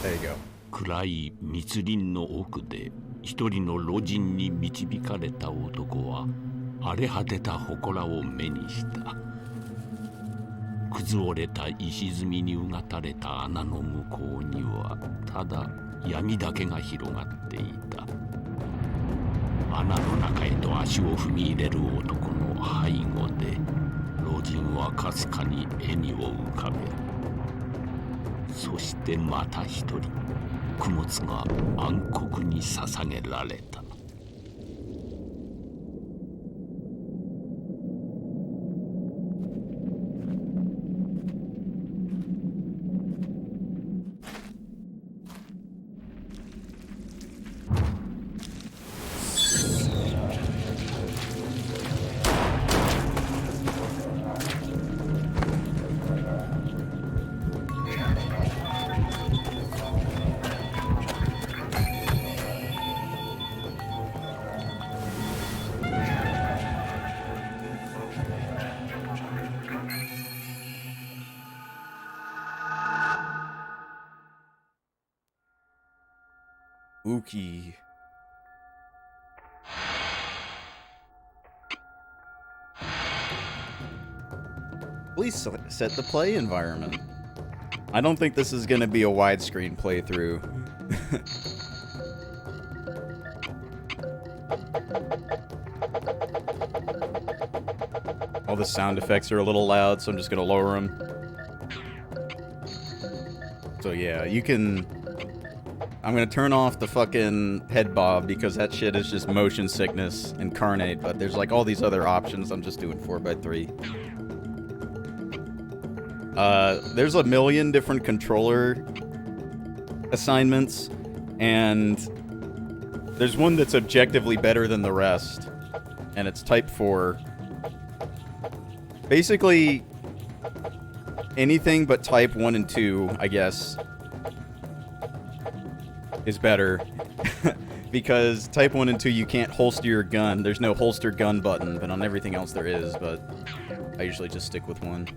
There you go. 暗い密林の奥で一人の老人に導かれた男は荒れ果てた祠を目にした。崩れた石積みにうがたれた穴の向こうにはただ闇だけが広がっていた。穴の中へと足を踏み入れる男の背後で老人はかすかに笑みを浮かべる。そしてまた一人供物が暗黒に捧げられた。Spooky. Please set the play environment. I don't think this is gonna be a widescreen playthrough. All the sound effects are a little loud, so I'm just gonna lower them. So yeah, you can... I'm gonna turn off the fucking head bob because that shit is just motion sickness incarnate, but there's like all these other options. I'm just doing 4x3. There's a million different controller assignments, and there's one that's objectively better than the rest, and it's Type 4. Basically, anything but Type 1 and 2, I guess, is better. Because Type 1 and 2, you can't holster your gun. There's no holster gun button, but on everything else there is, but I usually just stick with one.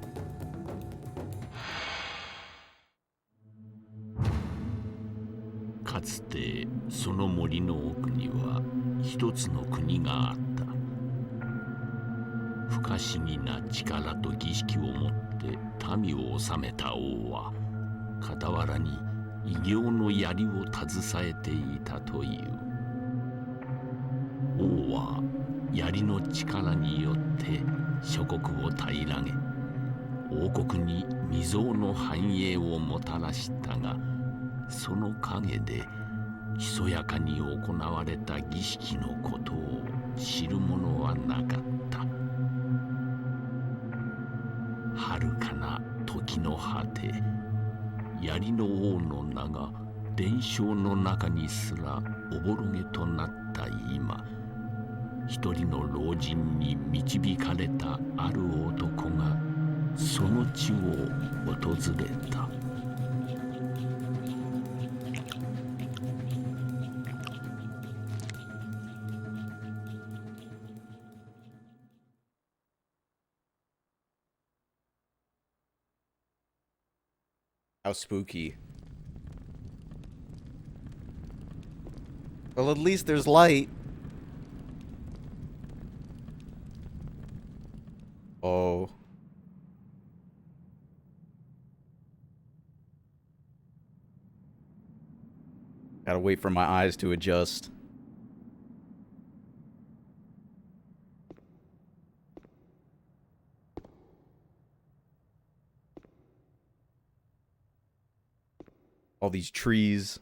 Katsude, その森の奥には一つの国があった。不可思議な力と儀式をもって民を治めた王は、傍らに異形の槍を携えていたという。王は槍の力によって諸国を平らげ、王国に未曾有の繁栄をもたらしたが、その陰でひそやかに行われた儀式のことを知る者はなかった。遥かな時の果て、槍の王の名が伝承の中にすらおぼろげとなった今、一人の老人に導かれたある男がその地を訪れた。How spooky. Well, at least there's light. Oh. Gotta wait for my eyes to adjust. All these trees.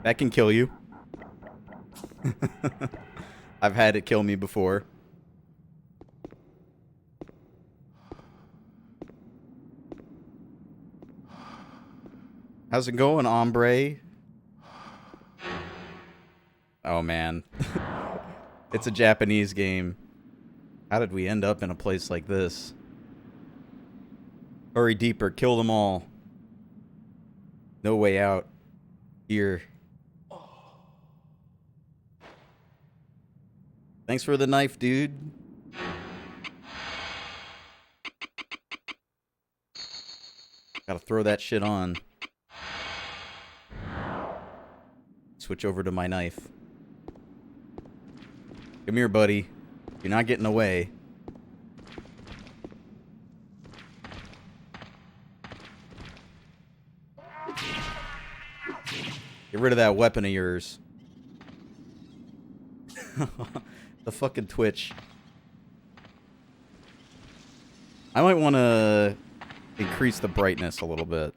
That can kill you. I've had it kill me before. How's it going, hombre? Oh, man. It's a Japanese game. How did we end up in a place like this? Hurry deeper, kill them all. No way out. Here. Thanks for the knife, dude. Gotta throw that shit on. Switch over to my knife. Come here, buddy. You're not getting away. Get rid of that weapon of yours. The fucking Twitch. I might want to increase the brightness a little bit.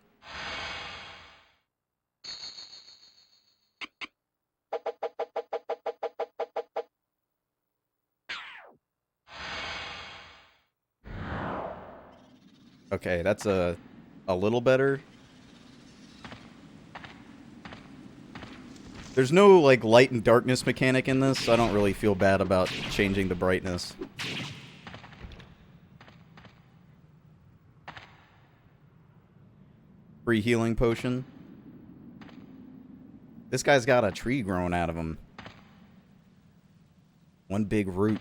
Okay, that's a little better. There's no, like, light and darkness mechanic in this, so I don't really feel bad about changing the brightness. Free healing potion. This guy's got a tree growing out of him. One big root.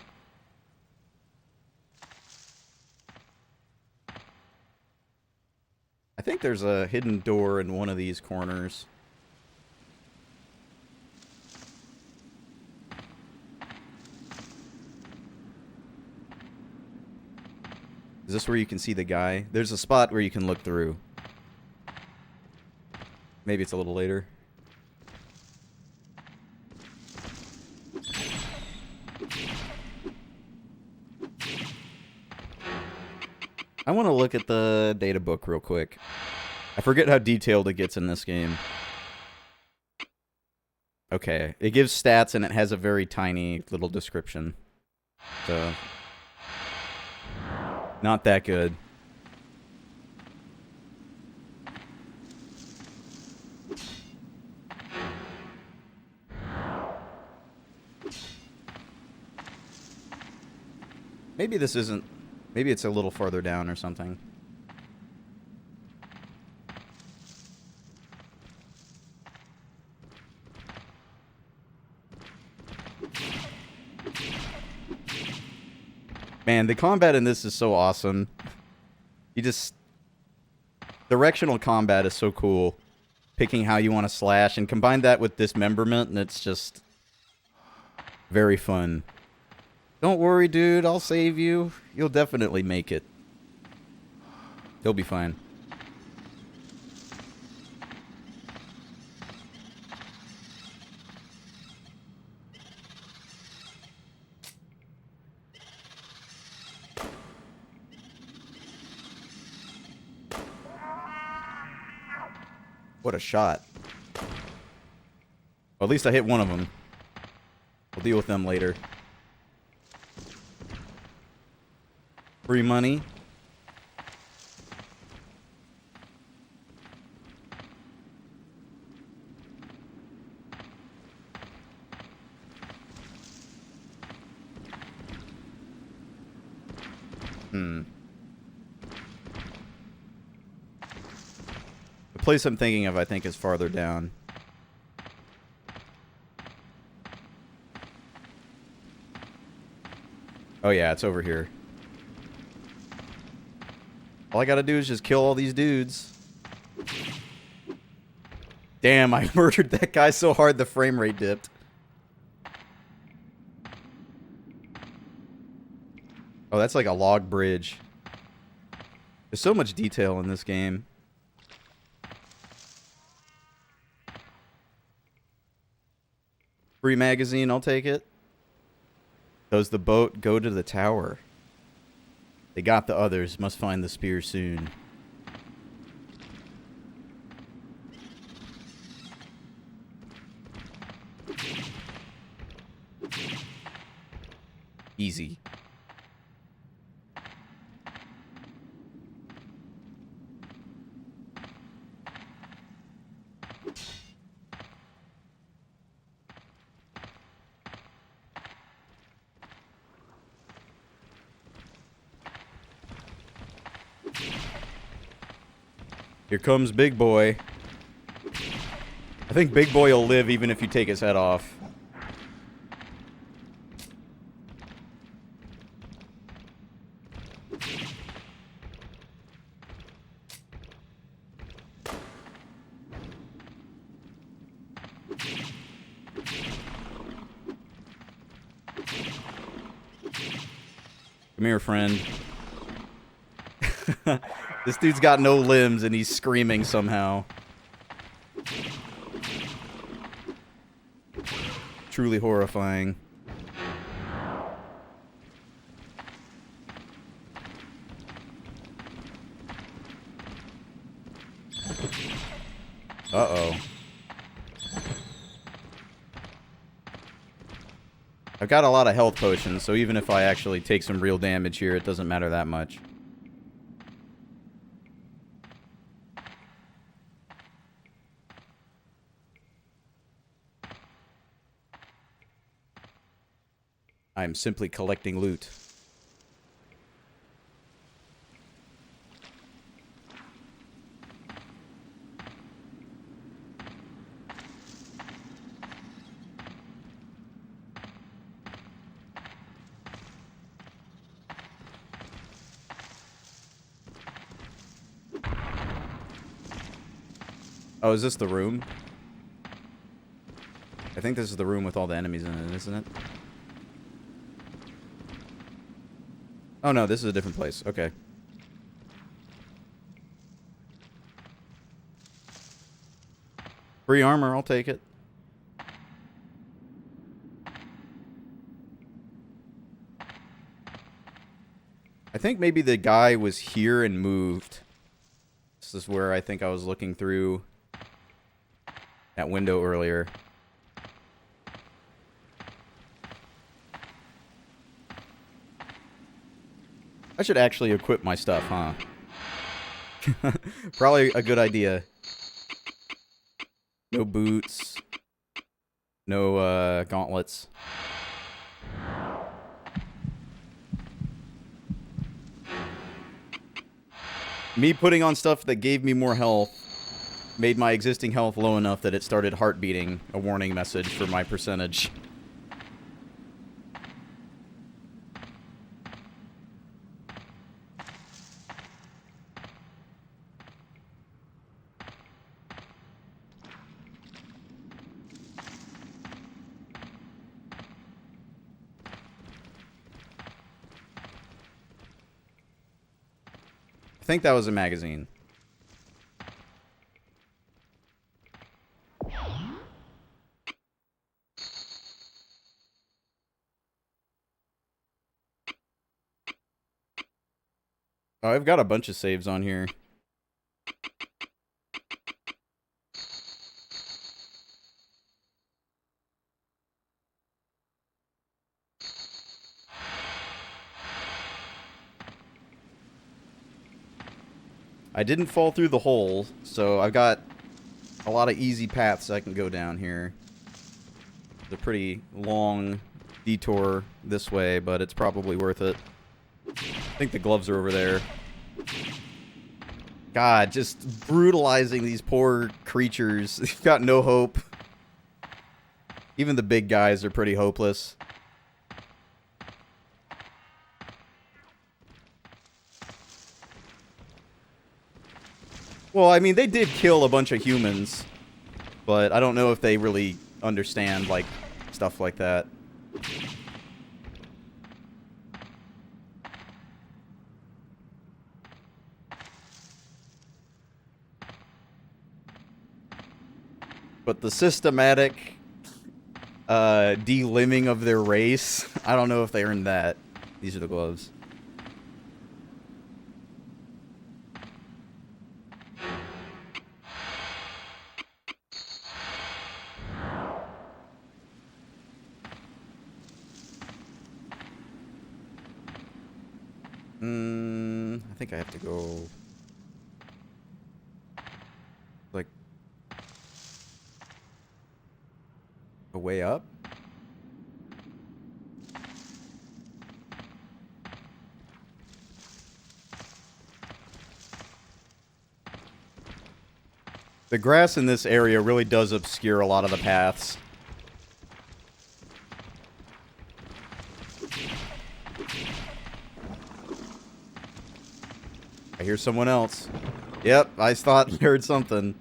I think there's a hidden door in one of these corners. Is this where you can see the guy? There's a spot where you can look through. Maybe it's a little later. I want to look at the data book real quick. I forget how detailed it gets in this game. Okay, it gives stats and it has a very tiny little description. So, not that good. Maybe this isn't... Maybe it's a little farther down or something. Man, the combat in this is so awesome. You just... Directional combat is so cool. Picking how you want to slash, and combine that with dismemberment, and it's just... very fun. Don't worry, dude. I'll save you. You'll definitely make it. He'll be fine. What a shot. Well, at least I hit one of them. We'll deal with them later. Free money. The place I'm thinking of, I think, is farther down. Oh yeah, it's over here. All I gotta do is just kill all these dudes. Damn, I murdered that guy so hard the frame rate dipped. Oh, that's like a log bridge. There's so much detail in this game. Free magazine, I'll take it. Does the boat go to the tower? They got the others. Must find the spear soon. Easy. Here comes Big Boy. I think Big Boy will live even if you take his head off. Come here, friend. This dude's got no limbs and he's screaming somehow. Truly horrifying. Uh-oh. I've got a lot of health potions, so even if I actually take some real damage here, it doesn't matter that much. I'm simply collecting loot. Oh, is this the room? I think this is the room with all the enemies in it, isn't it? Oh no, this is a different place. Okay. Free armor, I'll take it. I think maybe the guy was here and moved. This is where I think I was looking through that window earlier. I should actually equip my stuff, huh? Probably a good idea. No boots. No, gauntlets. Me putting on stuff that gave me more health made my existing health low enough that it started heart beating, a warning message for my percentage. I think that was a magazine. Oh, I've got a bunch of saves on here. I didn't fall through the hole, so I've got a lot of easy paths I can go down here. It's a pretty long detour this way, but it's probably worth it. I think the gloves are over there. God, just brutalizing these poor creatures. They've got no hope. Even the big guys are pretty hopeless. Well, I mean, they did kill a bunch of humans, but I don't know if they really understand, like, stuff like that. But the systematic de-limbing of their race, I don't know if they earned that. These are the gloves. I think I have to go like a way up. The grass in this area really does obscure a lot of the paths. I hear someone else. Yep, I thought I heard something.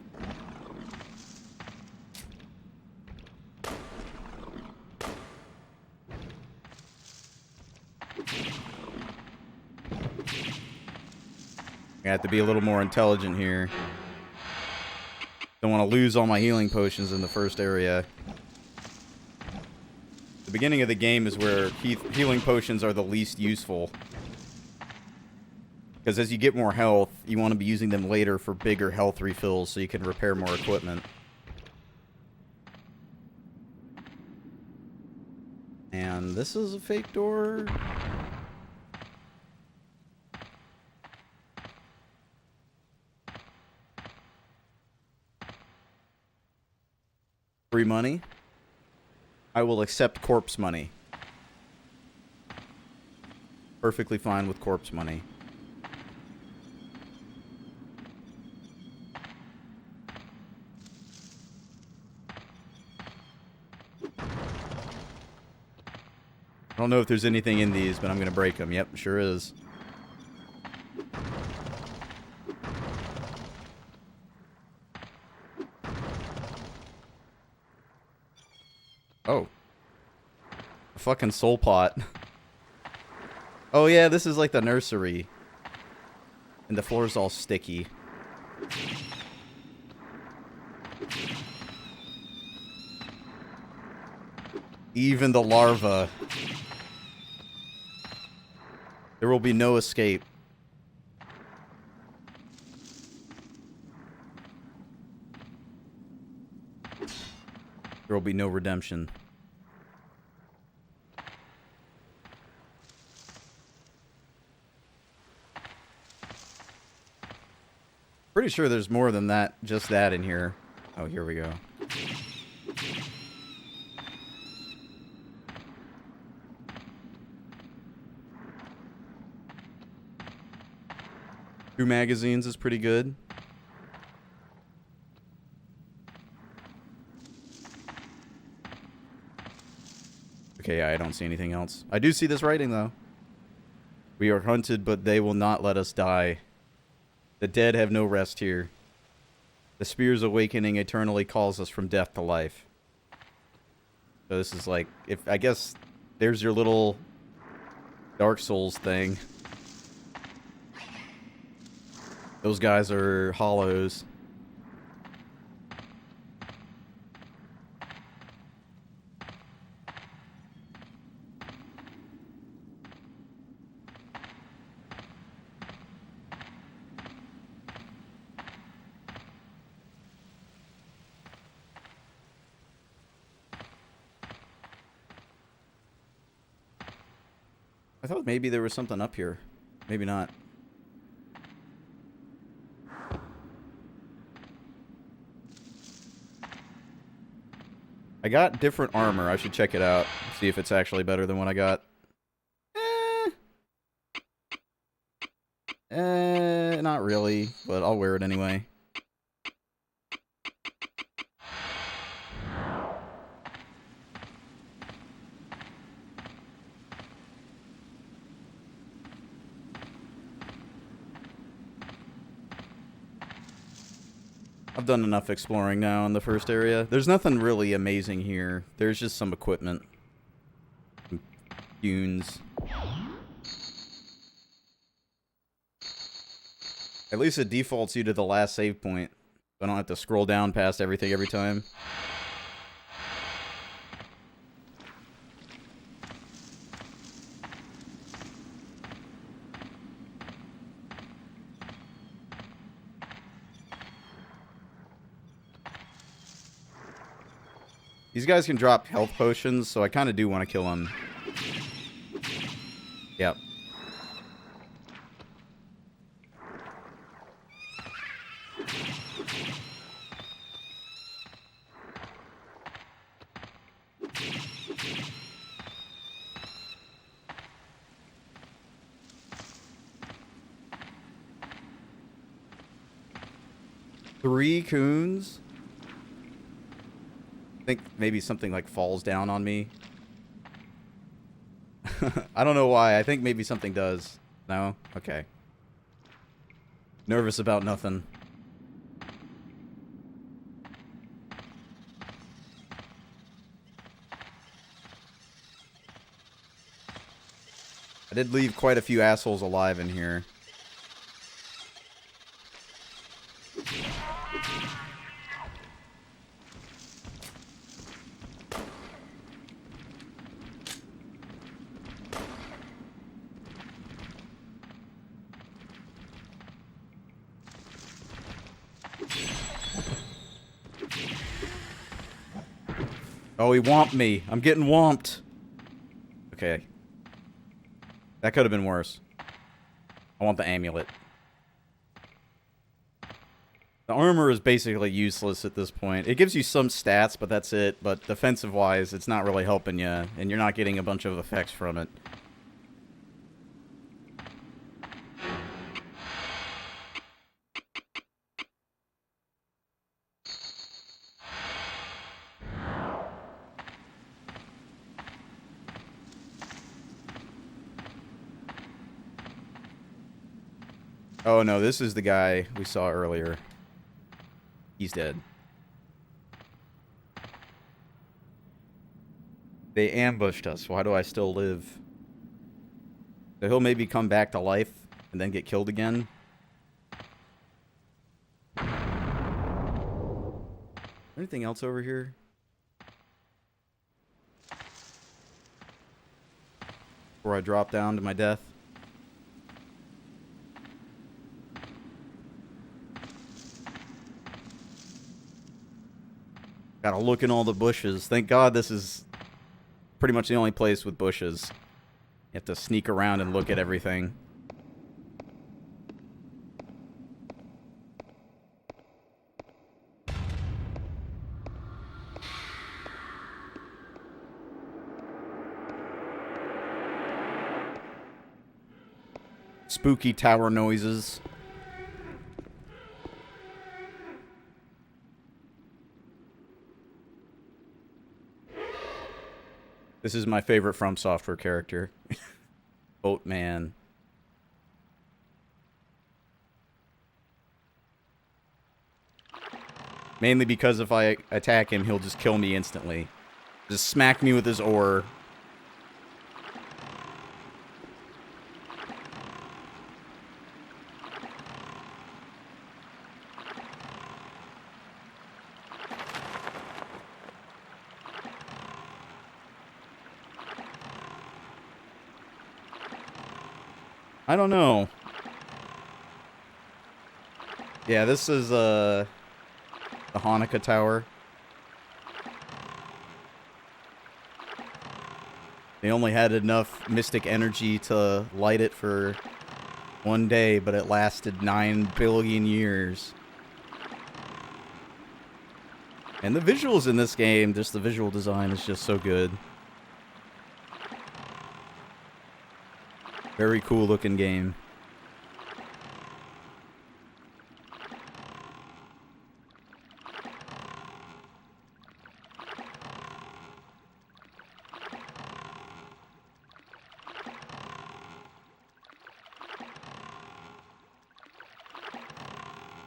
I have to be a little more intelligent here. Don't want to lose all my healing potions in the first area. The beginning of the game is where healing potions are the least useful. Because as you get more health, you want to be using them later for bigger health refills so you can repair more equipment. And this is a fake door. Free money. I will accept corpse money. Perfectly fine with corpse money. I don't know if there's anything in these, but I'm going to break them. Yep, sure is. Oh. A fucking soul pot. Oh yeah, this is like the nursery. And the floor's all sticky. Even the larva. There will be no escape. There will be no redemption. Pretty sure there's more than that, just that in here. Oh, here we go. Two magazines is pretty good. Okay, yeah, I don't see anything else. I do see this writing, though. We are hunted, but they will not let us die. The dead have no rest here. The spear's awakening eternally calls us from death to life. So this is like, I guess there's your little Dark Souls thing. Those guys are hollows. I thought maybe there was something up here. Maybe not. I got different armor. I should check it out. See if it's actually better than what I got. Not really, but I'll wear it anyway. I've done enough exploring now in the first area. There's nothing really amazing here. There's just some equipment. Some dunes. At least it defaults you to the last save point. I don't have to scroll down past everything every time. These guys can drop health potions, so I kind of do want to kill them. Yep. Three coons? I think maybe something like falls down on me. I don't know why. I think maybe something does. No? Okay. Nervous about nothing. I did leave quite a few assholes alive in here. Oh, he whomped me. I'm getting whomped. Okay. That could have been worse. I want the amulet. The armor is basically useless at this point. It gives you some stats, but that's it. But defensive-wise, it's not really helping you, and you're not getting a bunch of effects from it. Oh no, this is the guy we saw earlier. He's dead. They ambushed us. Why do I still live? So he'll maybe come back to life and then get killed again. Anything else over here? Before I drop down to my death. Gotta look in all the bushes. Thank God this is pretty much the only place with bushes. You have to sneak around and look at everything. Spooky tower noises. This is my favorite From Software character. Boatman. Mainly because if I attack him, he'll just kill me instantly. Just smack me with his oar. I don't know. Yeah, this is the Hanukkah Tower. They only had enough mystic energy to light it for one day, but it lasted 9 billion years. And the visuals in this game, just the visual design is just so good. Very cool looking game.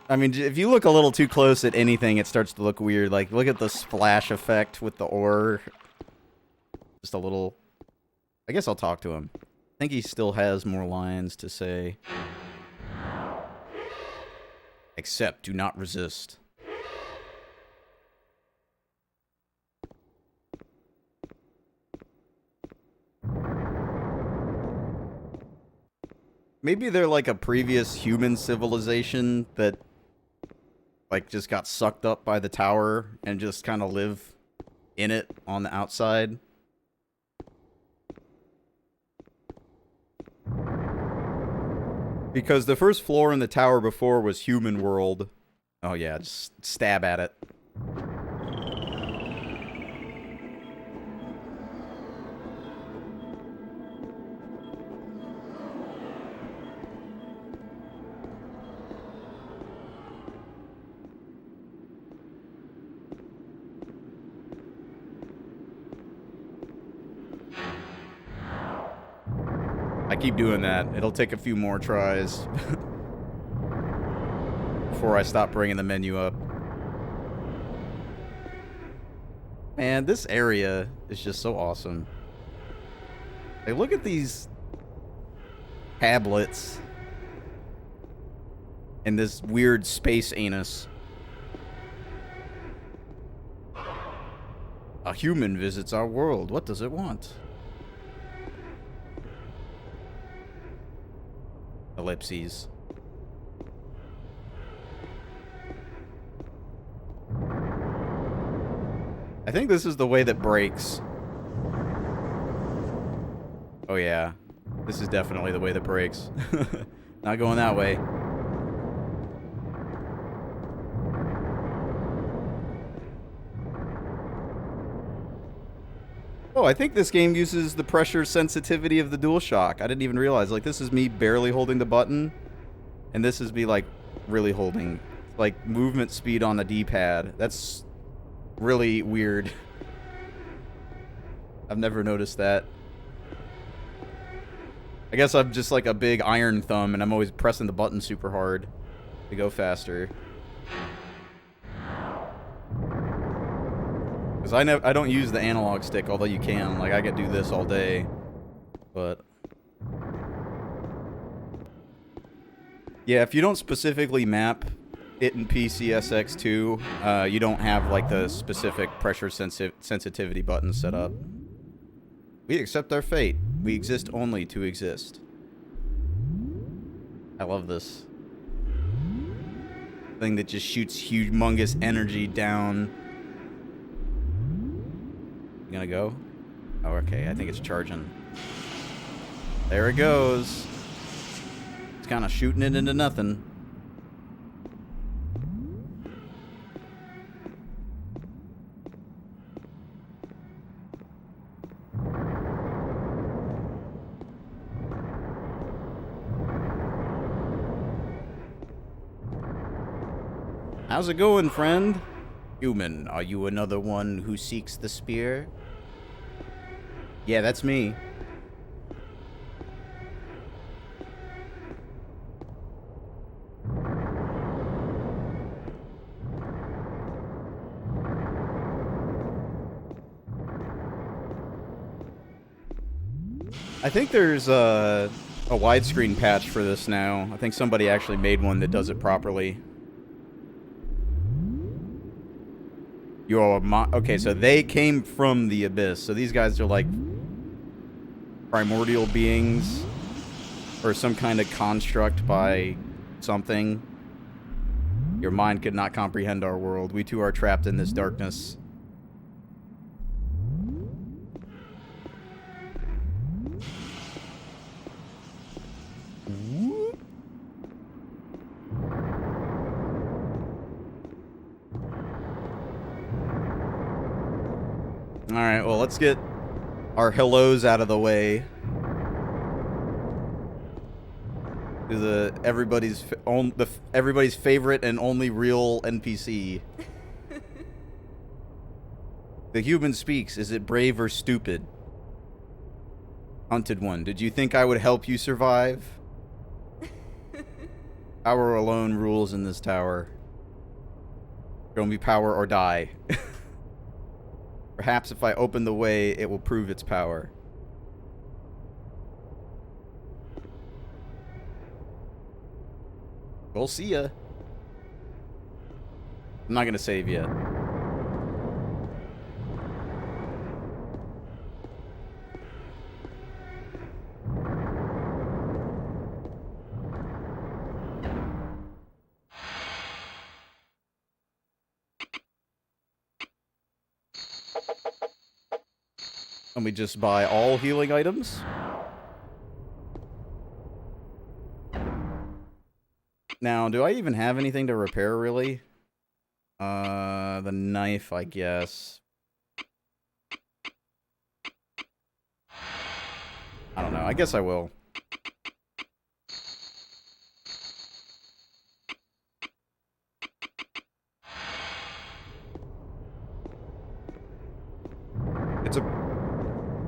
I mean, if you look a little too close at anything, it starts to look weird. Like, look at the splash effect with the oar. Just a little... I guess I'll talk to him. I think he still has more lines to say. Accept, do not resist. Maybe they're like a previous human civilization that like just got sucked up by the tower and just kind of live in it on the outside. Because the first floor in the tower before was human world. Oh yeah, just stab at it. I keep doing that. It'll take a few more tries before I stop bringing the menu up. Man, this area is just so awesome. Hey, look at these tablets and this weird space anus. A human visits our world. What does it want? Ellipses. I think this is the way that breaks. Oh yeah. This is definitely the way that breaks. Not going that way. Oh, I think this game uses the pressure sensitivity of the DualShock. I didn't even realize. Like, this is me barely holding the button, and this is me, like, really holding. Like, movement speed on the D-pad. That's really weird. I've never noticed that. I guess I'm just like a big iron thumb, and I'm always pressing the button super hard to go faster. Because I don't use the analog stick, although you can. Like, I could do this all day. But yeah, if you don't specifically map it in PCSX2, you don't have like the specific pressure sensitivity button set up. We accept our fate. We exist only to exist. I love this thing that just shoots humongous energy down. You gonna go? Oh, okay. I think it's charging. There it goes. It's kind of shooting it into nothing. How's it going, friend? Human, are you another one who seeks the spear? Yeah, that's me. I think there's a widescreen patch for this now. I think somebody actually made one that does it properly. Okay, so they came from the abyss. So these guys are like primordial beings or some kind of construct by something. Your mind could not comprehend our world. We too are trapped in this darkness. Alright, well, let's get our hellos out of the way. To the everybody's favorite and only real NPC. The human speaks. Is it brave or stupid? Hunted one. Did you think I would help you survive? Power alone rules in this tower. Show me power or die. Perhaps if I open the way, it will prove its power. We'll see ya. I'm not gonna save yet. Let me just buy all healing items. Now, do I even have anything to repair, really? The knife, I guess. I don't know. I guess I will.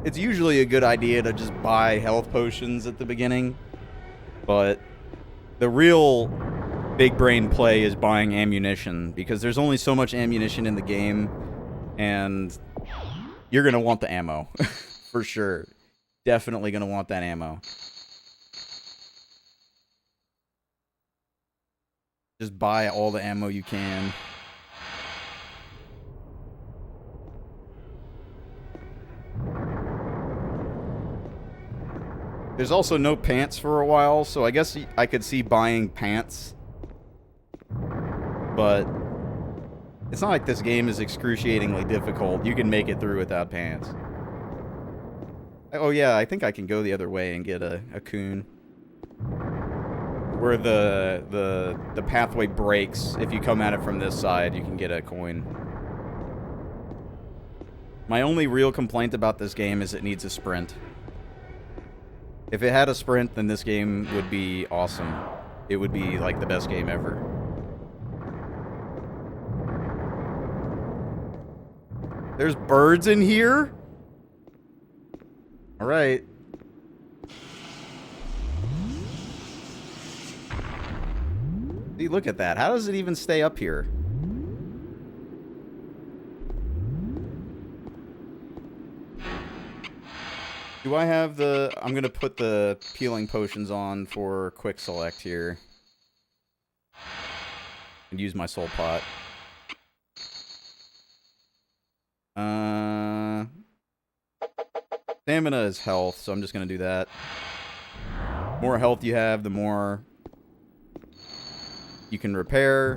It's usually a good idea to just buy health potions at the beginning, but the real big brain play is buying ammunition, because there's only so much ammunition in the game, and you're gonna want the ammo. For sure. Definitely gonna want that ammo. Just buy all the ammo you can. There's also no pants for a while, so I guess I could see buying pants. But It's not like this game is excruciatingly difficult. You can make it through without pants. Oh yeah, I think I can go the other way and get a coon. Where the pathway breaks, if you come at it from this side, you can get a coin. My only real complaint about this game is it needs a sprint. If it had a sprint, then this game would be awesome. It would be like the best game ever. There's birds in here? Alright. See, look at that. How does it even stay up here? Do I have the... I'm gonna put the peeling potions on for quick select here. And use my soul pot. Stamina is health, so I'm just gonna do that. More health you have, the more you can repair.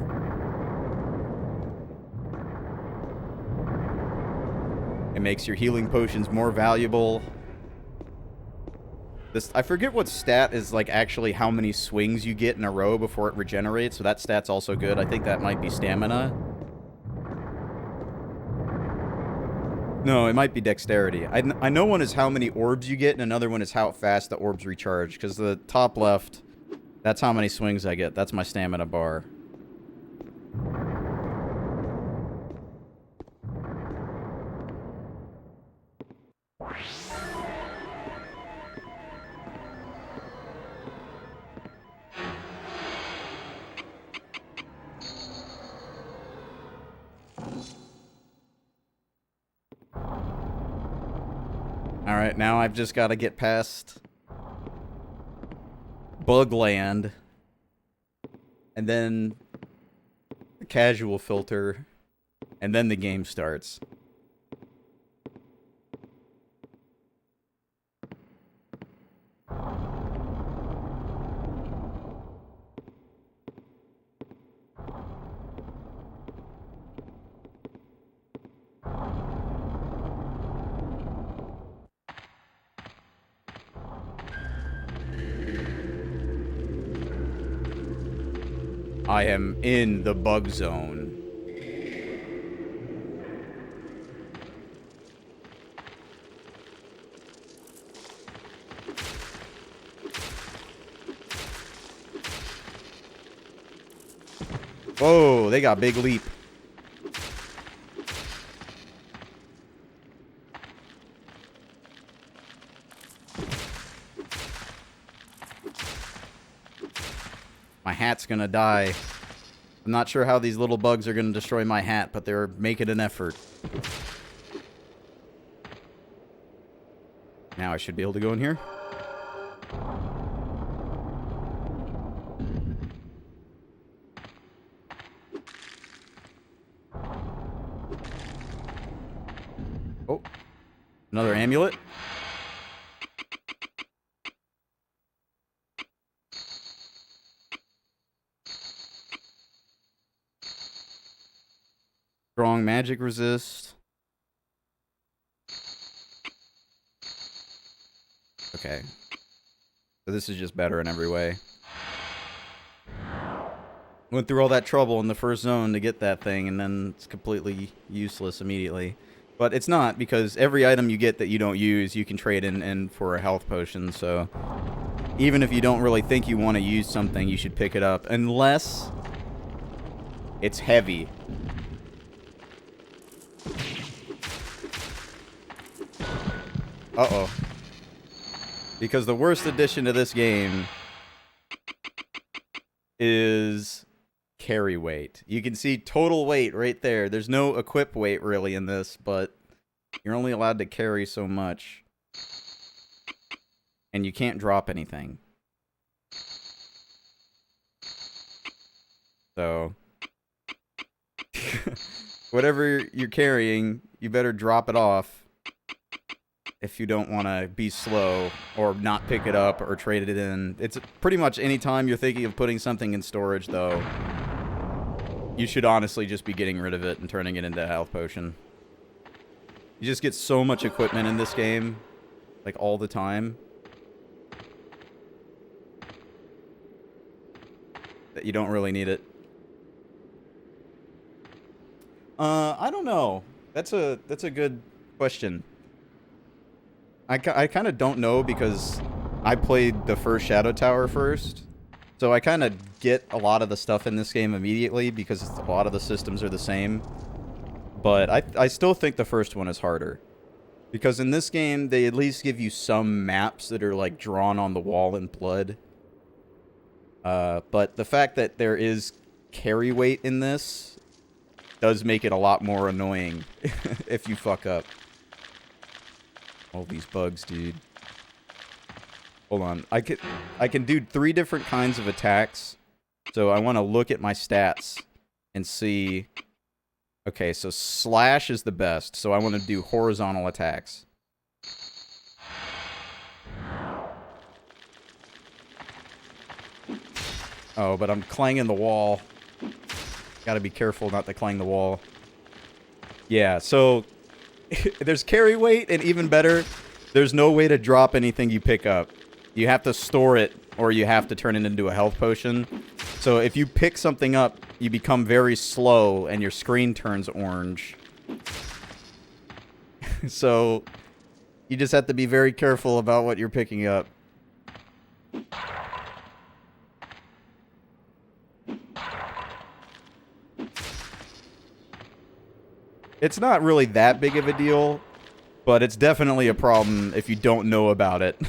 It makes your healing potions more valuable. This, I forget what stat is like actually how many swings you get in a row before it regenerates, so that stat's also good. I think that might be stamina. No, it might be dexterity. I know one is how many orbs you get, and another one is how fast the orbs recharge, because the top left, that's how many swings I get. That's my stamina bar. Alright, now I've just got to get past Bugland, and then the casual filter, and then the game starts. I am in the bug zone. Whoa, they got big leap. My hat's gonna die. I'm not sure how these little bugs are gonna destroy my hat, but they're making an effort. Now I should be able to go in here. Oh, another amulet. Strong magic resist. Okay. So this is just better in every way. Went through all that trouble in the first zone to get that thing, and then it's completely useless immediately. But it's not, because every item you get that you don't use, you can trade in for a health potion, so... Even if you don't really think you want to use something, you should pick it up. Unless... it's heavy. Uh-oh. Because the worst addition to this game is carry weight. You can see total weight right there. There's no equip weight really in this, but you're only allowed to carry so much. And you can't drop anything. So... whatever you're carrying, you better drop it off. If you don't want to be slow or not pick it up or trade it in. It's pretty much any time you're thinking of putting something in storage, though. you should honestly just be getting rid of it and turning it into a health potion. You just get so much equipment in this game, like all the time, that you don't really need it. I don't know. That's a good question. I kind of don't know because I played the first Shadow Tower first. So I kind of get a lot of the stuff in this game immediately because a lot of the systems are the same. But I still think the first one is harder. Because in this game, they at least give you some maps that are like drawn on the wall in blood. But the fact that there is carry weight in this does make it a lot more annoying if you fuck up. All these bugs, dude. Hold on. I can do 3 different kinds of attacks. So I want to look at my stats and see. Okay, so slash is the best. So I want to do horizontal attacks. Oh, but I'm clanging the wall. Gotta be careful not to clang the wall. Yeah, so there's carry weight, and even better, there's no way to drop anything you pick up. You have to store it, or you have to turn it into a health potion. So if you pick something up, you become very slow, and your screen turns orange. So you just have to be very careful about what you're picking up. It's not really that big of a deal, but it's definitely a problem if you don't know about it.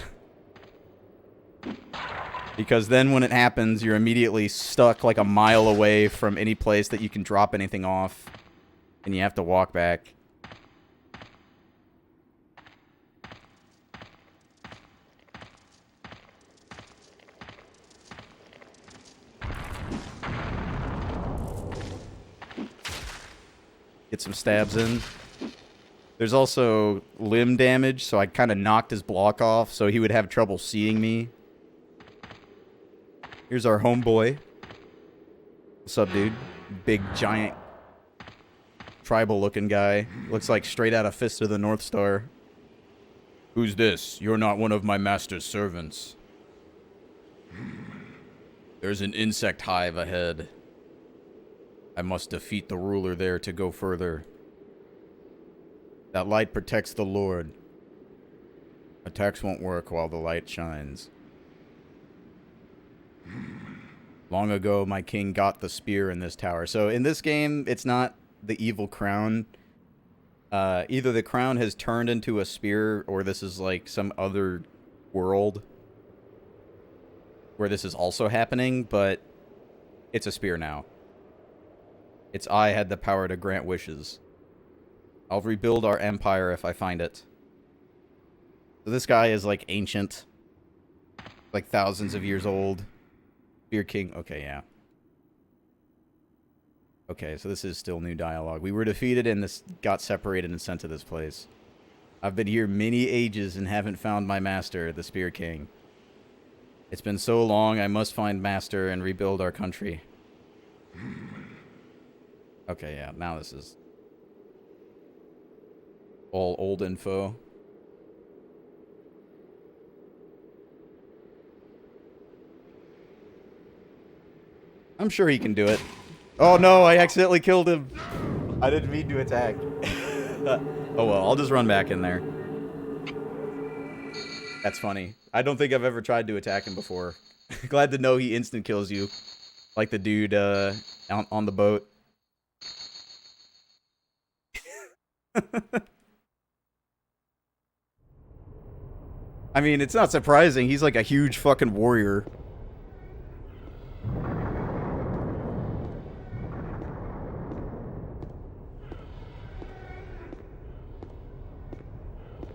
Because then when it happens, you're immediately stuck like a mile away from any place that you can drop anything off, and you have to walk back. Get some stabs in. There's also limb damage, so I kind of knocked his block off, so he would have trouble seeing me. Here's our homeboy. What's up, dude? Big, giant, tribal-looking guy. Looks like straight out of Fist of the North Star. Who's this? You're not one of my master's servants. There's an insect hive ahead. I must defeat the ruler there to go further. That light protects the Lord. Attacks won't work while the light shines. Long ago, my king got the spear in this tower. So in this game, it's not the evil crown. Either the crown has turned into a spear, or this is like some other world where this is also happening, but it's a spear now. Its eye had the power to grant wishes. I'll rebuild our empire if I find it. So this guy is like ancient. Like thousands of years old. Spear King. Okay, yeah. Okay, so this is still new dialogue. We were defeated and this got separated and sent to this place. I've been here many ages and haven't found my master, the Spear King. It's been so long, I must find master and rebuild our country. Okay, yeah, now this is all old info. I'm sure he can do it. Oh no, I accidentally killed him. I didn't mean to attack. Oh well, I'll just run back in there. That's funny. I don't think I've ever tried to attack him before. Glad to know he instant kills you. Like the dude on the boat. I mean, it's not surprising. He's like a huge fucking warrior.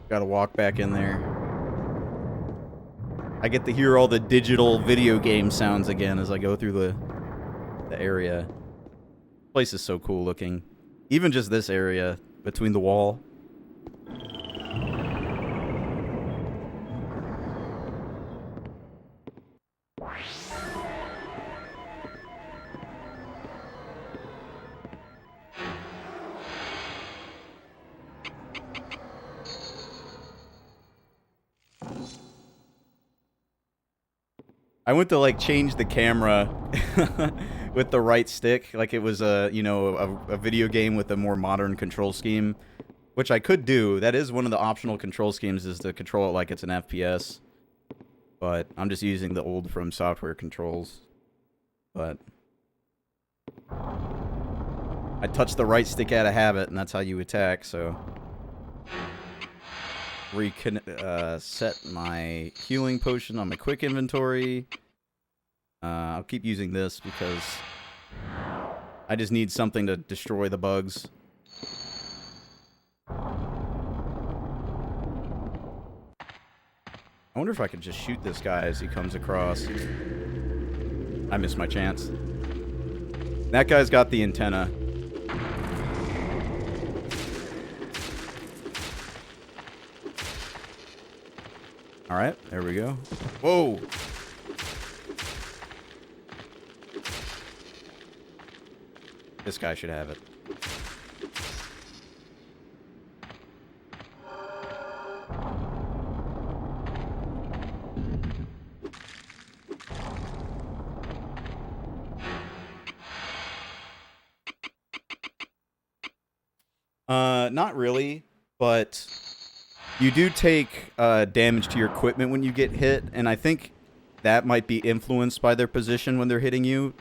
Gotta walk back in there. I get to hear all the digital video game sounds again as I go through the area. This place is so cool looking. Even just this area between the wall. I went to like change the camera with the right stick, like it was a a video game with a more modern control scheme, which I could do. That is one of the optional control schemes, is to control it like it's an FPS. But I'm just using the old From Software controls. But I touched the right stick out of habit, and that's how you attack. So set my healing potion on my quick inventory. I'll keep using this because I just need something to destroy the bugs. I wonder if I could just shoot this guy as he comes across. I missed my chance. That guy's got the antenna. Alright, there we go. Whoa! This guy should have it. Not really, but you do take damage to your equipment when you get hit, and I think that might be influenced by their position when they're hitting you.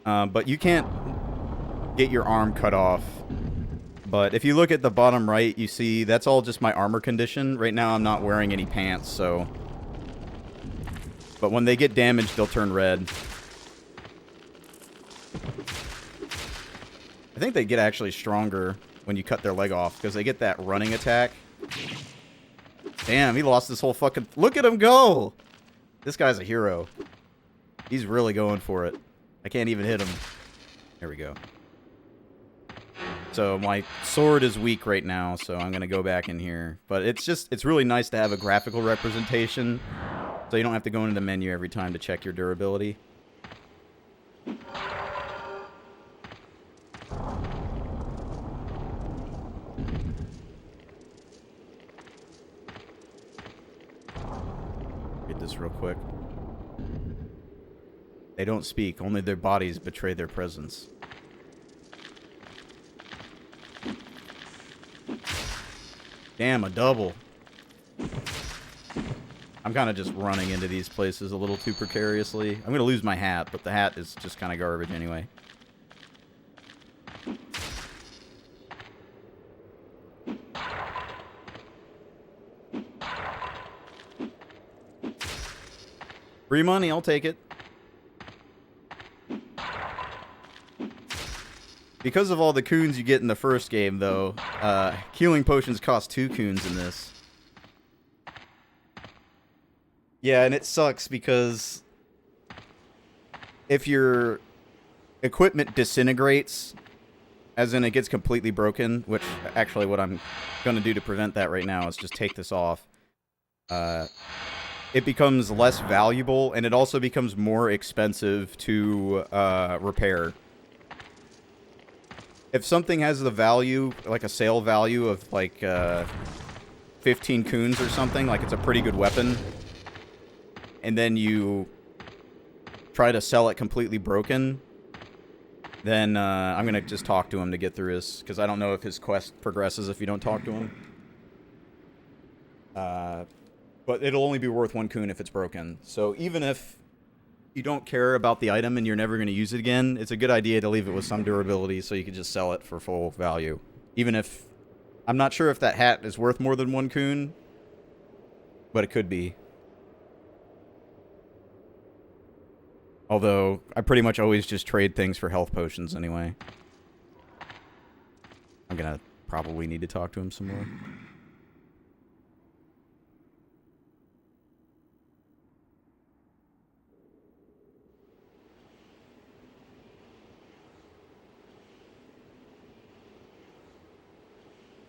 But you can't get your arm cut off. But if you look at the bottom right, you see that's all just my armor condition. Right now I'm not wearing any pants, so... But when they get damaged, they'll turn red. I think they get actually stronger when you cut their leg off, because they get that running attack. Damn, he lost his whole fucking... Look at him go! This guy's a hero. He's really going for it. I can't even hit him. There we go. So my sword is weak right now, so I'm going to go back in here. But it's really nice to have a graphical representation, so you don't have to go into the menu every time to check your durability. Get this real quick. They don't speak, only their bodies betray their presence. Damn, a double. I'm kind of just running into these places a little too precariously. I'm going to lose my hat, but the hat is just kind of garbage anyway. Free money, I'll take it. Because of all the coons you get in the first game, though, healing potions cost 2 coons in this. Yeah, and it sucks because if your equipment disintegrates, as in it gets completely broken, which actually what I'm going to do to prevent that right now is just take this off, it becomes less valuable, and it also becomes more expensive to repair. If something has the value, like a sale value of like 15 coons or something, like it's a pretty good weapon, and then you try to sell it completely broken, then I'm going to just talk to him to get through his, because I don't know if his quest progresses if you don't talk to him. But it'll only be worth 1 coon if it's broken. So even if you don't care about the item and you're never going to use it again, it's a good idea to leave it with some durability so you can just sell it for full value. Even if... I'm not sure if that hat is worth more than 1 coon, but it could be. Although, I pretty much always just trade things for health potions anyway. I'm going to probably need to talk to him some more.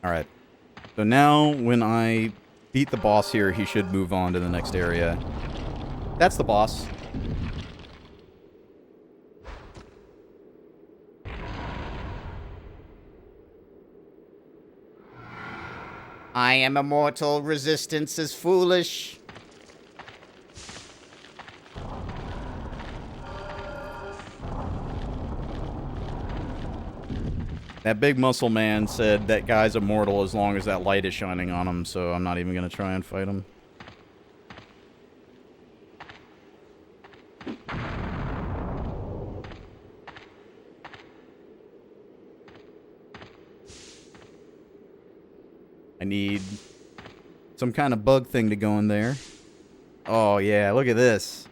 Alright, so now when I beat the boss here, he should move on to the next area. That's the boss. I am immortal, resistance is foolish. That big muscle man said that guy's immortal as long as that light is shining on him, so I'm not even gonna try and fight him. I need some kind of bug thing to go in there. Oh yeah, look at this.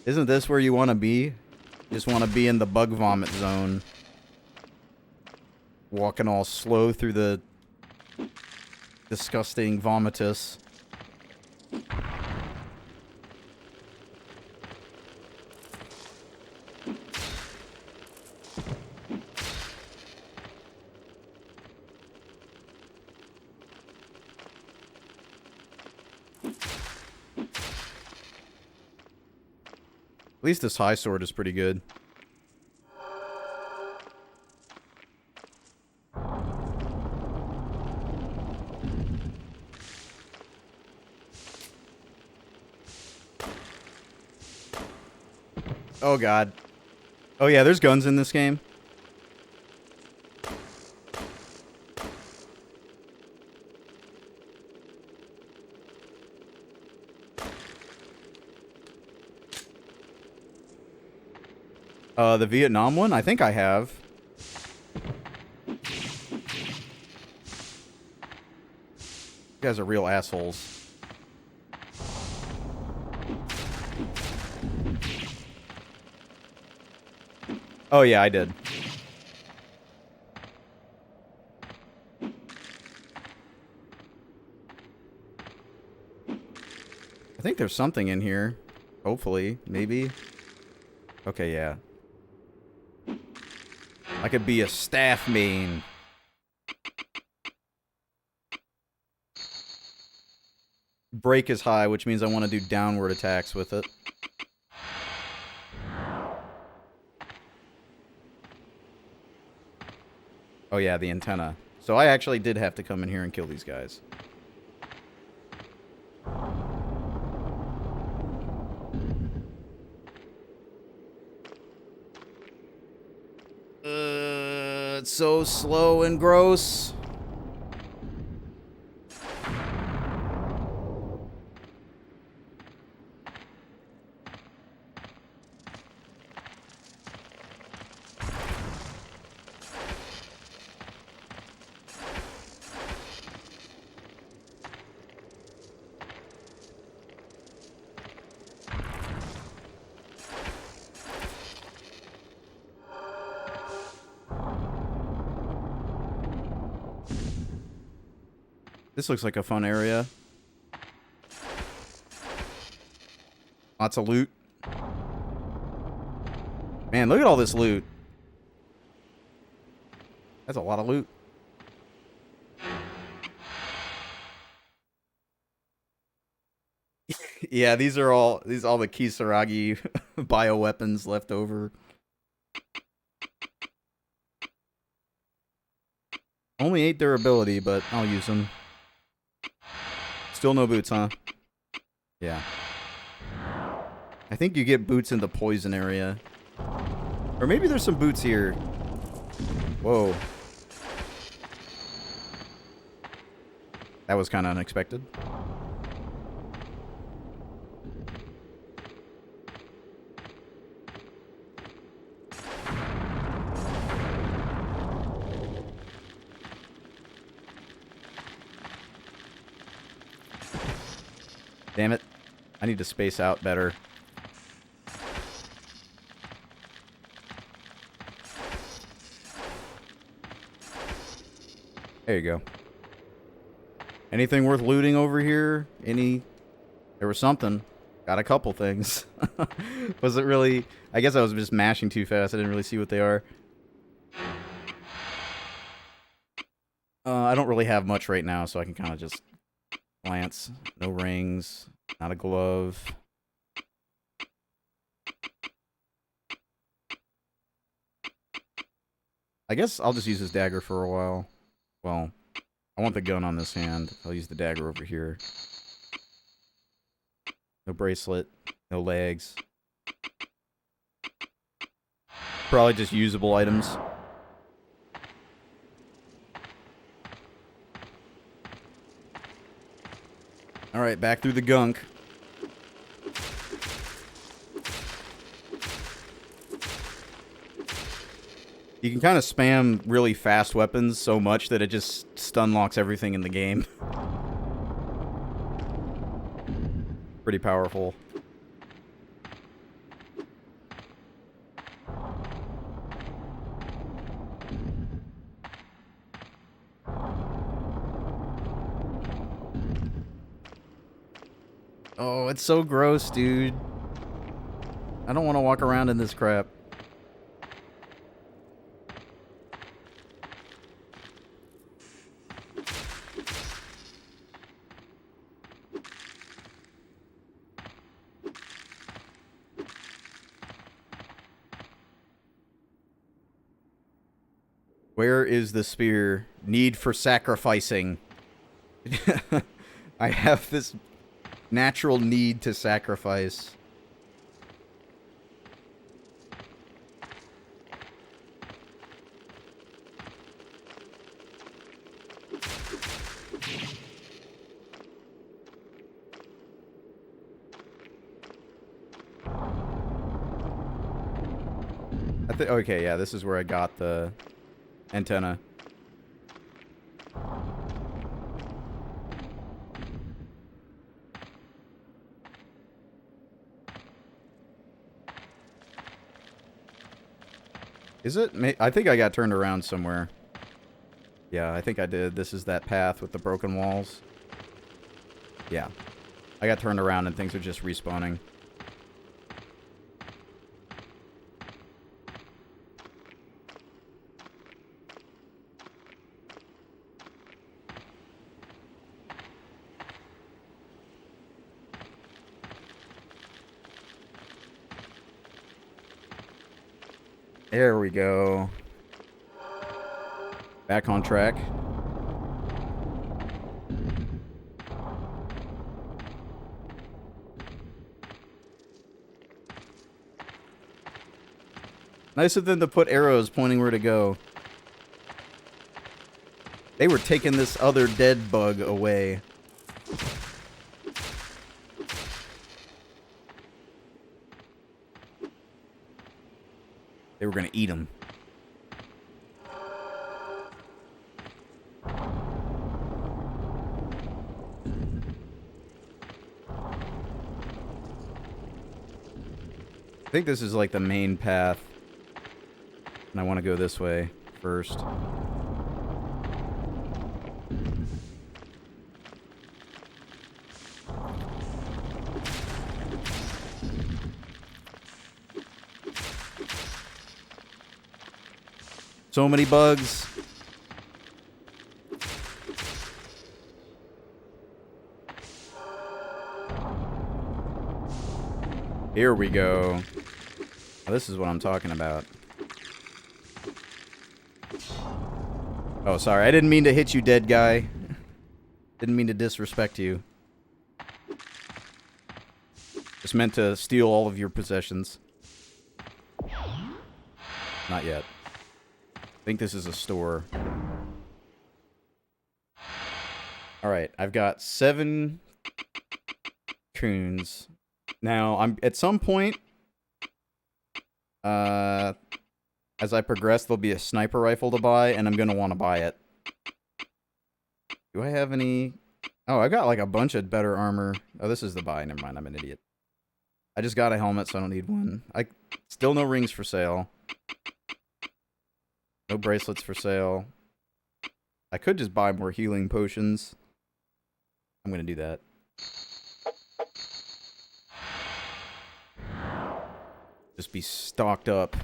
Isn't this where you want to be? Just want to be in the bug vomit zone. Walking all slow through the disgusting vomitus. At least this high sword is pretty good. Oh god. Oh yeah, there's guns in this game. The Vietnam one? I think I have. You guys are real assholes. Oh yeah, I did. I think there's something in here. Hopefully. Maybe. Okay, yeah. I could be a staff main. Break is high, which means I want to do downward attacks with it. Oh yeah, the antenna. So I actually did have to come in here and kill these guys. It's so slow and gross. This looks like a fun area. Lots of loot. Man, look at all this loot. That's a lot of loot. Yeah, these are all the Kisaragi bioweapons left over. Only 8 durability, but I'll use them. Still no boots, huh? Yeah. I think you get boots in the poison area. Or maybe there's some boots here. Whoa. That was kind of unexpected. Damn it. I need to space out better. There you go. Anything worth looting over here? There was something. Got a couple things. Was it really... I guess I was just mashing too fast. I didn't really see what they are. I don't really have much right now, so I can kind of just glance. No rings. Not a glove. I guess I'll just use this dagger for a while. Well, I want the gun on this hand. I'll use the dagger over here. No bracelet. No legs. Probably just usable items. Alright, back through the gunk. You can kind of spam really fast weapons so much that it just stun locks everything in the game. Pretty powerful. Oh, it's so gross, dude. I don't want to walk around in this crap. Where is the spear? Need for sacrificing. I have this natural need to sacrifice. Okay, yeah, this is where I got the antenna. Is it? I think I got turned around somewhere. Yeah, I think I did. This is that path with the broken walls. Yeah. I got turned around and things are just respawning. There we go. Back on track. Nice of them to put arrows pointing where to go. They were taking this other dead bug away. They were gonna eat him. I think this is like the main path. And I want to go this way first. So many bugs. Here we go. Oh, this is what I'm talking about. Oh, sorry. I didn't mean to hit you, dead guy. Didn't mean to disrespect you. Just meant to steal all of your possessions. Not yet. I think this is a store. Alright, I've got 7 coons. Now, I'm at some point, as I progress, there'll be a sniper rifle to buy, and I'm gonna want to buy it. Do I have any... Oh, I got like a bunch of better armor. Oh, this is the buy. Never mind, I'm an idiot. I just got a helmet, so I don't need one. Still no rings for sale. No bracelets for sale. I could just buy more healing potions. I'm gonna do that. Just be stocked up.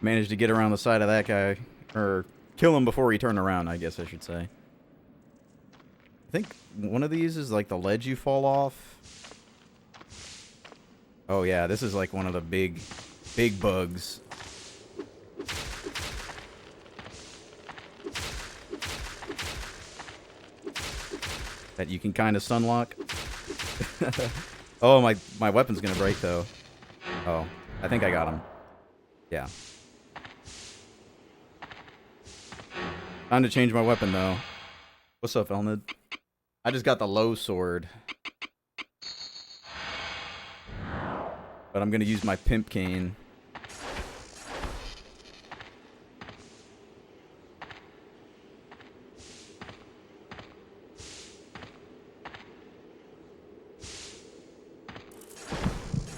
Managed to get around the side of that guy. Or kill him before he turned around, I guess I should say. I think one of these is like the ledge you fall off. Oh yeah, this is like one of the big bugs. That you can kind of stunlock. Oh, my weapon's gonna break though. Oh, I think I got him. Yeah. Time to change my weapon though. What's up, Elnid? I just got the low sword. But I'm gonna use my pimp cane.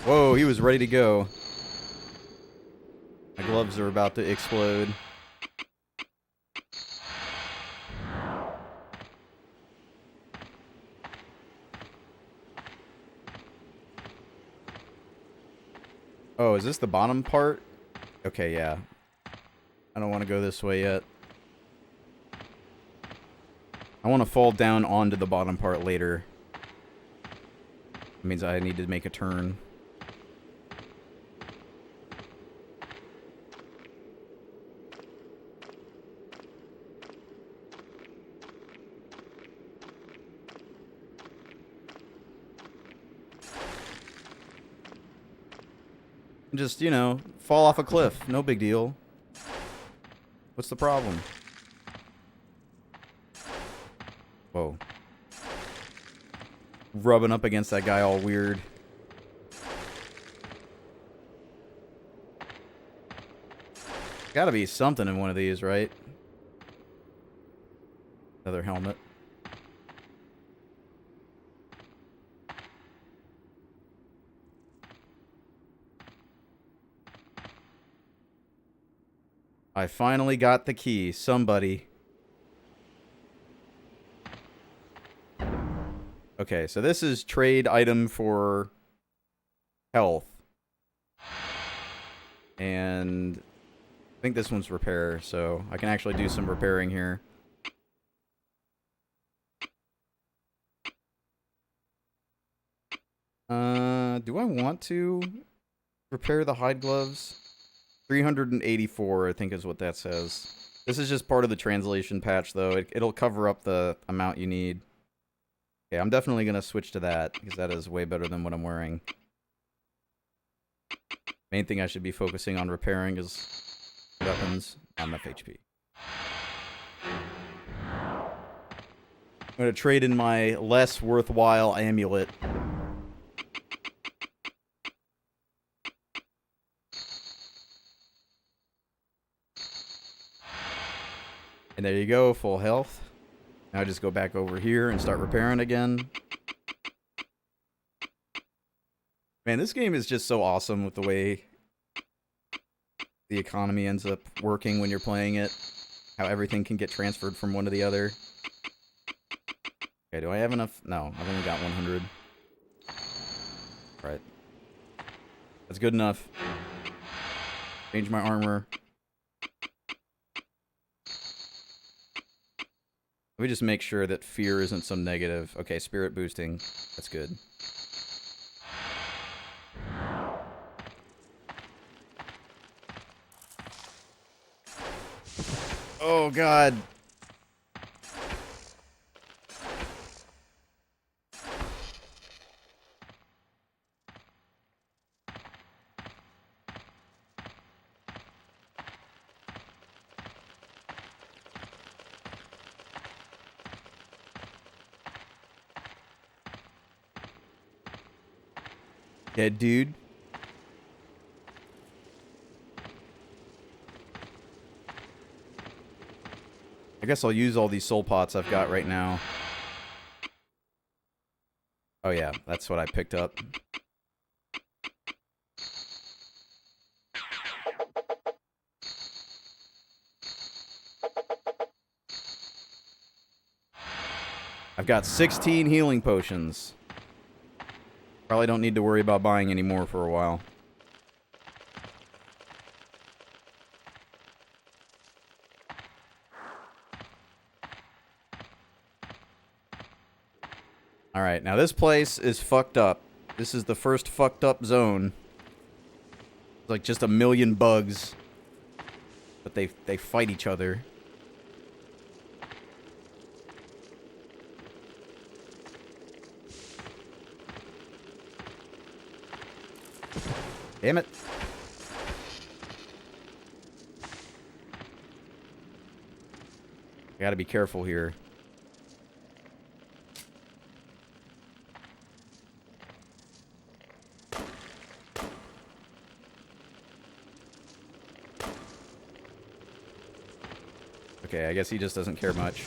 Whoa, he was ready to go. My gloves are about to explode. Oh, is this the bottom part? Okay, yeah. I don't want to go this way yet. I want to fall down onto the bottom part later. That means I need to make a turn. Just, you know, fall off a cliff. No big deal. What's the problem? Whoa. Rubbing up against that guy all weird. Gotta be something in one of these, right? Another helmet. I finally got the key. Somebody. Okay, so this is trade item for health. And I think this one's repair, so I can actually do some repairing here. Do I want to repair the hide gloves? 384, I think is what that says. This is just part of the translation patch, though. It'll cover up the amount you need. Okay, I'm definitely going to switch to that, because that is way better than what I'm wearing. Main thing I should be focusing on repairing is weapons, not enough HP. I'm going to trade in my less worthwhile amulet. And there you go, full health. Now I just go back over here and start repairing again. Man, this game is just so awesome with the way the economy ends up working when you're playing it. How everything can get transferred from one to the other. Okay, do I have enough? No, I've only got 100. Alright. That's good enough. Change my armor. Let me just make sure that fear isn't some negative. Okay, spirit boosting. That's good. Oh, God. Yeah, dude. I guess I'll use all these soul pots I've got right now. Oh yeah, that's what I picked up. I've got 16 healing potions. Probably don't need to worry about buying any more for a while. Alright, now this place is fucked up. This is the first fucked up zone. It's like just a million bugs. But they fight each other. Damn it. I gotta be careful here. Okay, I guess he just doesn't care much.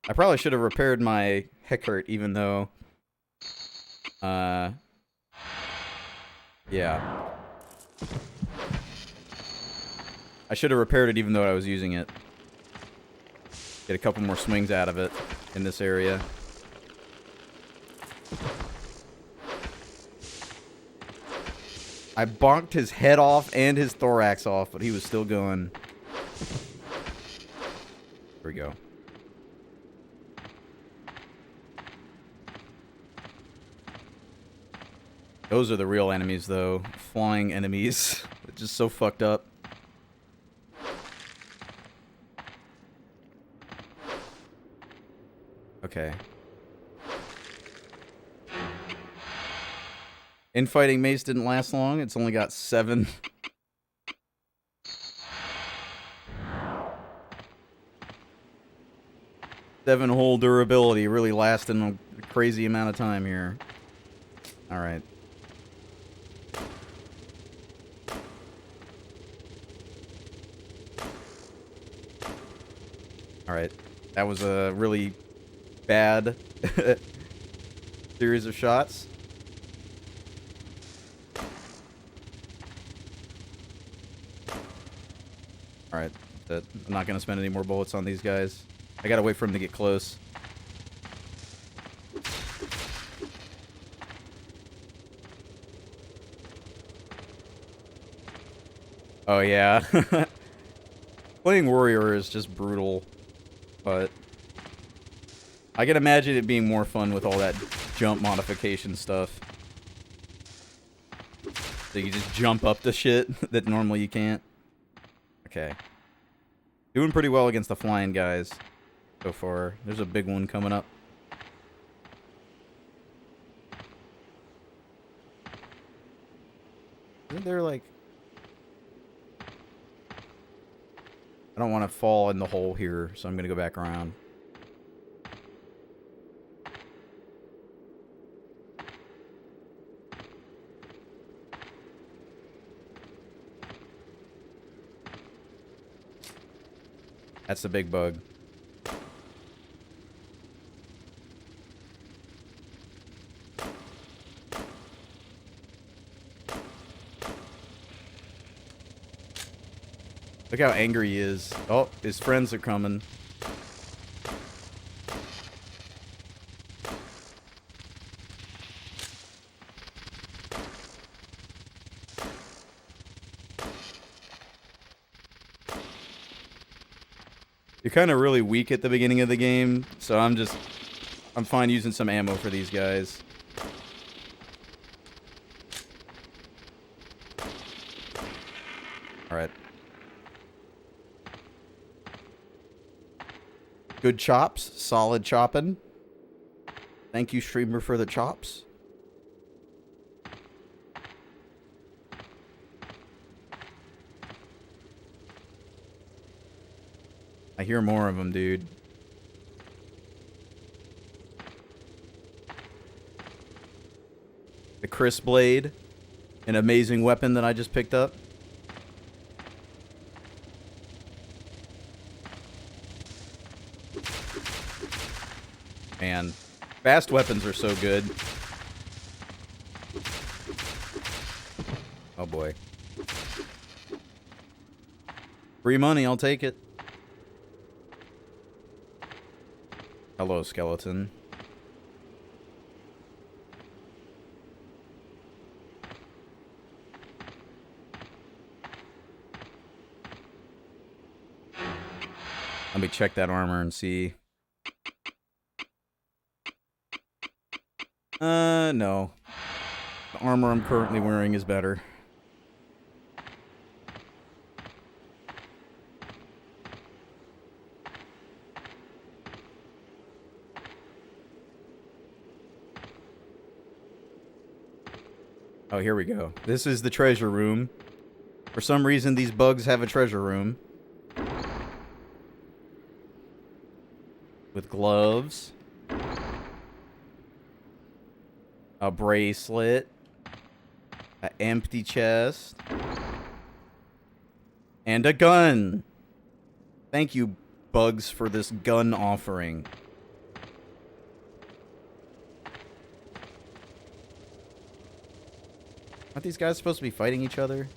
I probably should have repaired my Heckert, even though... yeah. I should have repaired it even though I was using it. Get a couple more swings out of it in this area. I bonked his head off and his thorax off, but he was still going. Here we go. Those are the real enemies, though. Flying enemies. It's just so fucked up. Okay. Infighting mace didn't last long. It's only got 7. Seven whole durability, really lasting a crazy amount of time here. Alright. Alright. That was a really bad series of shots. Alright. I'm not going to spend any more bullets on these guys. I gotta wait for him to get close. Oh, yeah. Playing Warrior is just brutal, but I can imagine it being more fun with all that jump modification stuff. So you just jump up the shit that normally you can't. Okay. Doing pretty well against the flying guys so far. There's a big one coming up. Isn't there like... I don't want to fall in the hole here, so I'm going to go back around. That's the big bug. Look how angry he is. Oh, his friends are coming. You're kind of really weak at the beginning of the game, so I'm fine using some ammo for these guys. Alright. Good chops. Solid chopping. Thank you, streamer, for the chops. I hear more of them, dude. The Chris Blade. An amazing weapon that I just picked up. Man, fast weapons are so good. Oh boy. Free money, I'll take it. Hello, skeleton. Let me check that armor and see No. The armor I'm currently wearing is better. Oh, here we go. This is the treasure room. For some reason, these bugs have a treasure room. With gloves. A bracelet. An empty chest. And a gun. Thank you, bugs, for this gun offering. Aren't these guys supposed to be fighting each other?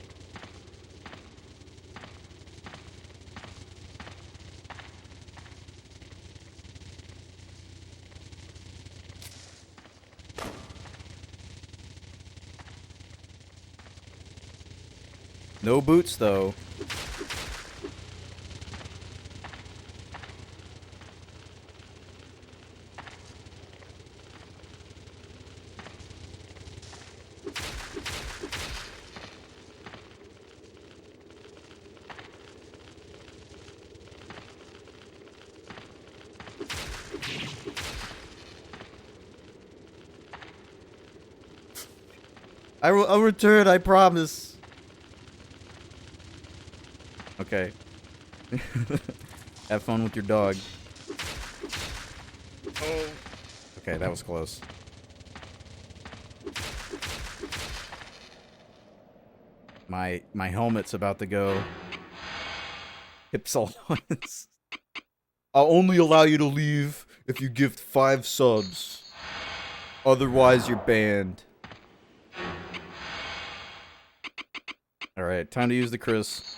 No boots, though. I'll return, I promise. Okay. Have fun with your dog. Oh. Okay, that was close. My helmet's about to go. Hips allowance. I'll only allow you to leave if you gift 5 subs. Otherwise, you're banned. Alright, time to use the Chris.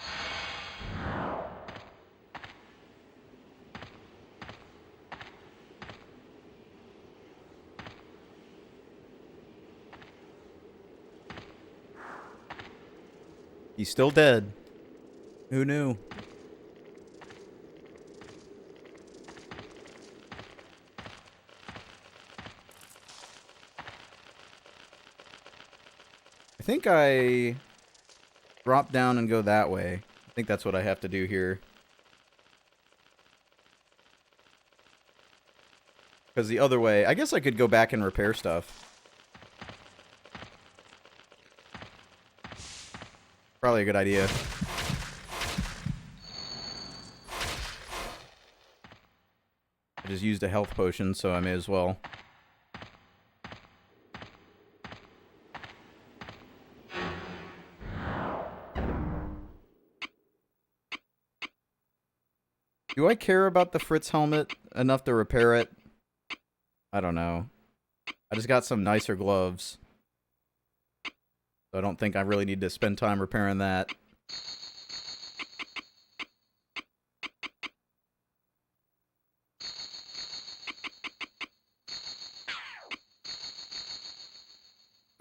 He's still dead. Who knew? I think I drop down and go that way. I think that's what I have to do here. Because the other way, I guess I could go back and repair stuff. Probably a good idea. I just used a health potion, so I may as well. Do I care about the Fritz helmet enough to repair it? I don't know. I just got some nicer gloves. So I don't think I really need to spend time repairing that.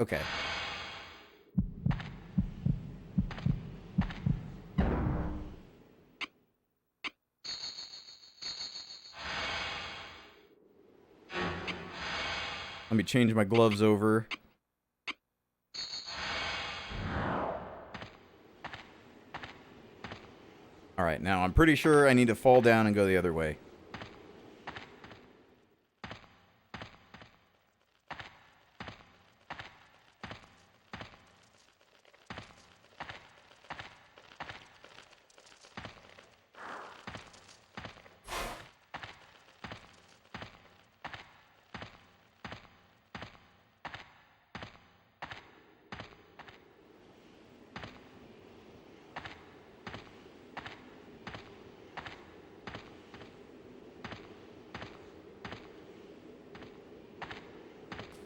Okay. Let me change my gloves over. Alright, now I'm pretty sure I need to fall down and go the other way.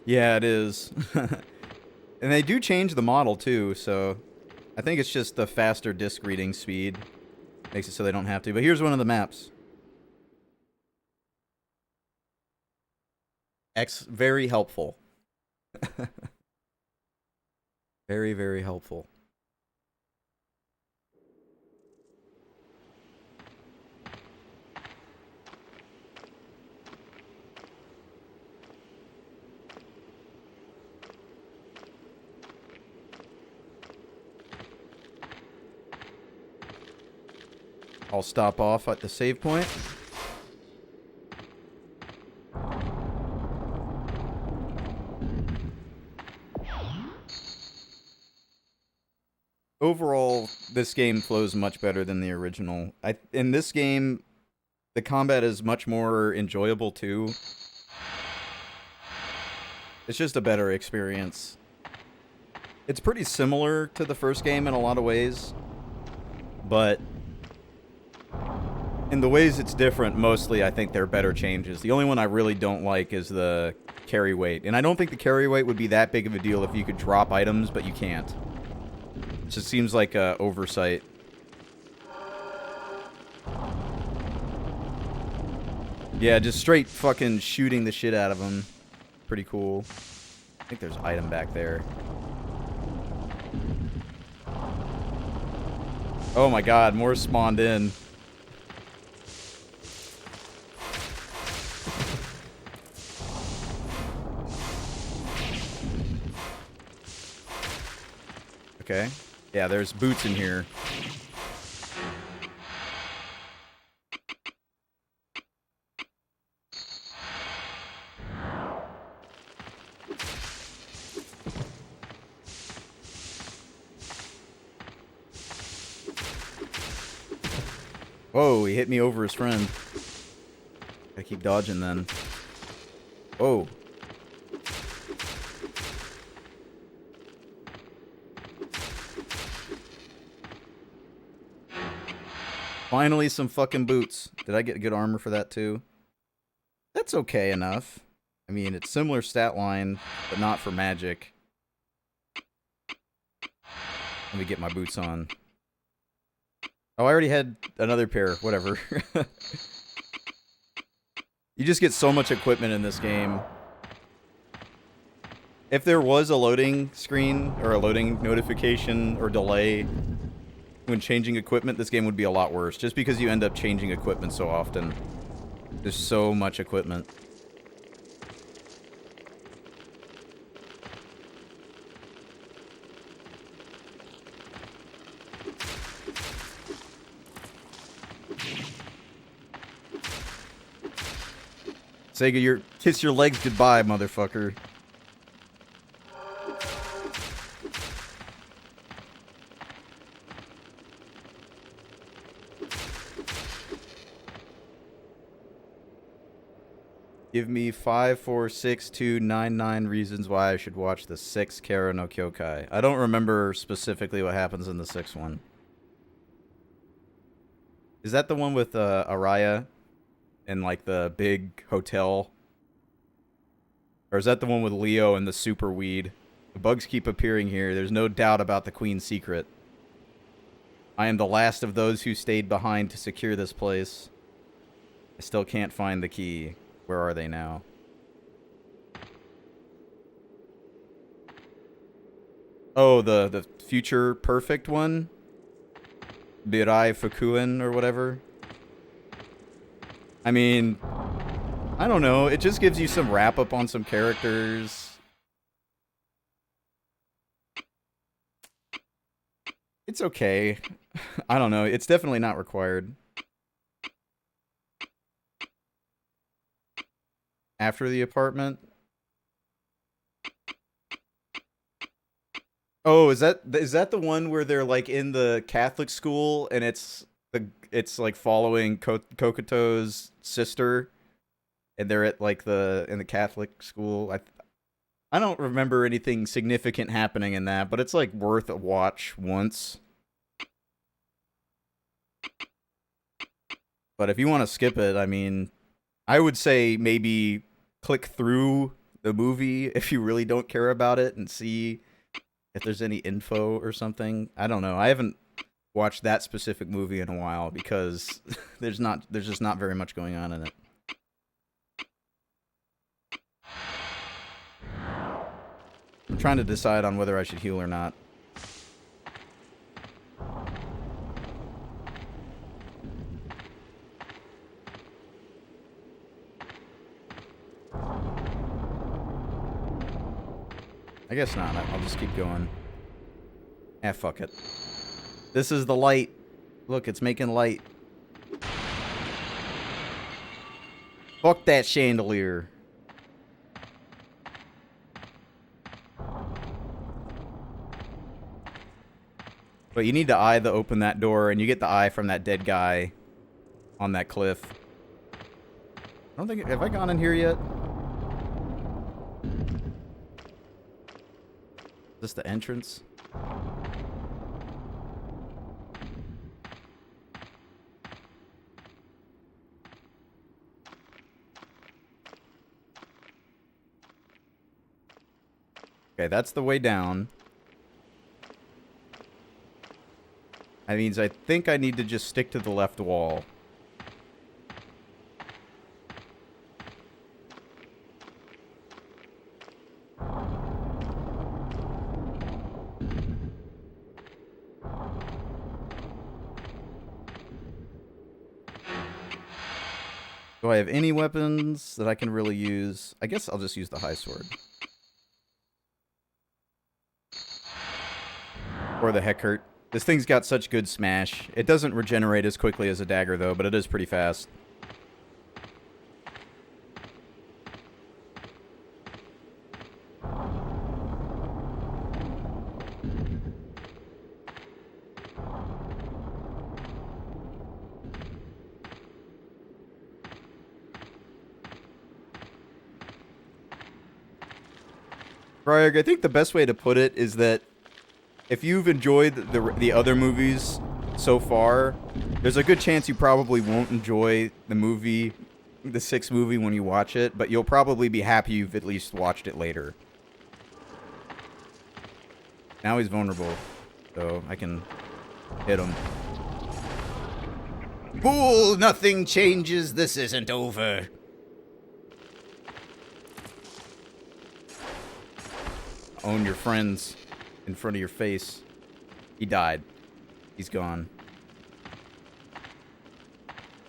Yeah, it is. And they do change the model too, so I think it's just the faster disc reading speed makes it so they don't have to. But here's one of the maps. Very helpful. Very, very helpful. I'll stop off at the save point. Overall, this game flows much better than the original. In this game, the combat is much more enjoyable too. It's just a better experience. It's pretty similar to the first game in a lot of ways, but in the ways it's different, mostly I think they're better changes. The only one I really don't like is the carry weight, and I don't think the carry weight would be that big of a deal if you could drop items, but you can't. It just seems like a oversight. Yeah, just straight fucking shooting the shit out of them. Pretty cool. I think there's an item back there. Oh my god, more spawned in. Okay. Yeah, there's boots in here. Whoa, he hit me over his friend. Gotta keep dodging then. Whoa. Finally, some fucking boots. Did I get good armor for that too? That's okay enough. I mean, it's similar stat line, but not for magic. Let me get my boots on. Oh, I already had another pair. Whatever. You just get so much equipment in this game. If there was a loading screen, or a loading notification, or delay when changing equipment, this game would be a lot worse. Just because you end up changing equipment so often. There's so much equipment. Sega, kiss your legs goodbye, motherfucker. Give me 5, 4, 6, 2, 9, 9 reasons why I should watch the 6th Kara no Kyokai. I don't remember specifically what happens in the 6th one. Is that the one with Araya and like the big hotel? Or is that the one with Leo and the super weed? The bugs keep appearing here. There's no doubt about the Queen's secret. I am the last of those who stayed behind to secure this place. I still can't find the key. Where are they now? Oh, the future perfect one? Birai Fukuen or whatever? I mean, I don't know. It just gives you some wrap up on some characters. It's okay. I don't know. It's definitely not required. After the apartment? Oh, is that the one where they're like in the Catholic school and it's like following Kokoto's sister and they're at like in the Catholic school? I don't remember anything significant happening in that, but it's like worth a watch once. But if you want to skip it, I mean, I would say maybe click through the movie if you really don't care about it and see if there's any info or something. I don't know. I haven't watched that specific movie in a while because there's just not very much going on in it. I'm trying to decide on whether I should heal or not. I guess not. I'll just keep going. Ah, fuck it. This is the light. Look, it's making light. Fuck that chandelier. But you need the eye to open that door, and you get the eye from that dead guy on that cliff. I don't think... Have I gone in here yet? Is this the entrance? Okay, that's the way down. That means I think I need to just stick to the left wall. Do I have any weapons that I can really use? I guess I'll just use the high sword. Or the Heckert. This thing's got such good smash. It doesn't regenerate as quickly as a dagger, though, but it is pretty fast. Briarg, I think the best way to put it is that if you've enjoyed the other movies so far, there's a good chance you probably won't enjoy the sixth movie when you watch it, but you'll probably be happy you've at least watched it later. Now he's vulnerable, so I can hit him. Fool, nothing changes, this isn't over. Own your friends in front of your face. He died. He's gone.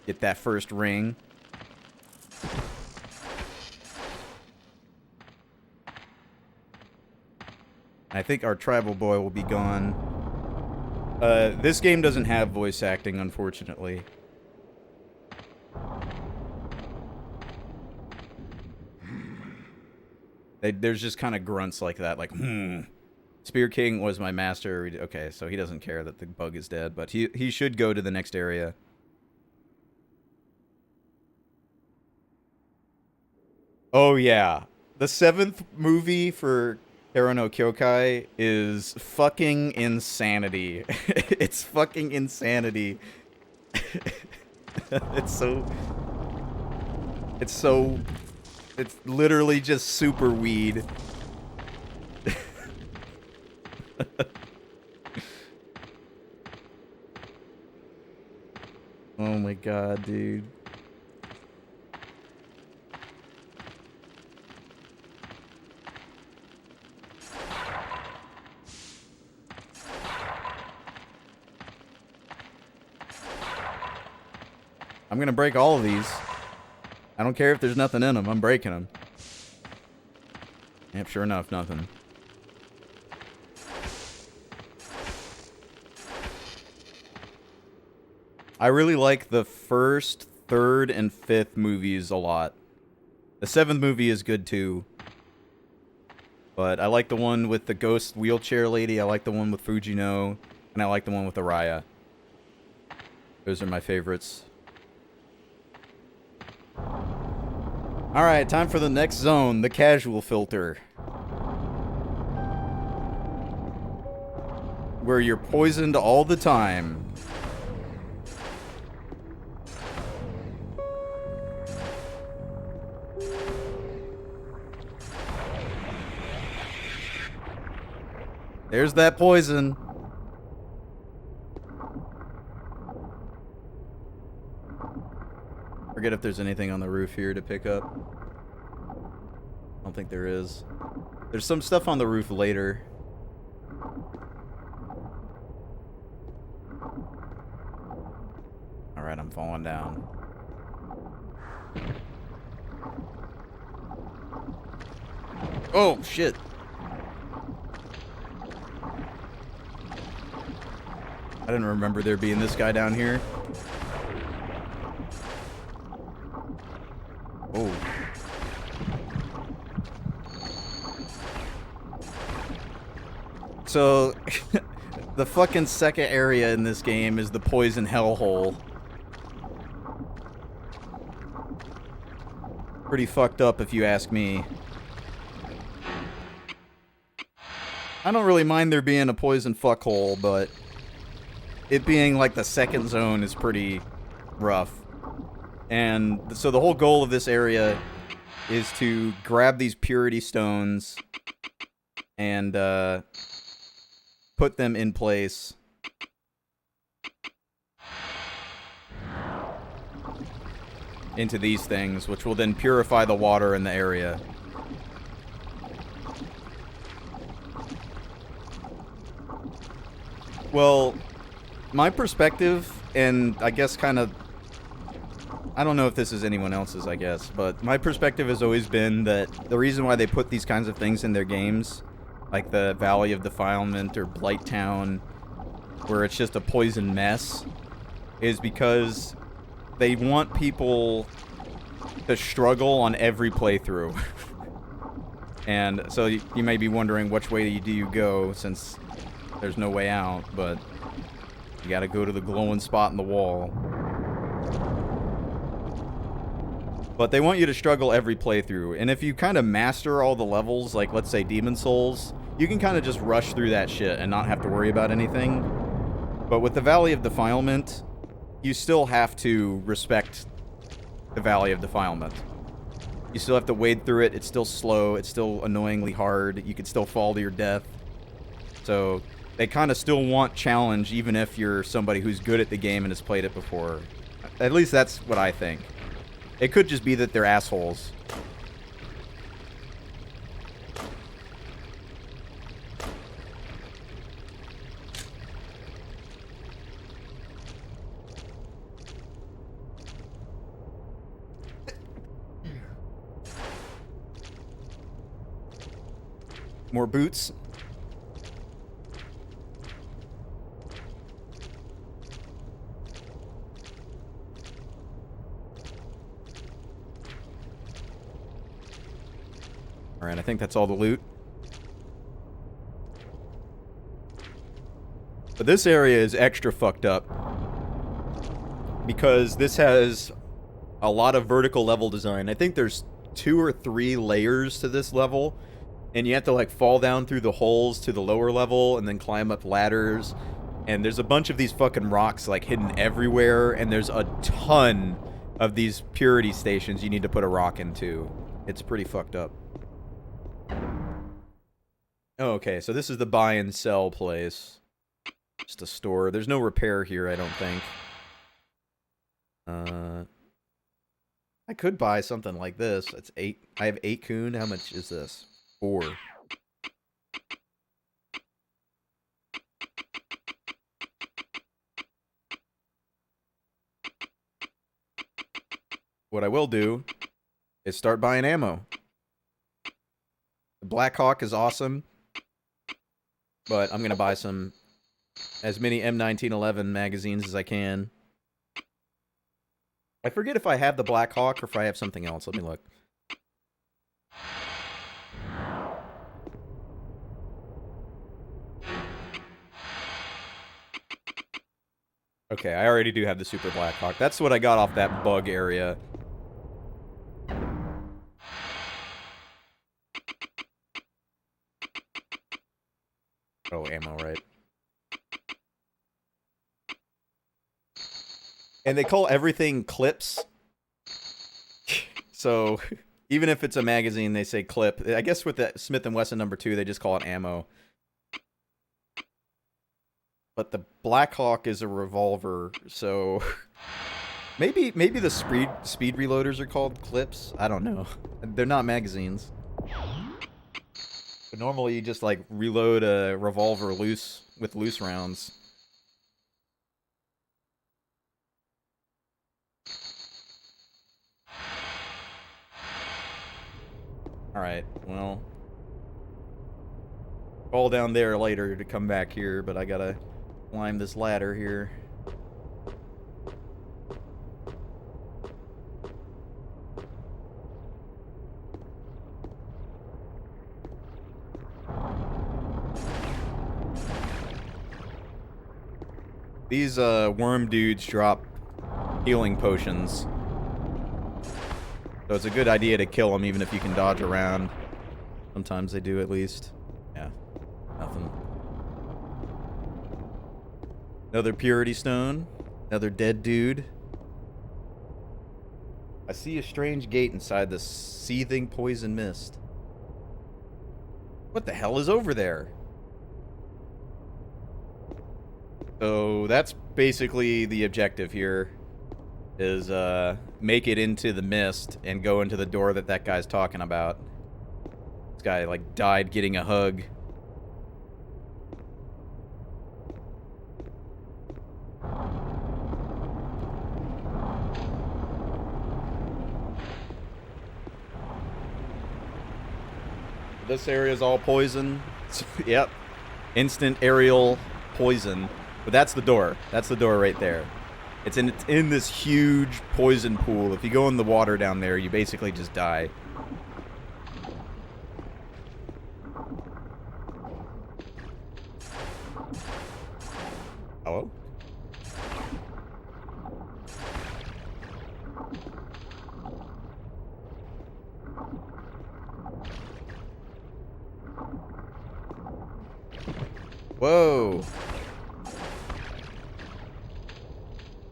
Get that first ring. I think our tribal boy will be gone. This game doesn't have voice acting, unfortunately. There's just kind of grunts like that, like, Spear King was my master. Okay, so he doesn't care that the bug is dead, but he should go to the next area. Oh, yeah. The 7th movie for Kero no Kyokai is fucking insanity. It's fucking insanity. It's literally just super weed. Oh my god, dude. I'm gonna break all of these. I don't care if there's nothing in them. I'm breaking them. Yep, sure enough, nothing. I really like the first, third, and fifth movies a lot. The 7th movie is good too. But I like the one with the ghost wheelchair lady, I like the one with Fujino, and I like the one with Araya. Those are my favorites. Alright, time for the next zone, the casual filter. Where you're poisoned all the time. There's that poison. Forget if there's anything on the roof here to pick up. I don't think there is. There's some stuff on the roof later. Alright, I'm falling down. Oh, shit. I didn't remember there being this guy down here. Oh. So, the fucking second area in this game is the poison hellhole. Pretty fucked up if you ask me. I don't really mind there being a poison fuckhole, but it being like the second zone is pretty rough. And so the whole goal of this area is to grab these purity stones and put them in place. Into these things, which will then purify the water in the area. Well, my perspective, and I guess kind of, I don't know if this is anyone else's, I guess, but my perspective has always been that the reason why they put these kinds of things in their games, like the Valley of Defilement or Blight Town, where it's just a poison mess, is because they want people to struggle on every playthrough. And so you may be wondering which way do you go, since there's no way out, but you gotta go to the glowing spot in the wall. But they want you to struggle every playthrough, and if you kind of master all the levels, like let's say Demon Souls, you can kind of just rush through that shit and not have to worry about anything. But with the Valley of Defilement, you still have to respect the Valley of Defilement. You still have to wade through it. It's still slow. It's still annoyingly hard. You can still fall to your death. So they kind of still want challenge, even if you're somebody who's good at the game and has played it before. At least that's what I think. It could just be that they're assholes. More boots. Alright, I think that's all the loot. But this area is extra fucked up, because this has a lot of vertical level design. I think there's 2 or 3 layers to this level. And you have to, like, fall down through the holes to the lower level and then climb up ladders. And there's a bunch of these fucking rocks, like, hidden everywhere. And there's a ton of these purity stations you need to put a rock into. It's pretty fucked up. Oh, okay, so this is the buy and sell place. Just a store. There's no repair here, I don't think. I could buy something like this. It's 8. I have 8 coon. How much is this? 4. What I will do is start buying ammo. The Black Hawk is awesome, but I'm gonna buy as many M1911 magazines as I can. I forget if I have the Black Hawk or if I have something else. Let me look. Okay, I already do have the Super Black Hawk. That's what I got off that bug area. Oh, ammo, right. And they call everything clips. So, even if it's a magazine, they say clip. I guess with the Smith & Wesson #2, they just call it ammo. But the Black Hawk is a revolver, so maybe the speed reloaders are called clips. I don't know. They're not magazines. But normally you just like reload a revolver with loose rounds. All right. Well, fall down there later to come back here, but I gotta climb this ladder here. These worm dudes drop healing potions. So it's a good idea to kill them even if you can dodge around. Sometimes they do, at least. Yeah. Nothing. Another purity stone. Another dead dude. I see a strange gate inside this seething poison mist. What the hell is over there? So that's basically the objective here. Is make it into the mist and go into the door that guy's talking about. This guy like died getting a hug. This area is all poison. Yep. Instant aerial poison. But that's the door. That's the door right there. It's in this huge poison pool. If you go in the water down there, you basically just die. Hello? Whoa.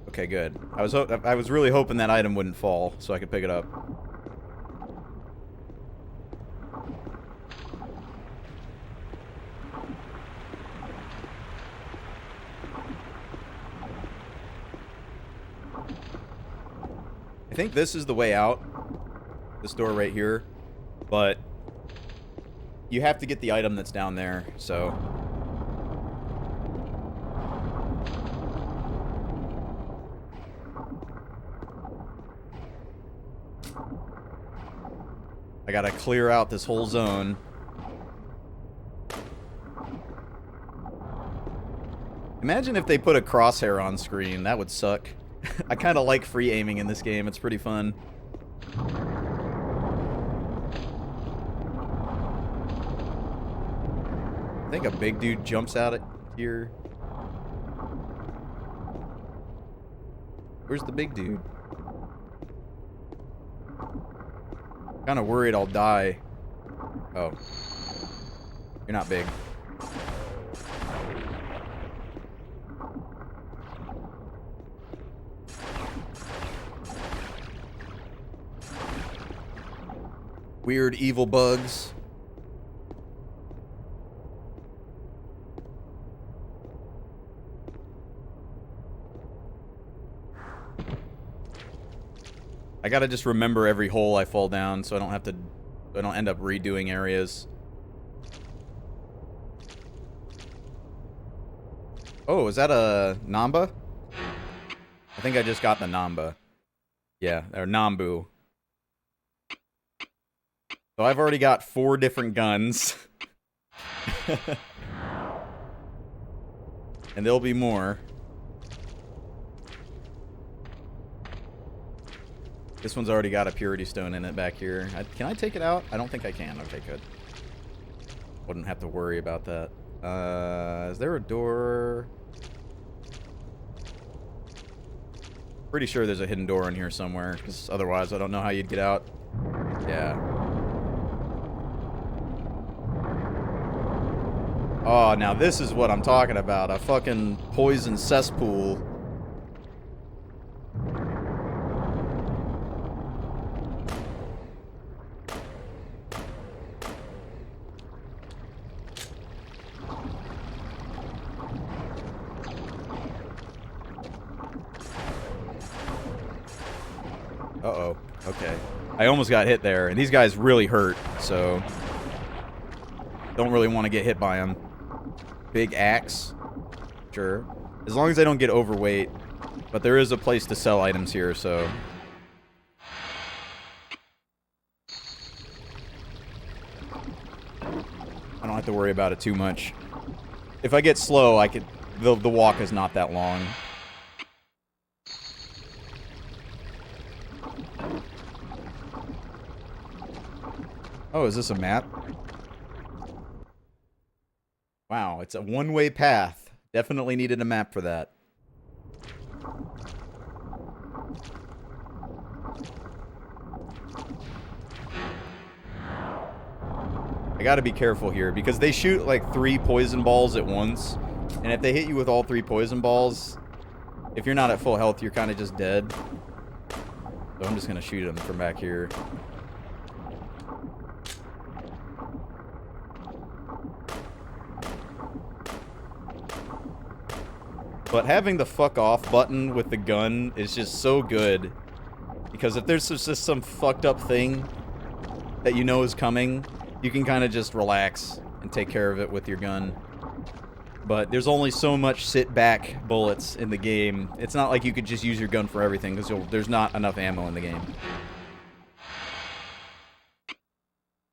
Okay, good. I was really hoping that item wouldn't fall so I could pick it up. I think this is the way out. This door right here. But you have to get the item that's down there, so... I gotta clear out this whole zone. Imagine if they put a crosshair on screen. That would suck. I kind of like free aiming in this game. It's pretty fun. I think a big dude jumps out at here. Where's the big dude? Kind of worried I'll die. Oh. You're not big. Weird evil bugs. I gotta just remember every hole I fall down so I don't end up redoing areas. Oh, is that a Namba? I think I just got the Namba. Yeah, or Nambu. So I've already got 4 different guns. And there'll be more. This one's already got a purity stone in it back here. Can I take it out? I don't think I can. Okay, good. Wouldn't have to worry about that. Is there a door? Pretty sure there's a hidden door in here somewhere, because otherwise I don't know how you'd get out. Yeah. Oh, now this is what I'm talking about. A fucking poison cesspool. Uh-oh. Okay. I almost got hit there, and these guys really hurt, so... Don't really want to get hit by them. Big axe. Sure. As long as I don't get overweight. But there is a place to sell items here, so... I don't have to worry about it too much. If I get slow, I could... The walk is not that long. Oh, is this a map? Wow, it's a one-way path. Definitely needed a map for that. I gotta be careful here, because they shoot like 3 poison balls at once. And if they hit you with all 3 poison balls, if you're not at full health, you're kind of just dead. So I'm just gonna shoot them from back here. But having the fuck off button with the gun is just so good. Because if there's just some fucked up thing that you know is coming, you can kind of just relax and take care of it with your gun. But there's only so much sit-back bullets in the game. It's not like you could just use your gun for everything, because there's not enough ammo in the game.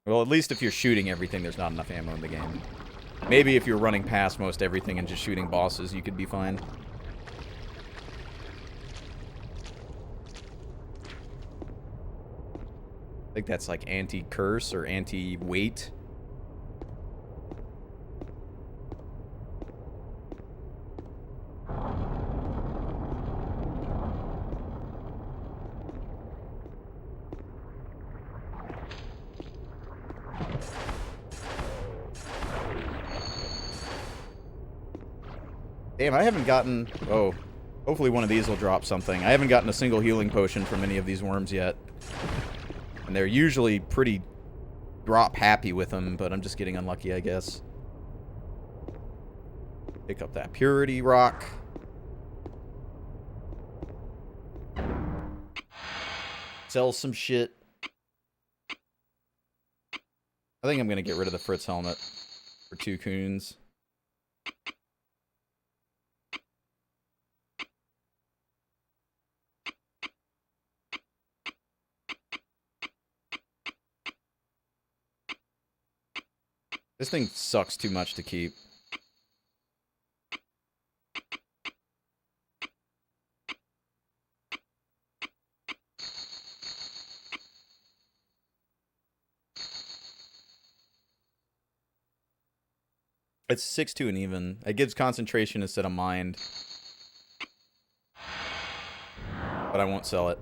Well, at least if you're shooting everything, there's not enough ammo in the game. Maybe if you're running past most everything and just shooting bosses, you could be fine. I think that's like anti-curse or anti-weight. Damn, I haven't gotten... Oh. Hopefully one of these will drop something. I haven't gotten a single healing potion from any of these worms yet. And they're usually pretty drop happy with them, but I'm just getting unlucky, I guess. Pick up that purity rock. Sell some shit. I think I'm gonna get rid of the Fritz helmet for 2 coons. This thing sucks too much to keep. It's 6-2 and even. It gives concentration instead of mind. But I won't sell it.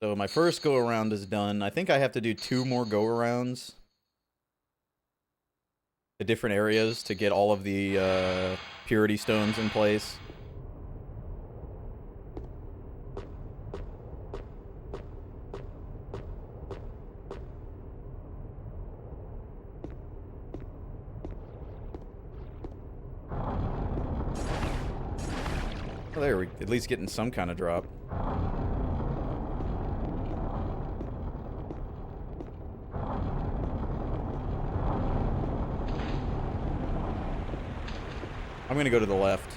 So my first go-around is done. I think I have to do 2 more go-arounds to different areas to get all of the purity stones in place. Well, there, we're at least getting some kind of drop. I'm gonna go to the left.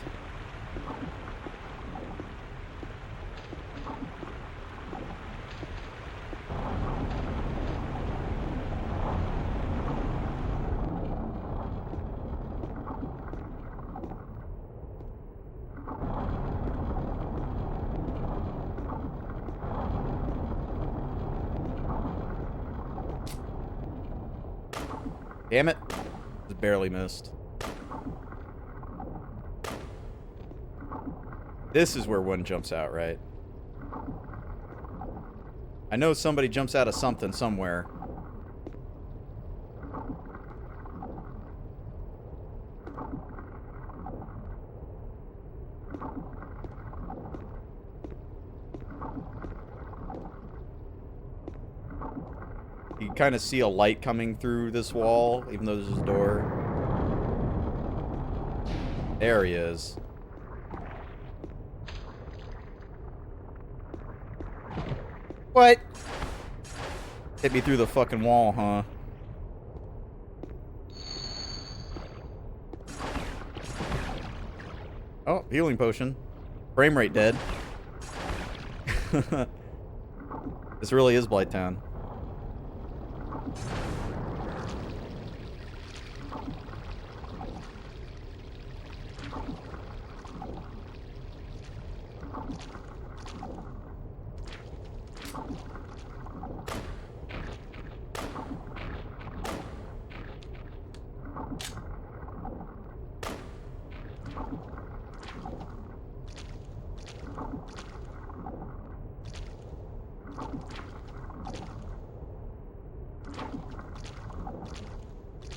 Damn it. Just barely missed. This is where one jumps out, right? I know somebody jumps out of something somewhere. You can kind of see a light coming through this wall, even though there's a door. There he is. What? Hit me through the fucking wall, huh? Oh, healing potion. Frame rate dead. This really is Blighttown.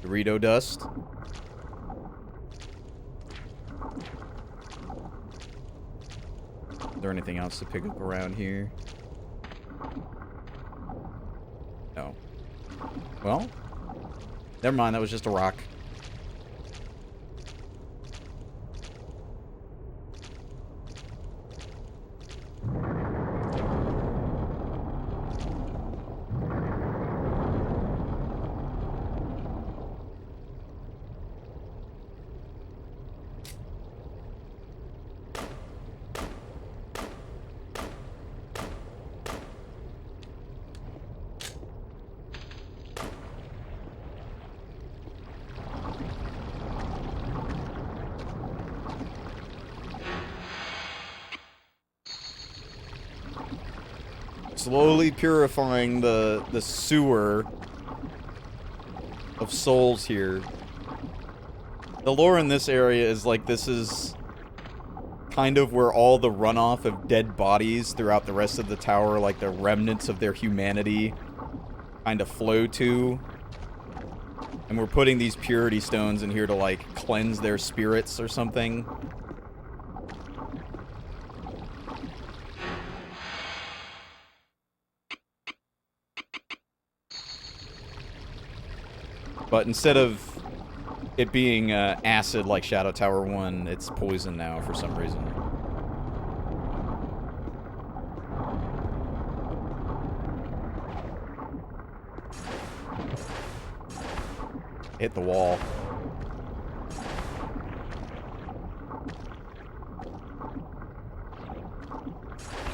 Dorito dust. Is there anything else to pick up around here? No. Well, never mind. That was just a rock. Slowly purifying the sewer of souls here. The lore in this area is like this is kind of where all the runoff of dead bodies throughout the rest of the tower, like the remnants of their humanity, kind of flow to. And we're putting these purity stones in here to like cleanse their spirits or something. But instead of it being acid like Shadow Tower 1, it's poison now for some reason. Hit the wall.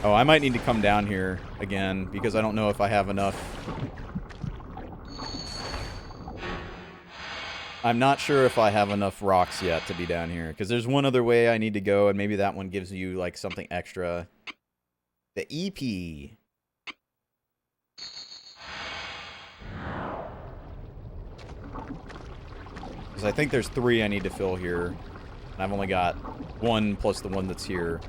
Oh, I might need to come down here again because I don't know if I have enough. I'm not sure if I have enough rocks yet to be down here, because there's one other way I need to go, and maybe that one gives you, like, something extra. The EP. Because I think there's 3 I need to fill here, and I've only got 1 plus the one that's here.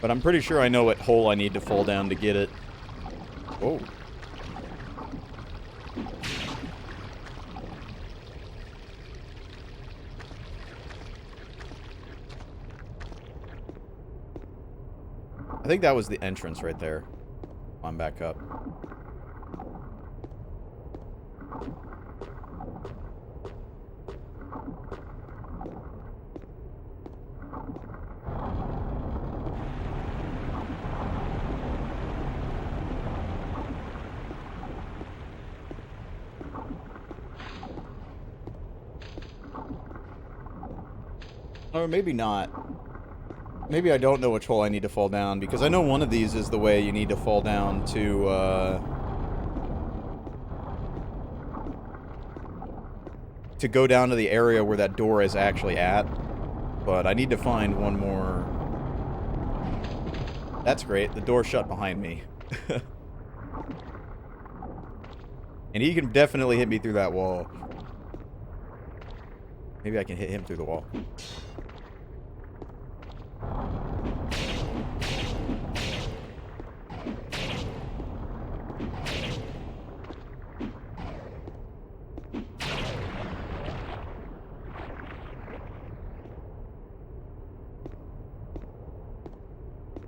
But I'm pretty sure I know what hole I need to fall down to get it. Oh. I think that was the entrance right there. I'm back up. Or maybe not. Maybe I don't know which hole I need to fall down, because I know one of these is the way you need to fall down to go down to the area where that door is actually at. But I need to find one more. That's great. The door shut behind me. And he can definitely hit me through that wall. Maybe I can hit him through the wall.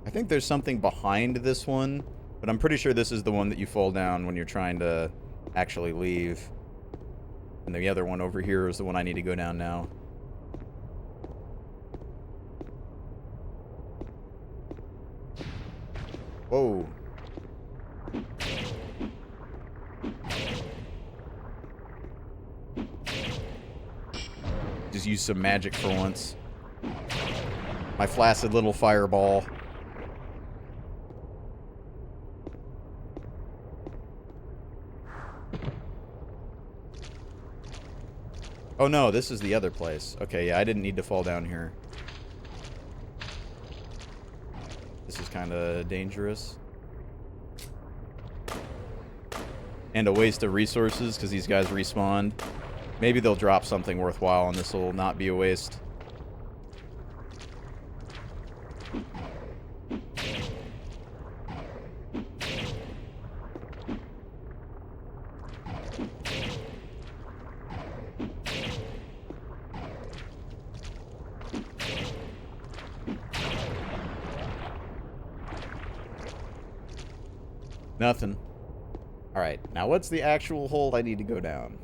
I think there's something behind this one, but I'm pretty sure this is the one that you fall down when you're trying to actually leave. And the other one over here is the one I need to go down now. Whoa. Just use some magic for once. My flaccid little fireball. Oh no, this is the other place. Okay, yeah, I didn't need to fall down here. This is kind of dangerous. and a waste of resources because these guys respawned. Maybe they'll drop something worthwhile and this will not be a waste. Nothing. Alright, now what's the actual hole I need to go down?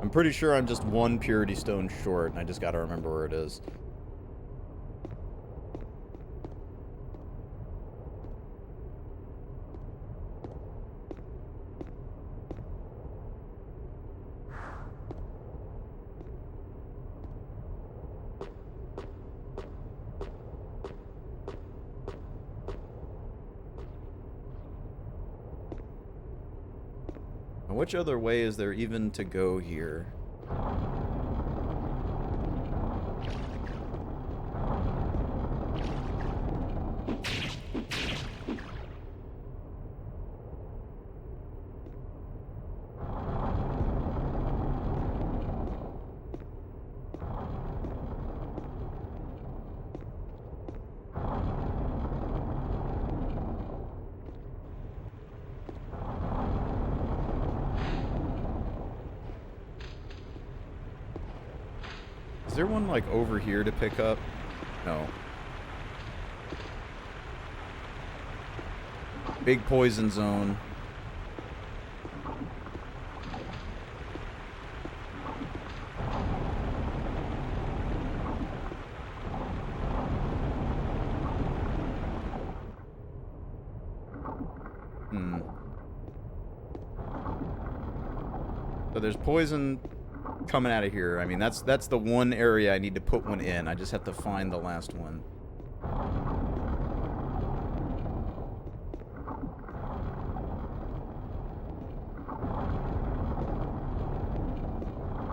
I'm pretty sure I'm just one purity stone short, and I just gotta remember where it is. Which other way is there even to go here? Is there one, like, over here to pick up? No. Big poison zone. So there's poison coming out of here. I mean, that's the one area I need to put one in. I just have to find the last one.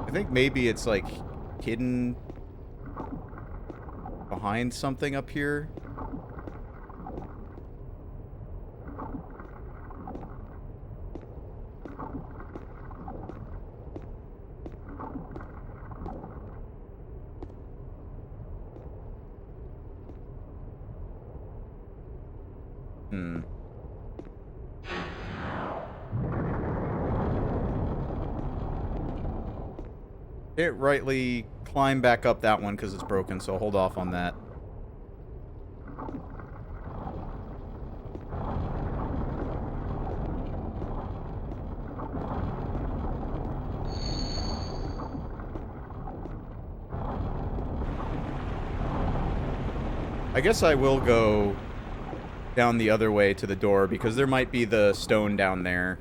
I think maybe it's like hidden behind something up here. Can't rightly climb back up that one because it's broken, so hold off on that. I guess I will go down the other way to the door because there might be the stone down there.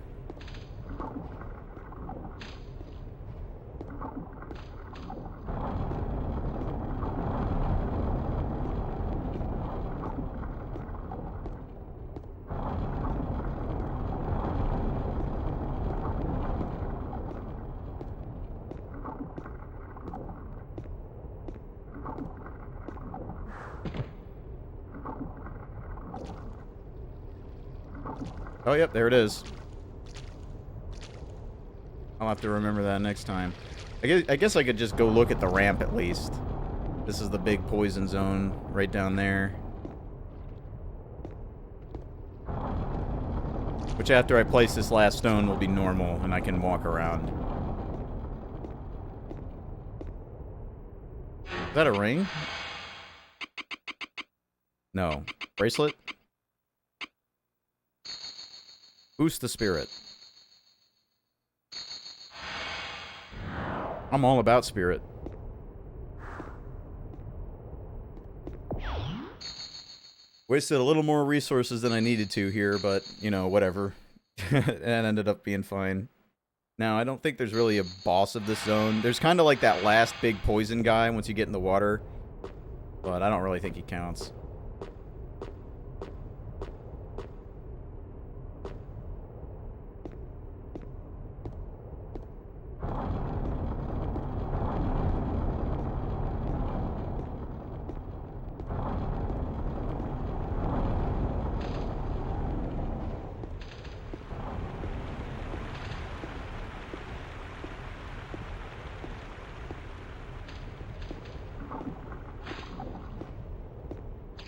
Oh, yep, there it is. I'll have to remember that next time. I guess I could just go look at the ramp at least. This is the big poison zone right down there. Which after I place this last stone will be normal and I can walk around. Is that a ring? No. Bracelet? Boost the spirit. I'm all about spirit. Wasted a little more resources than I needed to here, but, you know, whatever. That ended up being fine. Now, I don't think there's really a boss of this zone. There's kind of like that last big poison guy once you get in the water. But I don't really think he counts.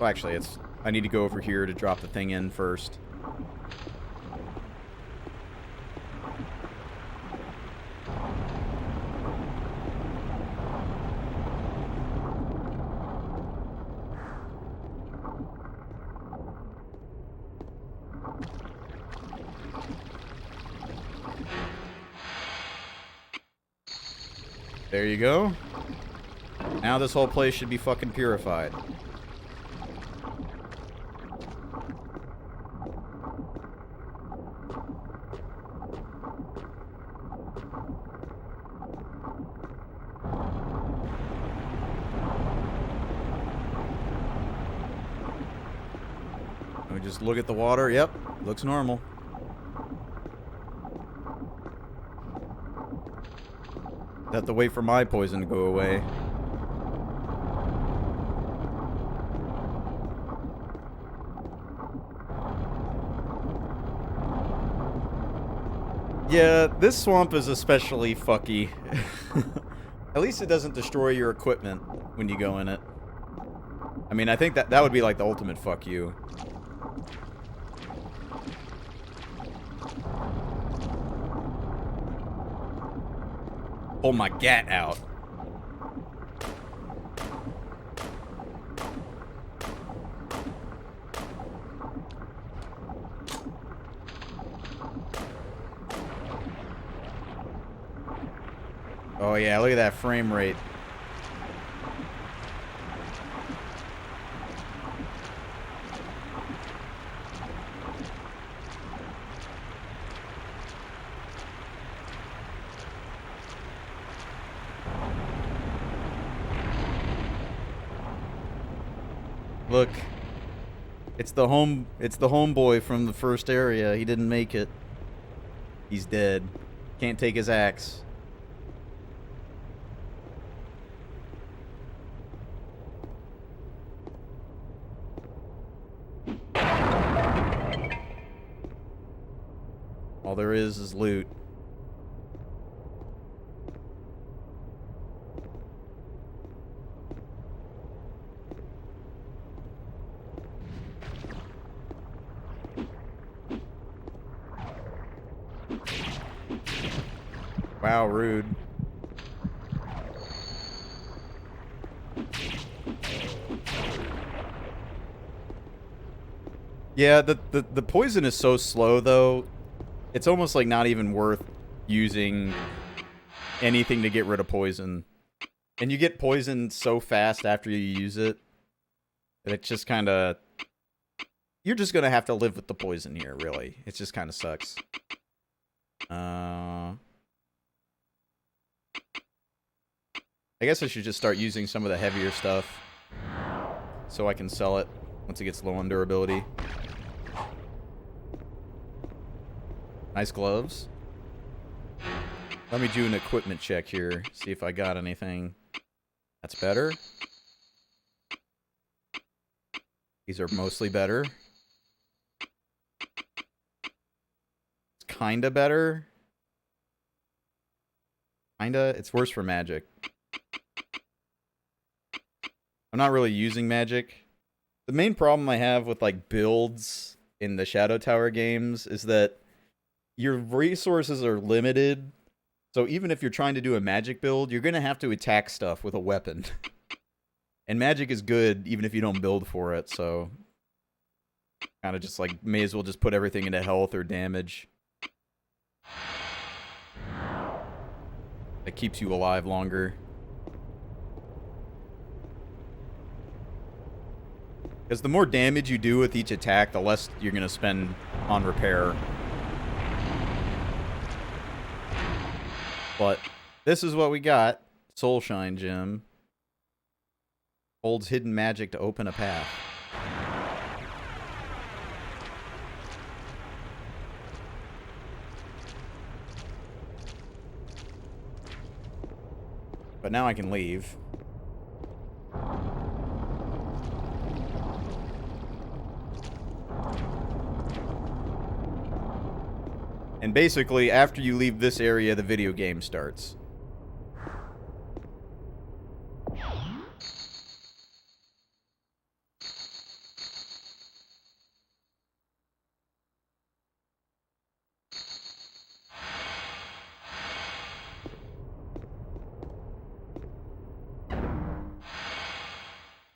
Well, actually, I need to go over here to drop the thing in first. There you go. Now this whole place should be fucking purified. Let me just look at the water. Yep, looks normal. I have to wait for my poison to go away. Yeah, this swamp is especially fucky. At least it doesn't destroy your equipment when you go in it. I mean, I think that would be like the ultimate fuck you. Pull my gat out. Oh yeah, look at that frame rate. Look, it's the homeboy from the first area. He didn't make it. He's dead. Can't take his axe. All there is loot. Wow, rude. Yeah, the poison is so slow though. It's almost like not even worth using anything to get rid of poison. And you get poisoned so fast after you use it that it just kind of... You're just going to have to live with the poison here, really. It just kind of sucks. I guess I should just start using some of the heavier stuff so I can sell it once it gets low on durability. Nice gloves. Let me do an equipment check here, see if I got anything. That's better. These are mostly better. It's kinda better. Kinda. It's worse for magic. I'm not really using magic. The main problem I have with like builds in the Shadow Tower games is that your resources are limited. So even if you're trying to do a magic build, you're going to have to attack stuff with a weapon. And magic is good even if you don't build for it, so kind of just like may as well just put everything into health or damage. It keeps you alive longer. Because the more damage you do with each attack, the less you're going to spend on repair. But this is what we got. Soulshine Gem. Holds hidden magic to open a path. But now I can leave. And basically, after you leave this area, the video game starts.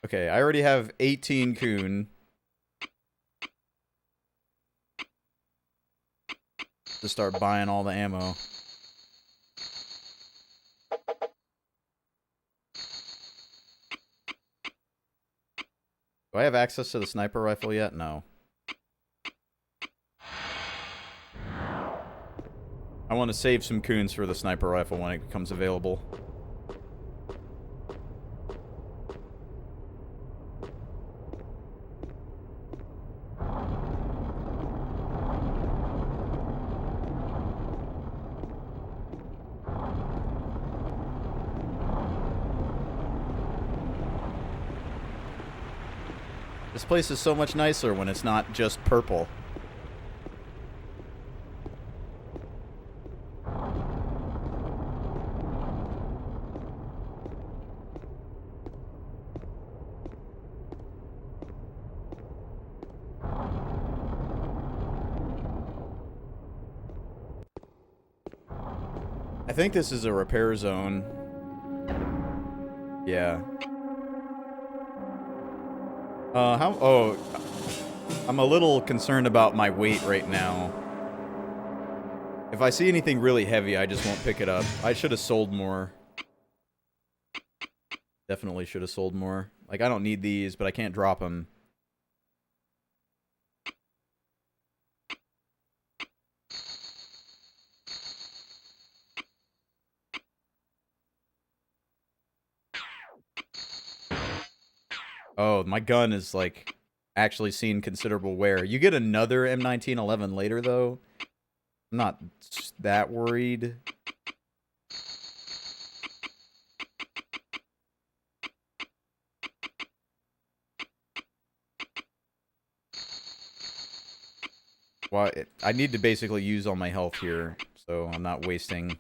Okay, I already have 18 Kun. To start buying all the ammo. Do I have access to the sniper rifle yet? No. I want to save some Kuns for the sniper rifle when it becomes available. This place is so much nicer when it's not just purple. I think this is a repair zone. Yeah. Oh, I'm a little concerned about my weight right now. If I see anything really heavy, I just won't pick it up. I should have sold more. Definitely should have sold more. Like, I don't need these, but I can't drop them. Oh, my gun is, like, actually seen considerable wear. You get another M1911 later, though. I'm not that worried. Well, I need to basically use all my health here, so I'm not wasting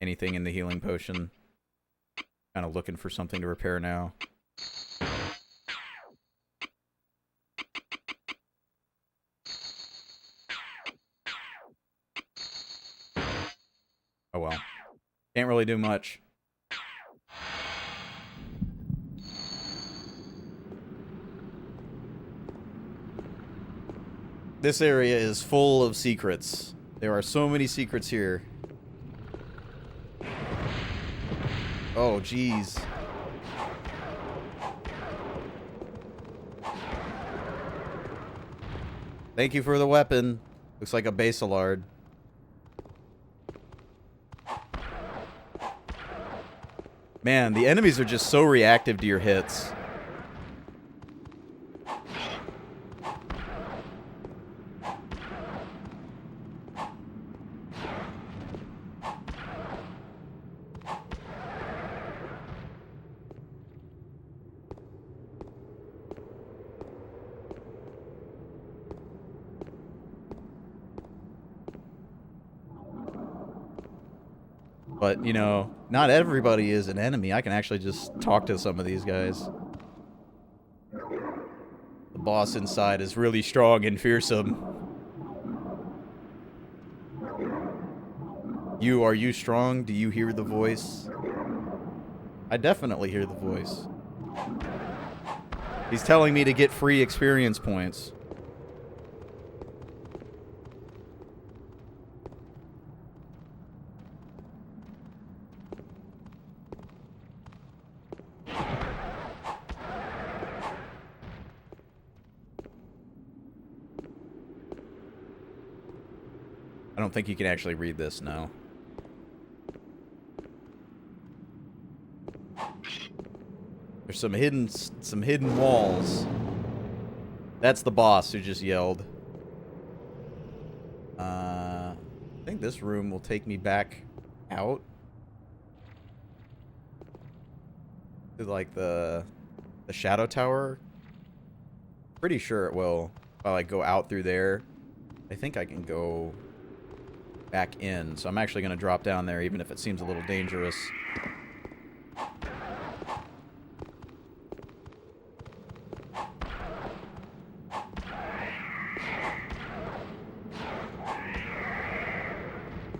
anything in the healing potion. Kind of looking for something to repair now. Oh well. Can't really do much. This area is full of secrets. There are so many secrets here. Oh, jeez. Thank you for the weapon. Looks like a Basilard. Man, the enemies are just so reactive to your hits. But, you know, not everybody is an enemy. I can actually just talk to some of these guys. The boss inside is really strong and fearsome. Are you strong? Do you hear the voice? I definitely hear the voice. He's telling me to get free experience points. I don't think you can actually read this now. There's some hidden walls. That's the boss who just yelled. I think this room will take me back out to like the shadow tower. Pretty sure it will. If I like go out through there, I think I can go back in. So I'm actually going to drop down there even if it seems a little dangerous.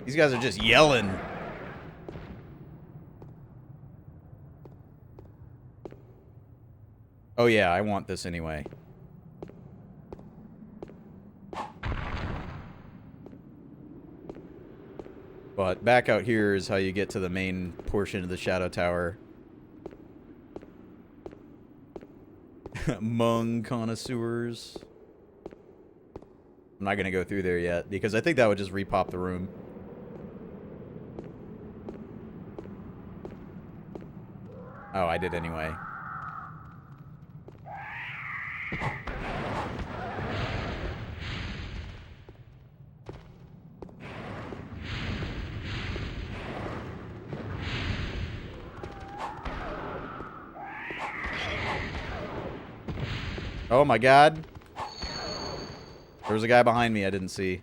These guys are just yelling. Oh yeah, I want this anyway. But back out here is how you get to the main portion of the Shadow Tower. Hmong connoisseurs. I'm not going to go through there yet, because I think that would just repop the room. Oh, I did anyway. Oh my god. There was a guy behind me I didn't see.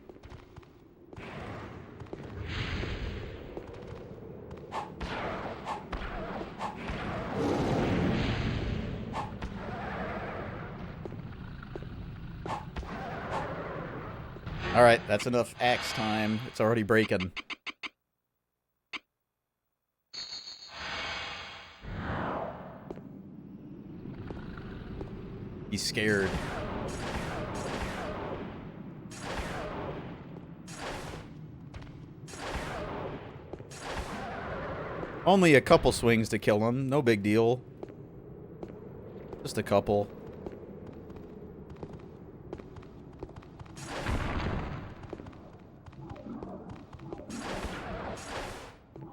Alright, that's enough axe time. It's already breaking. He's scared. Only a couple swings to kill him. No big deal. Just a couple.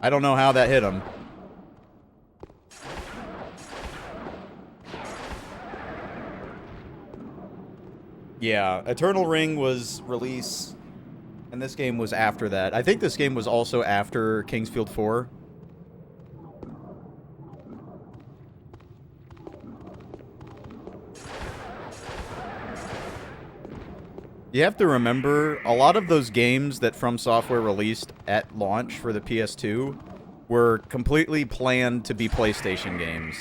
I don't know how that hit him. Yeah, Eternal Ring was release, and this game was after that. I think this game was also after Kingsfield 4. You have to remember, a lot of those games that From Software released at launch for the PS2 were completely planned to be PlayStation games.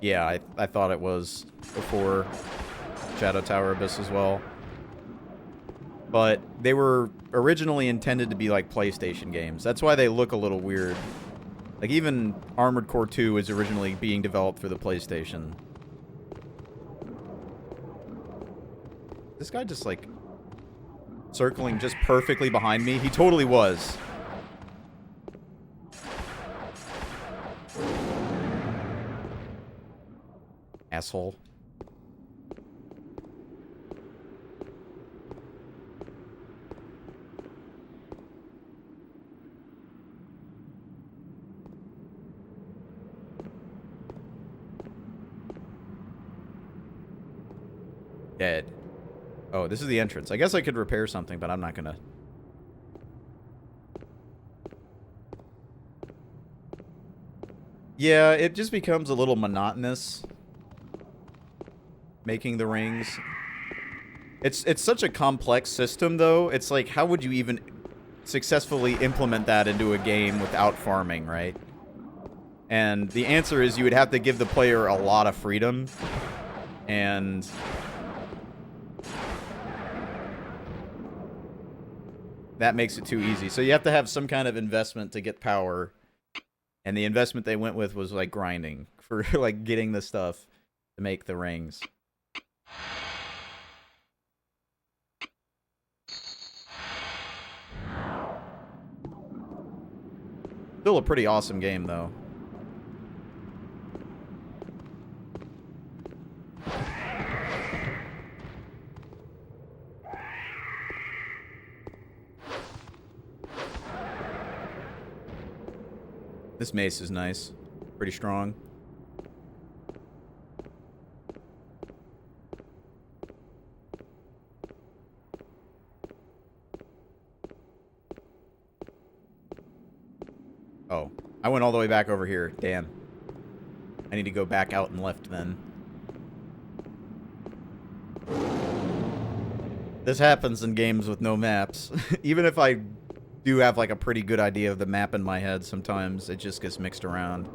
Yeah, I thought it was before Shadow Tower Abyss as well. But they were originally intended to be like PlayStation games. That's why they look a little weird. Like even Armored Core 2 is originally being developed for the PlayStation. This guy just, like, circling just perfectly behind me? He totally was. Asshole. Dead. Oh, this is the entrance. I guess I could repair something, but I'm not gonna. Yeah, it just becomes a little monotonous making the rings. It's such a complex system, though. It's like, how would you even successfully implement that into a game without farming, right? And the answer is you would have to give the player a lot of freedom, and that makes it too easy. So you have to have some kind of investment to get power. And the investment they went with was, like, grinding. For, like, getting the stuff to make the rings. Still a pretty awesome game, though. This mace is nice. Pretty strong. Oh. I went all the way back over here. Damn. I need to go back out and left then. This happens in games with no maps. Even if I do have, like, a pretty good idea of the map in my head, sometimes it just gets mixed around.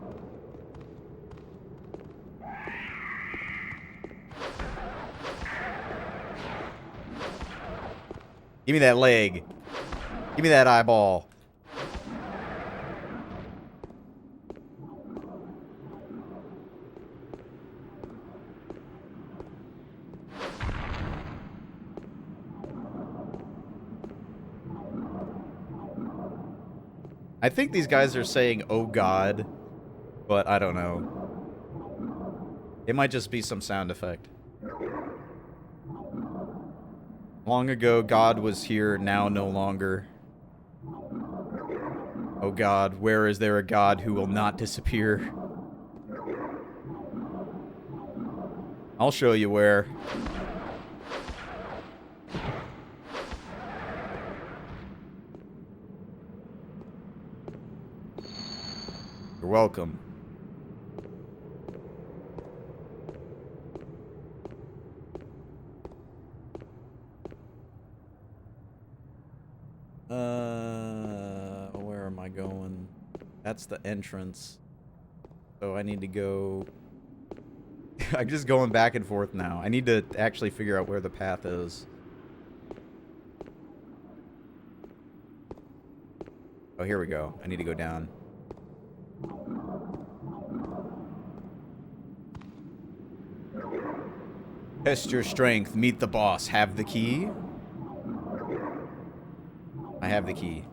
Give me that leg. Give me that eyeball. I think these guys are saying, oh god, but I don't know. It might just be some sound effect. Long ago, God was here, now no longer. Oh God, where is there a God who will not disappear? I'll show you where. You're welcome. Where am I going? That's the entrance. So I need to go... I'm just going back and forth now. I need to actually figure out where the path is. Oh, here we go. I need to go down. Test your strength. Meet the boss. Have the key? I have the key.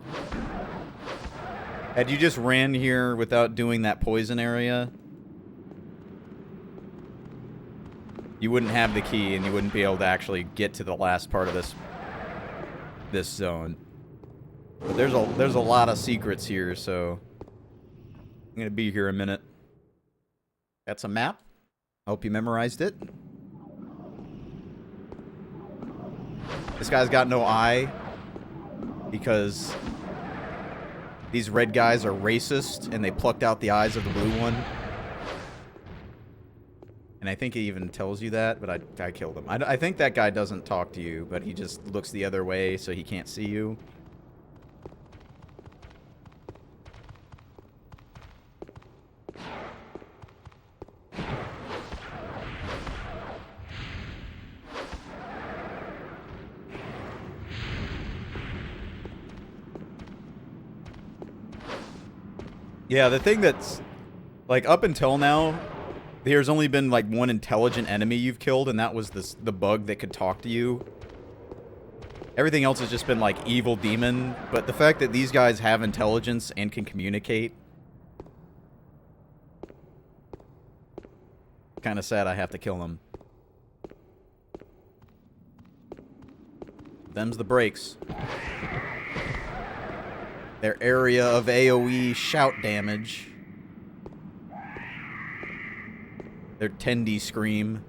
Had you just ran here without doing that poison area, you wouldn't have the key and you wouldn't be able to actually get to the last part of this zone. But there's a lot of secrets here, so I'm gonna be here a minute. That's a map. I hope you memorized it. This guy's got no eye because these red guys are racist and they plucked out the eyes of the blue one. And I think it even tells you that, but I killed him. I think that guy doesn't talk to you, but he just looks the other way so he can't see you. Yeah, the thing that's, like, up until now, there's only been, like, one intelligent enemy you've killed, and that was the bug that could talk to you. Everything else has just been, like, evil demon, but the fact that these guys have intelligence and can communicate, kind of sad I have to kill them. Them's the breaks. Their area of AoE shout damage. Their Tendi scream.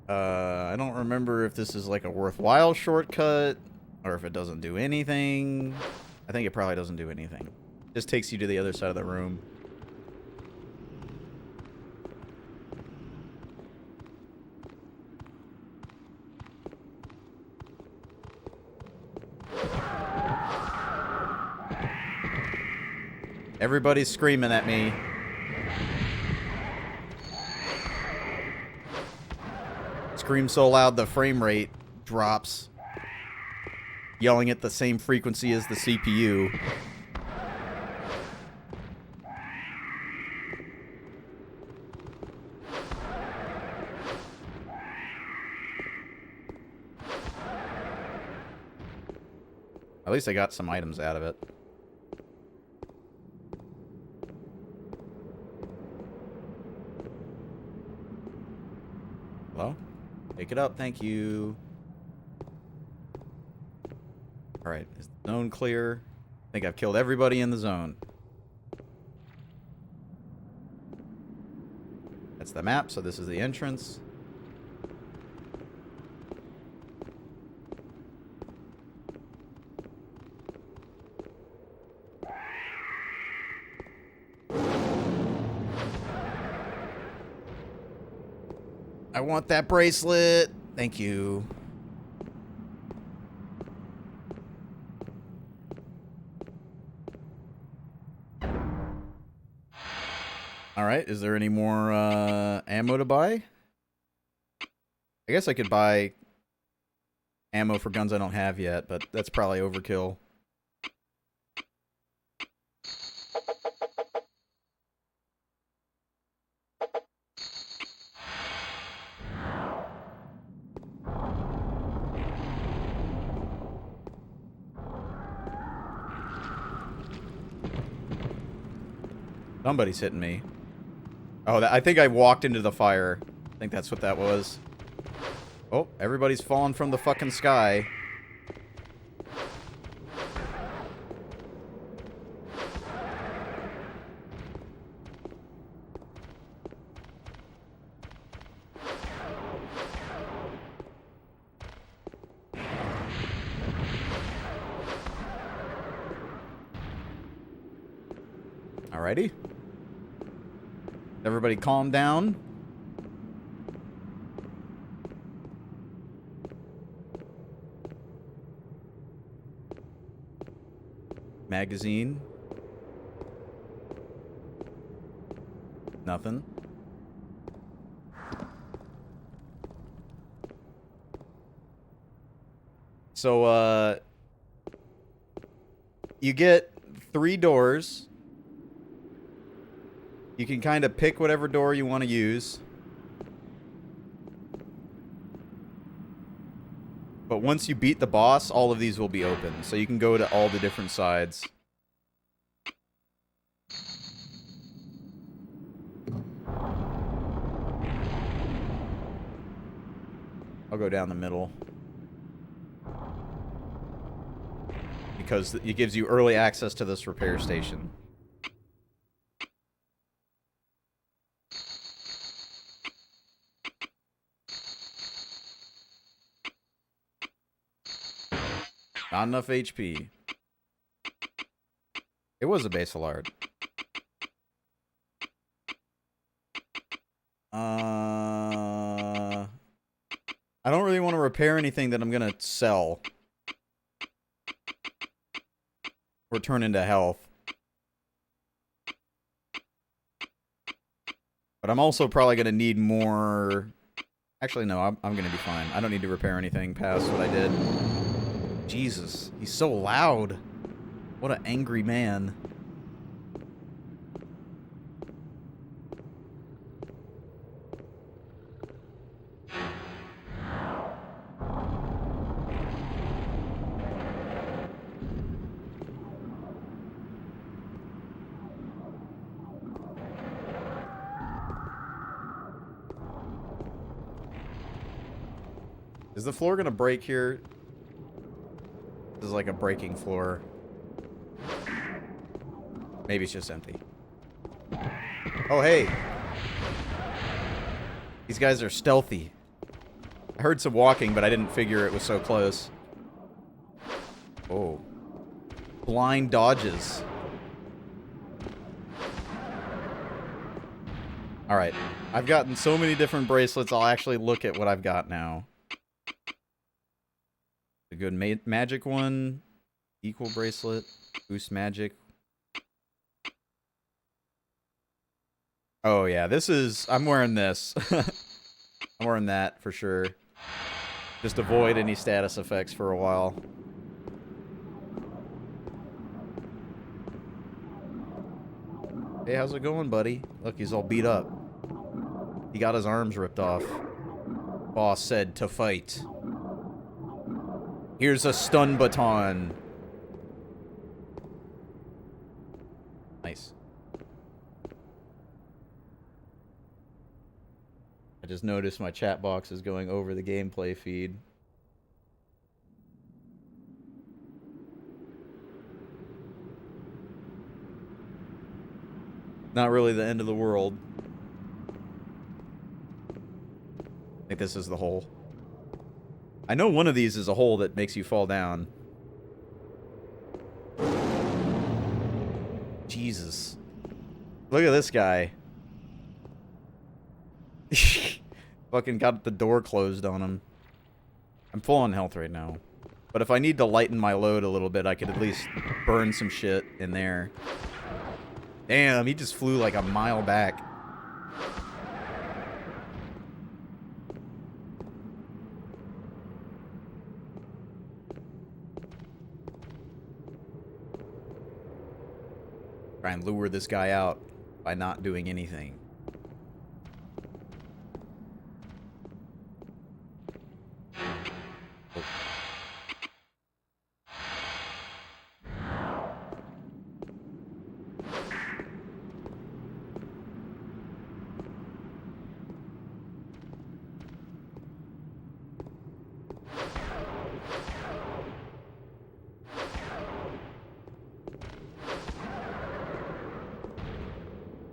I don't remember if this is like a worthwhile shortcut or if it doesn't do anything. I think it probably doesn't do anything. It just takes you to the other side of the room. Everybody's screaming at me. Scream so loud the frame rate drops. Yelling at the same frequency as the CPU. At least I got some items out of it. Hello? Pick it up, thank you. Alright, is the zone clear? I think I've killed everybody in the zone. That's the map, so this is the entrance. want that bracelet. Thank you. All right, is there any more ammo to buy? I guess I could buy ammo for guns I don't have yet, but that's probably overkill. Somebody's hitting me. Oh, I think I walked into the fire. I think that's what that was. Oh, everybody's falling from the fucking sky. Alrighty. Everybody calm down. Magazine. Nothing. So, you get 3 doors. You can kind of pick whatever door you want to use. But once you beat the boss, all of these will be open. So you can go to all the different sides. I'll go down the middle. Because it gives you early access to this repair station. Not enough HP. It was a basal art. I don't really want to repair anything that I'm gonna sell. Or turn into health. But I'm also probably gonna need more... Actually, no, I'm gonna be fine. I don't need to repair anything past what I did. Jesus, he's so loud. What an angry man. Is the floor gonna break here? This is like a breaking floor. Maybe it's just empty. Oh, hey. These guys are stealthy. I heard some walking, but I didn't figure it was so close. Oh. Blind dodges. Alright. I've gotten so many different bracelets, I'll actually look at what I've got now. A good magic one. Equal bracelet. Boost magic. Oh, yeah. This is... I'm wearing this. I'm wearing that for sure. Just avoid any status effects for a while. Hey, how's it going, buddy? Look, he's all beat up. He got his arms ripped off. Boss said to fight. Here's a stun baton. Nice. I just noticed my chat box is going over the gameplay feed. Not really the end of the world. I think this is the hole. I know one of these is a hole that makes you fall down. Jesus. Look at this guy. Fucking got the door closed on him. I'm full on health right now. But if I need to lighten my load a little bit, I could at least burn some shit in there. Damn, he just flew like a mile back. Try and lure this guy out by not doing anything.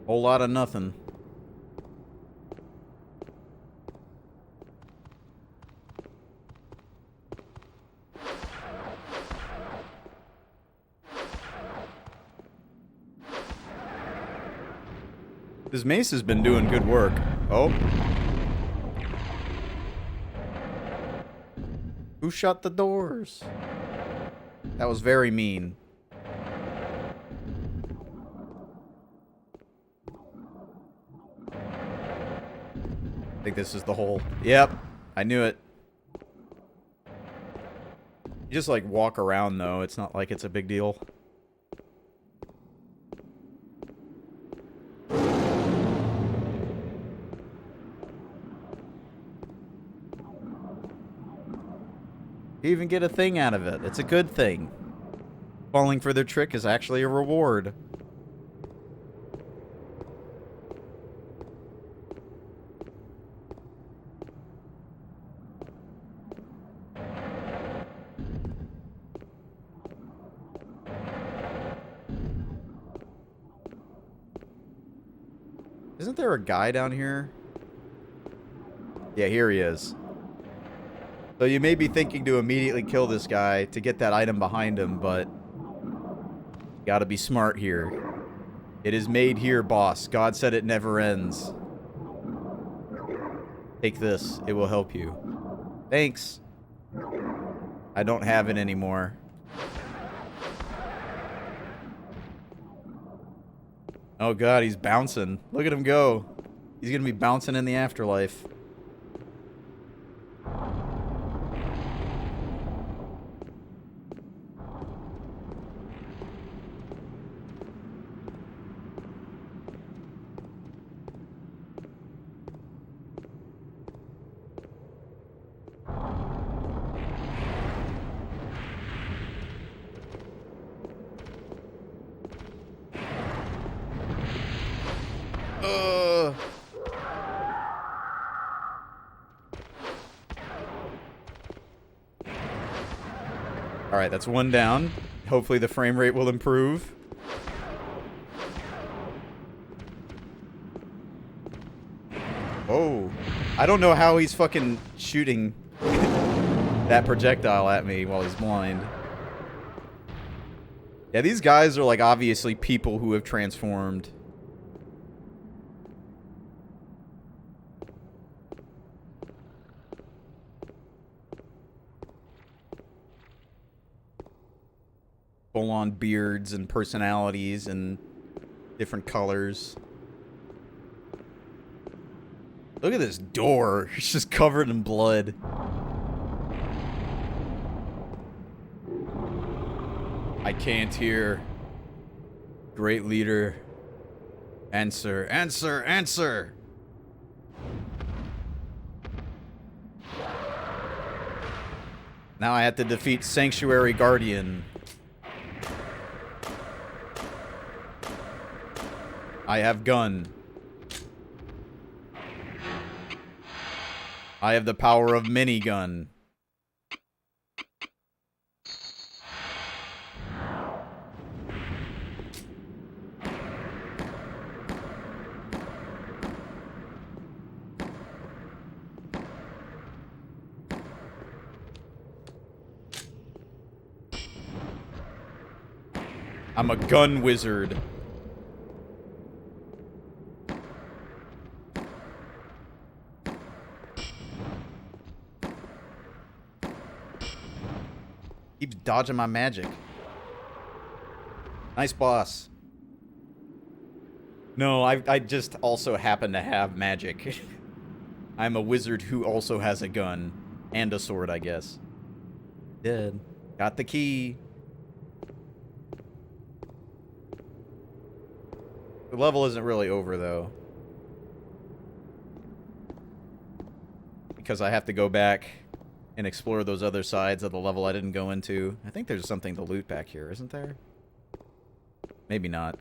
Whole lot of nothing. This mace has been doing good work. Oh. Who shut the doors? That was very mean. I think this is the hole. Yep, I knew it. You just like walk around though, it's not like it's a big deal. You even get a thing out of it. It's a good thing. Falling for their trick is actually a reward. Isn't there a guy down here? Yeah, here he is. So you may be thinking to immediately kill this guy to get that item behind him, but you gotta be smart here. It is made here, boss. God said it never ends. Take this. It will help you. Thanks. I don't have it anymore. Oh god, he's bouncing. Look at him go. He's gonna be bouncing in the afterlife. Alright, that's one down. Hopefully the frame rate will improve. Oh. I don't know how he's fucking shooting that projectile at me while he's blind. Yeah, these guys are like obviously people who have transformed. Full-on beards and personalities and different colors. Look at this door. It's just covered in blood. I can't hear. Great leader. Answer, answer, answer! Now I have to defeat Sanctuary Guardian. I have gun. I have the power of minigun. I'm a gun wizard. dodging my magic. Nice boss. No, I just also happen to have magic. I'm a wizard who also has a gun. And a sword, I guess. Dead. Got the key. The level isn't really over, though. Because I have to go back and explore those other sides of the level I didn't go into. I think there's something to loot back here, isn't there? Maybe not.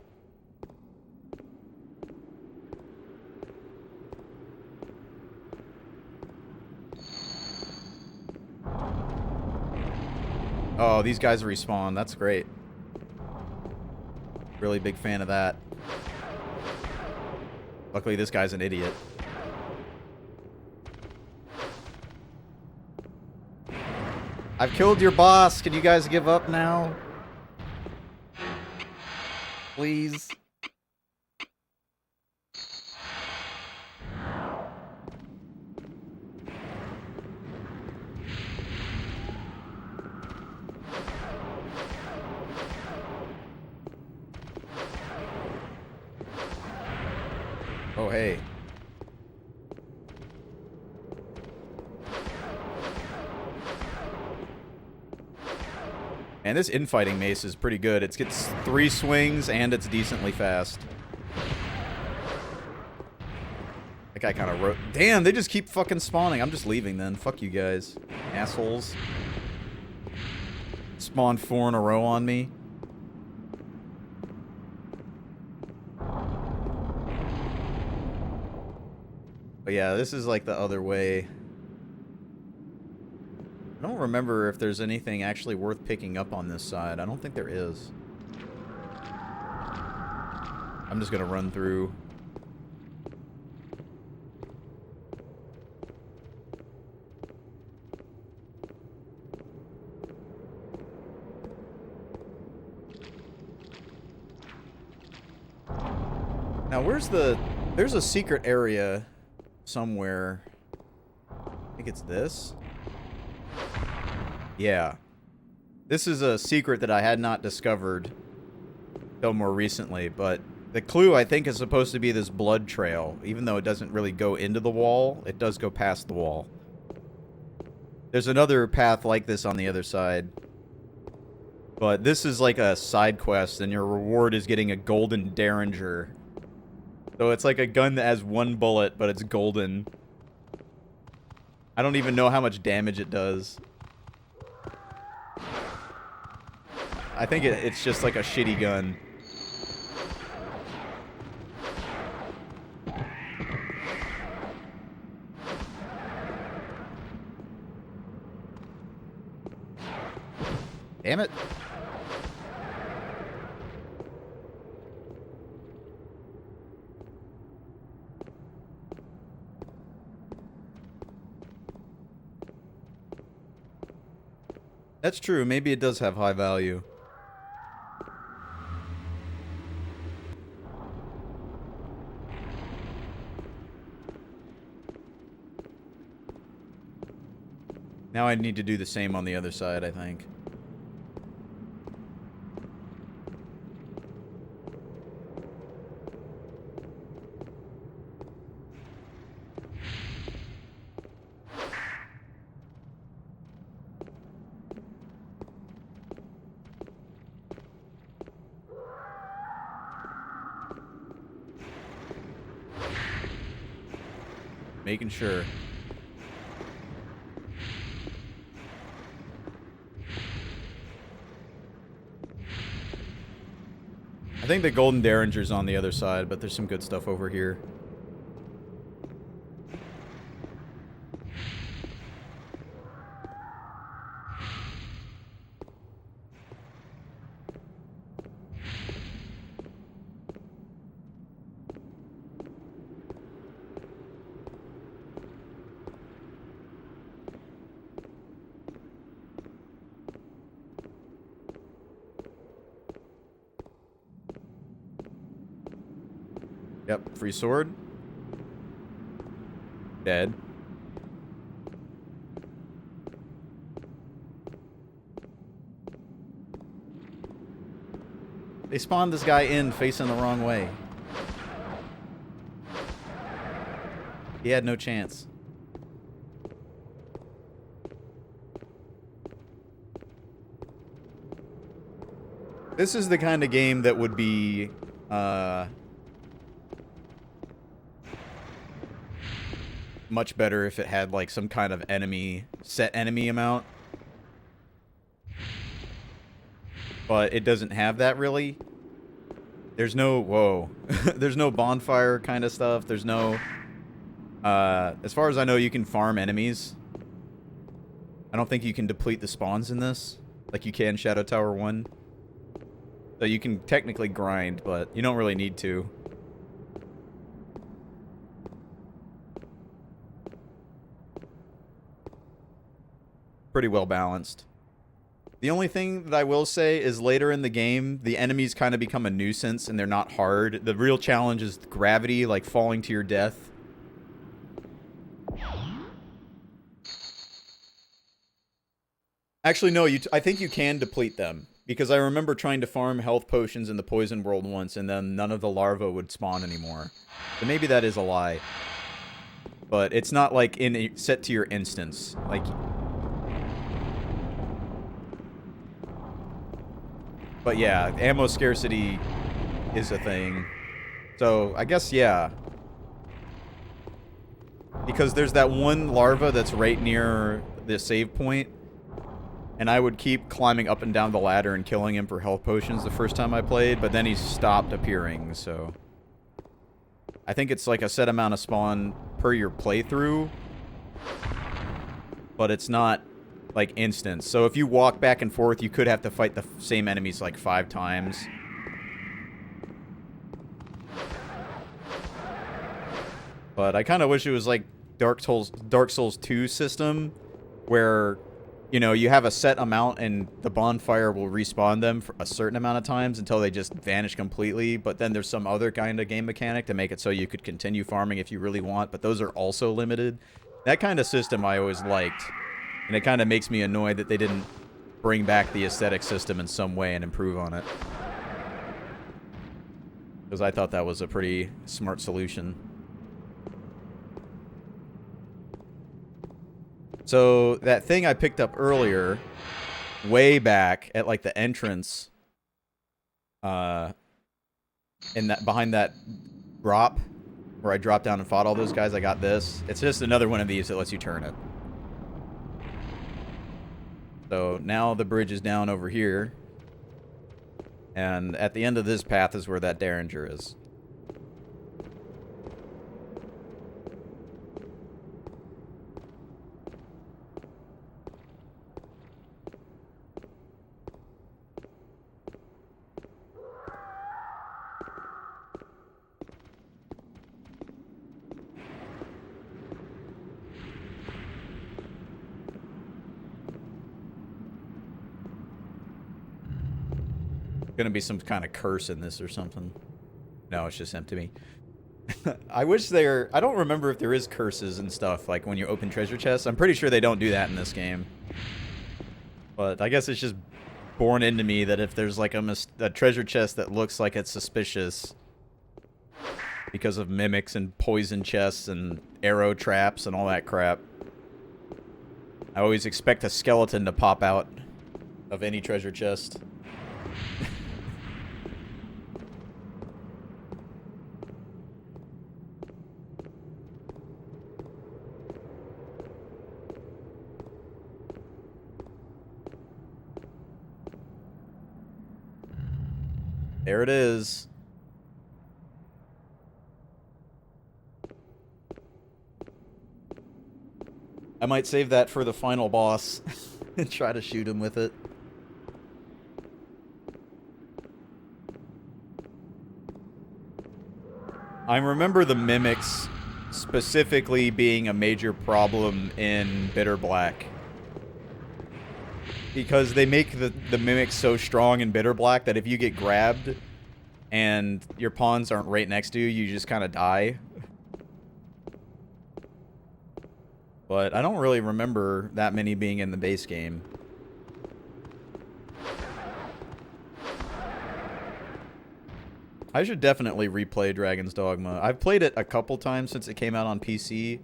Oh, these guys respawn. That's great. Really big fan of that. Luckily, this guy's an idiot. I've killed your boss. Can you guys give up now? Please. Oh, hey. And this infighting mace is pretty good. It gets 3 swings and it's decently fast. That guy kind of wrote... Damn, they just keep fucking spawning. I'm just leaving then. Fuck you guys. Assholes. Spawn 4 in a row on me. But yeah, this is like the other way. I don't remember if there's anything actually worth picking up on this side. I don't think there is. I'm just gonna run through. Now, where's the... There's a secret area somewhere. I think it's this. Yeah. This is a secret that I had not discovered until more recently, but the clue, I think, is supposed to be this blood trail. Even though it doesn't really go into the wall, it does go past the wall. There's another path like this on the other side. But this is like a side quest, and your reward is getting a golden derringer. So it's like a gun that has 1 bullet, but it's golden. I don't even know how much damage it does. I think it's just like a shitty gun. Damn it. That's true. Maybe it does have high value. Now I need to do the same on the other side, I think. Making sure. I think the golden derringer's on the other side, but there's some good stuff over here. Yep, free sword. Dead. They spawned this guy in facing the wrong way. He had no chance. This is the kind of game that would be, much better if it had, like, some kind of set enemy amount. But it doesn't have that, really. There's no, whoa. There's no bonfire kind of stuff. There's no, as far as I know, you can farm enemies. I don't think you can deplete the spawns in this, like you can Shadow Tower 1. So you can technically grind, but you don't really need to. Pretty well balanced. The only thing that I will say is later in the game, the enemies kind of become a nuisance and they're not hard. The real challenge is gravity, like falling to your death. Actually, no, I think you can deplete them. Because I remember trying to farm health potions in the Poison World once, and then none of the larvae would spawn anymore. So maybe that is a lie. But it's not like set to your instance. Like, but yeah, ammo scarcity is a thing. So I guess, yeah. Because there's that one larva that's right near the save point. And I would keep climbing up and down the ladder and killing him for health potions the first time I played, but then he stopped appearing, so... I think it's like a set amount of spawn per your playthrough, but it's not, like, instant. So if you walk back and forth, you could have to fight the same enemies, like, 5 times. But I kind of wish it was like Dark Souls 2 system, where... You know, you have a set amount and the bonfire will respawn them for a certain amount of times until they just vanish completely. But then there's some other kind of game mechanic to make it so you could continue farming if you really want. But those are also limited. That kind of system I always liked. And it kind of makes me annoyed that they didn't bring back the aesthetic system in some way and improve on it. Because I thought that was a pretty smart solution. So, that thing I picked up earlier, way back at, like, the entrance, behind that drop, where I dropped down and fought all those guys, I got this. It's just another one of these that lets you turn it. So, now the bridge is down over here, and at the end of this path is where that Derringer is. Gonna be some kind of curse in this or something. No, it's just empty. I wish I don't remember if there is curses and stuff, like when you open treasure chests. I'm pretty sure they don't do that in this game. But I guess it's just born into me that if there's like a treasure chest that looks like it's suspicious because of mimics and poison chests and arrow traps and all that crap, I always expect a skeleton to pop out of any treasure chest. There it is. I might save that for the final boss and try to shoot him with it. I remember the mimics specifically being a major problem in Bitter Black. Because they make the mimics so strong in Bitter Black that if you get grabbed and your pawns aren't right next to you, you just kind of die. But I don't really remember that many being in the base game. I should definitely replay Dragon's Dogma. I've played it a couple times since it came out on PC,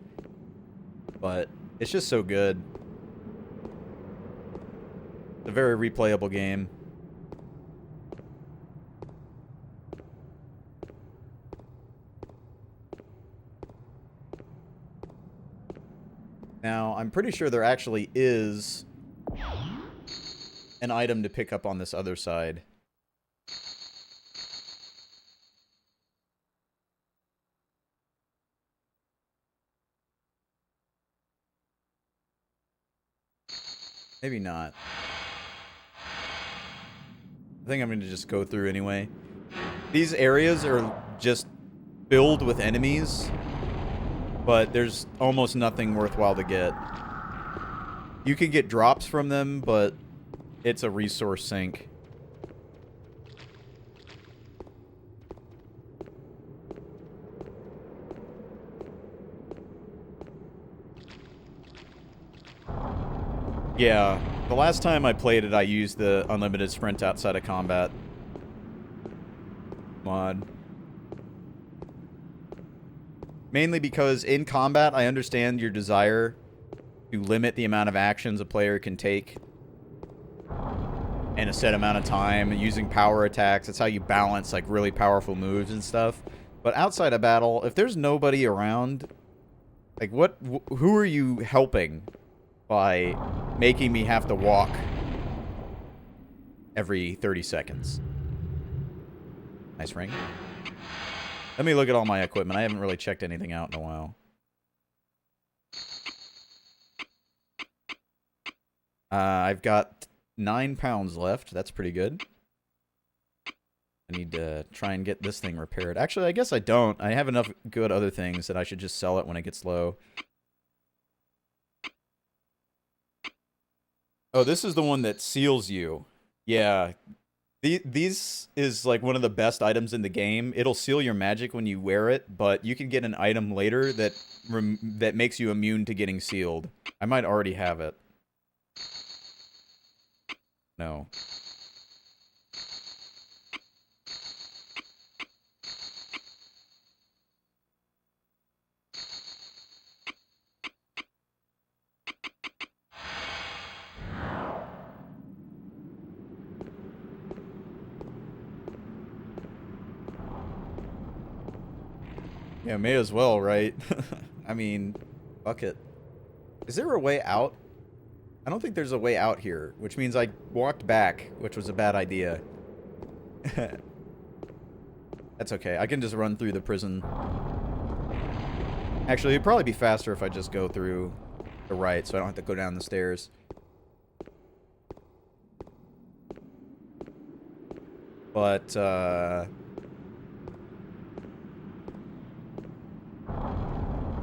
but it's just so good. It's a very replayable game. Now, I'm pretty sure there actually is an item to pick up on this other side. Maybe not. I think I'm going to just go through anyway. These areas are just filled with enemies, but there's almost nothing worthwhile to get. You can get drops from them, but it's a resource sink. Yeah, the last time I played it, I used the unlimited sprint outside of combat mod. Mainly because in combat, I understand your desire to limit the amount of actions a player can take in a set amount of time, using power attacks. That's how you balance like really powerful moves and stuff. But outside of battle, if there's nobody around, like who are you helping by making me have to walk every 30 seconds? Nice ring. Let me look at all my equipment. I haven't really checked anything out in a while. I've got 9 pounds left. That's pretty good. I need to try and get this thing repaired. Actually, I guess I don't. I have enough good other things that I should just sell it when it gets low. Oh, this is the one that seals you. Yeah. These is like one of the best items in the game. It'll seal your magic when you wear it, but you can get an item later that makes you immune to getting sealed. I might already have it. No. Yeah, may as well, right? I mean, fuck it. Is there a way out? I don't think there's a way out here, which means I walked back, which was a bad idea. That's okay. I can just run through the prison. Actually, it'd probably be faster if I just go through the right, so I don't have to go down the stairs. But,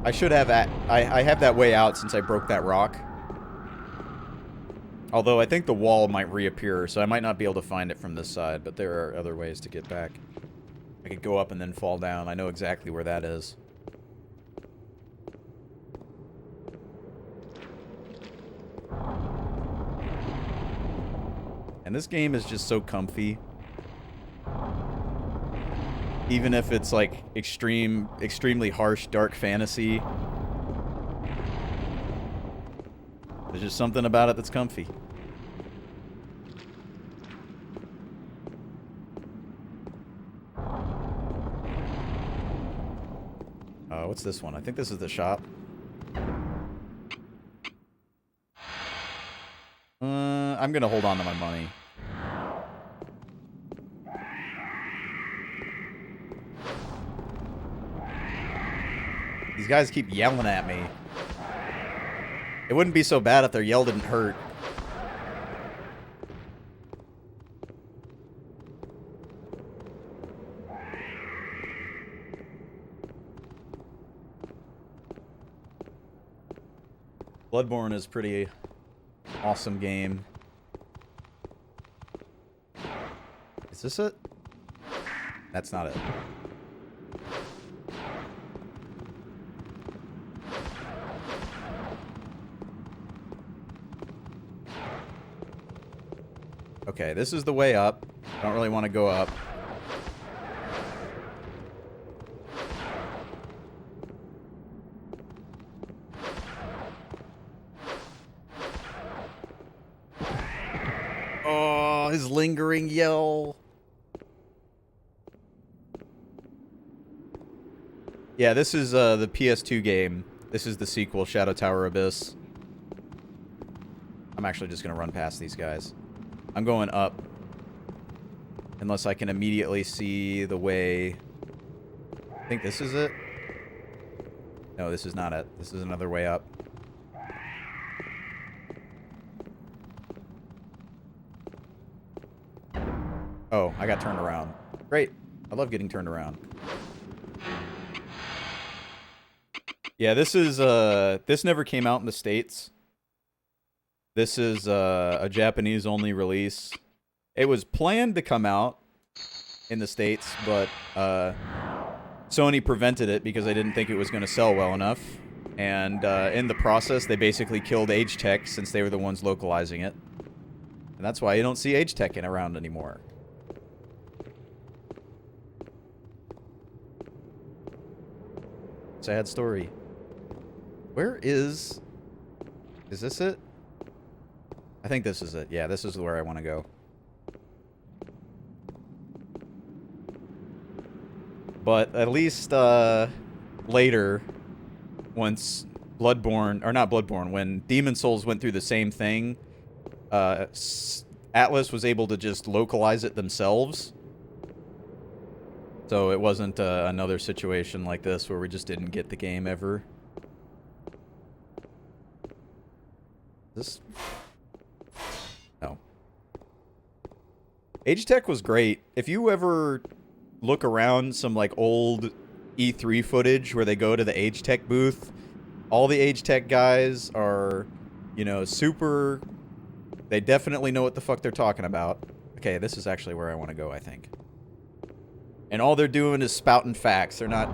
I should have that. I have that way out since I broke that rock. Although I think the wall might reappear, so I might not be able to find it from this side, but there are other ways to get back. I could go up and then fall down. I know exactly where that is. And this game is just so comfy. Even if it's like extremely harsh dark fantasy. There's just something about it that's comfy. What's this one? I think this is the shop. I'm gonna hold on to my money. These guys keep yelling at me. It wouldn't be so bad if their yell didn't hurt. Bloodborne is a pretty awesome game. Is this it? That's not it. Okay, this is the way up. I don't really want to go up. his lingering yell. Yeah, this is the PS2 game. This is the sequel, Shadow Tower Abyss. I'm actually just going to run past these guys. I'm going up. Unless I can immediately see the way. I think this is it. No, this is not it. This is another way up. Oh, I got turned around. Great. I love getting turned around. Yeah, this is, this never came out in the States. This is, a Japanese-only release. It was planned to come out in the States, but, Sony prevented it because they didn't think it was going to sell well enough. And, in the process, they basically killed Agetec since they were the ones localizing it. And that's why you don't see Agetec around anymore. Sad story. Where is this it? I think this is it. Yeah, this is where I want to go. But at least later, once Bloodborne, or not Bloodborne, when Demon Souls went through the same thing, Atlas was able to just localize it themselves. So it wasn't another situation like this where we just didn't get the game ever. This? No. Agetec was great. If you ever look around some like old E3 footage where they go to the Agetec booth, all the Agetec guys are, you know, super... They definitely know what the fuck they're talking about. Okay, this is actually where I want to go, I think. And all they're doing is spouting facts. They're not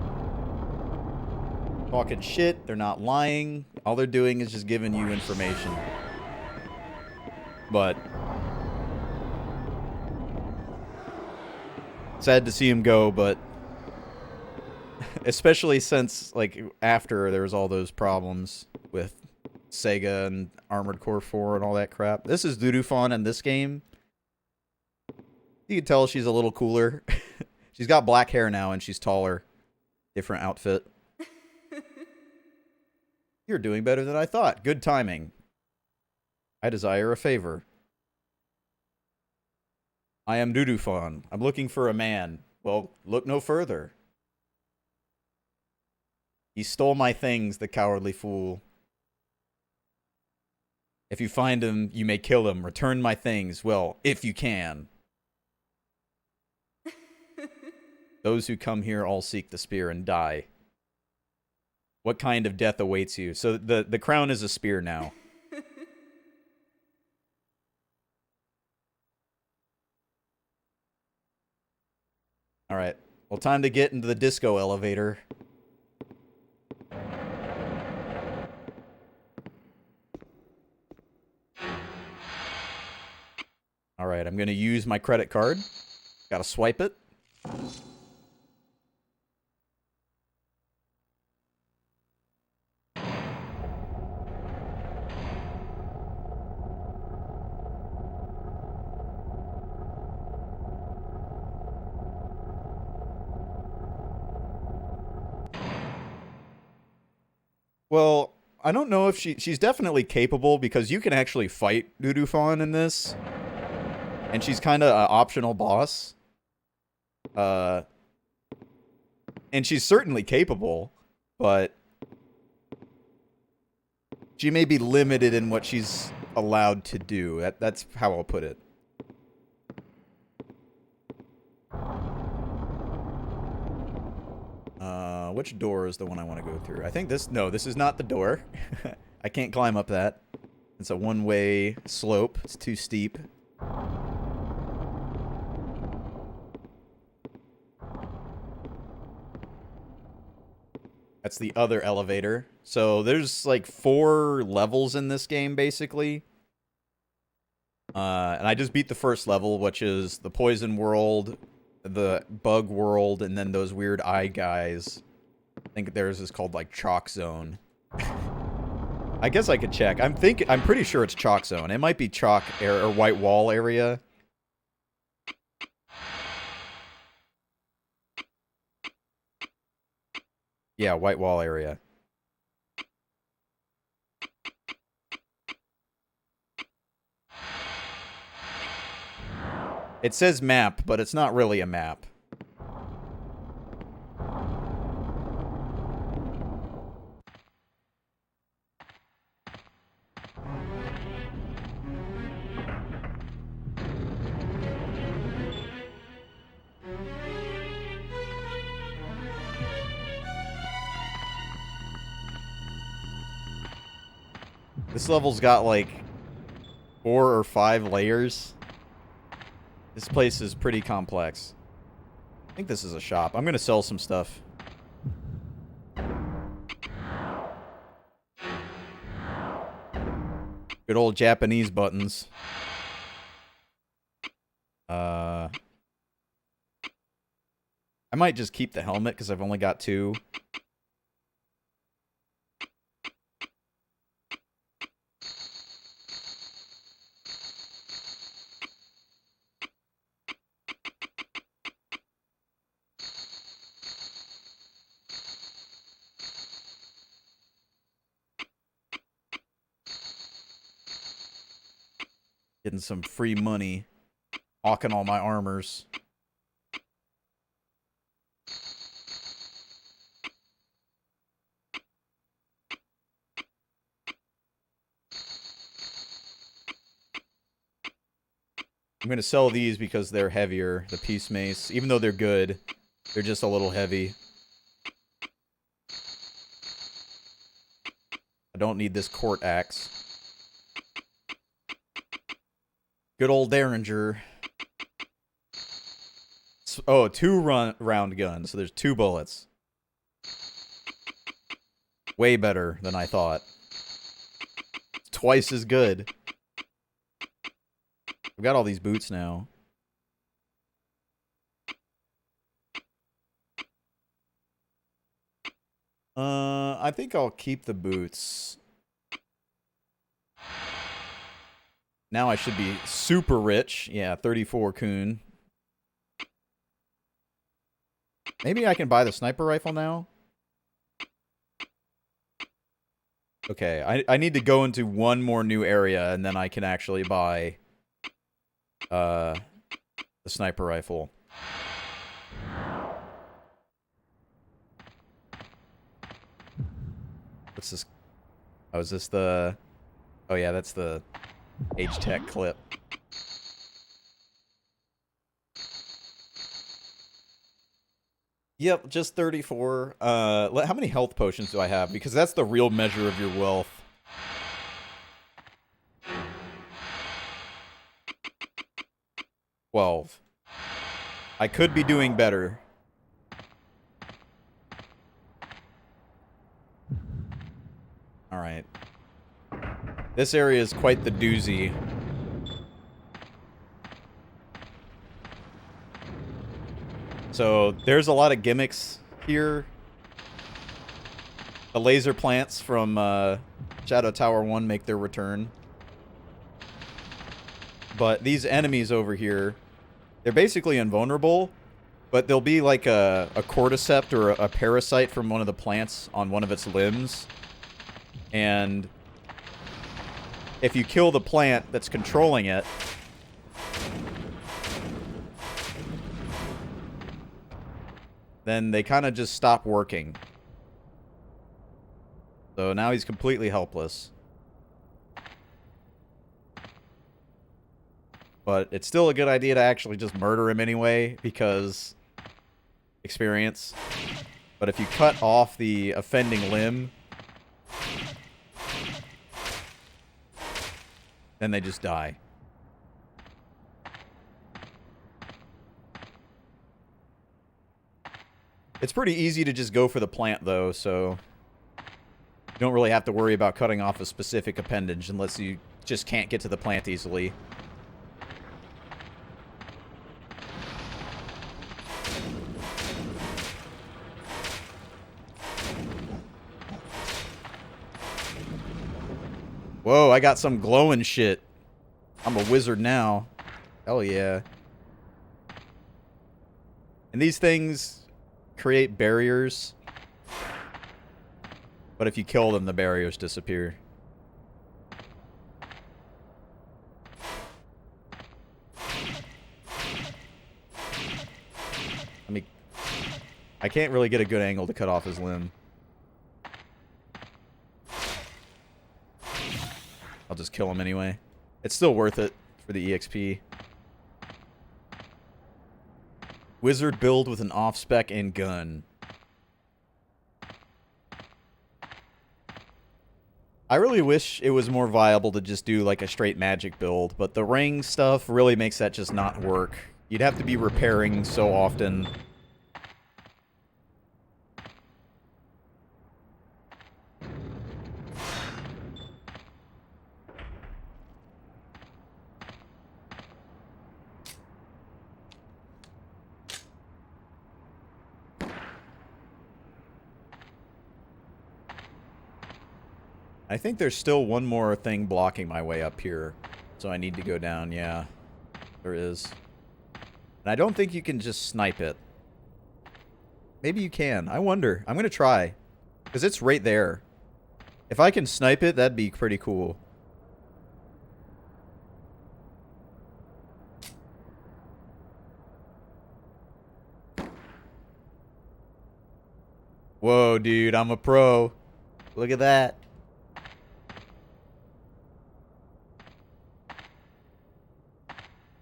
talking shit. They're not lying. All they're doing is just giving you information. But sad to see him go, but especially since, like, after there was all those problems with Sega and Armored Core 4 and all that crap. This is Dudufon in this game. You can tell she's a little cooler. She's got black hair now and she's taller. Different outfit. You're doing better than I thought. Good timing. I desire a favor. I am Dudufon. I'm looking for a man. Well, look no further. He stole my things, the cowardly fool. If you find him, you may kill him. Return my things. Well, if you can. Those who come here all seek the spear and die. What kind of death awaits you? So the crown is a spear now. Alright. Well, time to get into the disco elevator. Alright, I'm gonna use my credit card. Gotta swipe it. Well, I don't know if she's definitely capable because you can actually fight Dudufon in this. And she's kind of an optional boss. And she's certainly capable, but she may be limited in what she's allowed to do. That's how I'll put it. Which door is the one I want to go through? I think this... No, this is not the door. I can't climb up that. It's a one-way slope. It's too steep. That's the other elevator. So there's like 4 levels in this game, basically. And I just beat the first level, which is the poison world, the bug world, and then those weird eye guys. I think theirs is called like Chalk Zone. I guess I could check. I'm pretty sure it's Chalk Zone. It might be Chalk or White Wall area. Yeah, white wall area. It says map, but it's not really a map. This level's got like 4 or 5 layers. This place is pretty complex. I think this is a shop. I'm gonna sell some stuff. Good old Japanese buttons. I might just keep the helmet because I've only got 2. Getting some free money. Hawking all my armors. I'm going to sell these because they're heavier. The Peace Mace. Even though they're good, they're just a little heavy. I don't need this Court Axe. Good old Derringer. Oh, 2 round guns. So there's 2 bullets. Way better than I thought. It's twice as good. I've got all these boots now. I think I'll keep the boots. Now I should be super rich. Yeah, 34 Kun. Maybe I can buy the sniper rifle now? Okay, I need to go into one more new area, and then I can actually buy the sniper rifle. What's this? Oh, is this the... Oh yeah, that's the H-Tech clip. Yep, just 34. How many health potions do I have? Because that's the real measure of your wealth. $12. I could be doing better. Alright. This area is quite the doozy. So, there's a lot of gimmicks here. The laser plants from Shadow Tower 1 make their return. But these enemies over here, they're basically invulnerable, but there'll be like a cordyceps or a parasite from one of the plants on one of its limbs. And if you kill the plant that's controlling it, then they kind of just stop working. So now he's completely helpless. But it's still a good idea to actually just murder him anyway, because experience. But if you cut off the offending limb, then they just die. It's pretty easy to just go for the plant, though, so you don't really have to worry about cutting off a specific appendage unless you just can't get to the plant easily. Whoa, I got some glowing shit. I'm a wizard now. Hell yeah. And these things create barriers But if you kill them, the barriers disappear. I can't really get a good angle to cut off his limb. I'll just kill him anyway. It's still worth it for the EXP. Wizard build with an off-spec and gun. I really wish it was more viable to just do like a straight magic build, but the ring stuff really makes that just not work. You'd have to be repairing so often. I think there's still one more thing blocking my way up here. So I need to go down, yeah. There is. And I don't think you can just snipe it. Maybe you can. I wonder. I'm going to try. Because it's right there. If I can snipe it, that'd be pretty cool. Whoa, dude. I'm a pro. Look at that.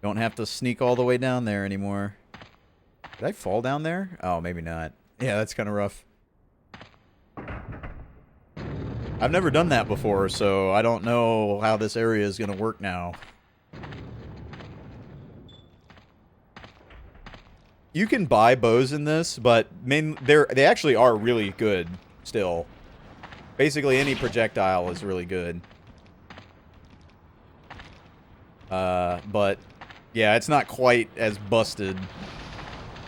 Don't have to sneak all the way down there anymore. Did I fall down there? Oh, maybe not. Yeah, that's kind of rough. I've never done that before, so I don't know how this area is going to work now. You can buy bows in this, but they actually are really good still. Basically, any projectile is really good. But... yeah, it's not quite as busted.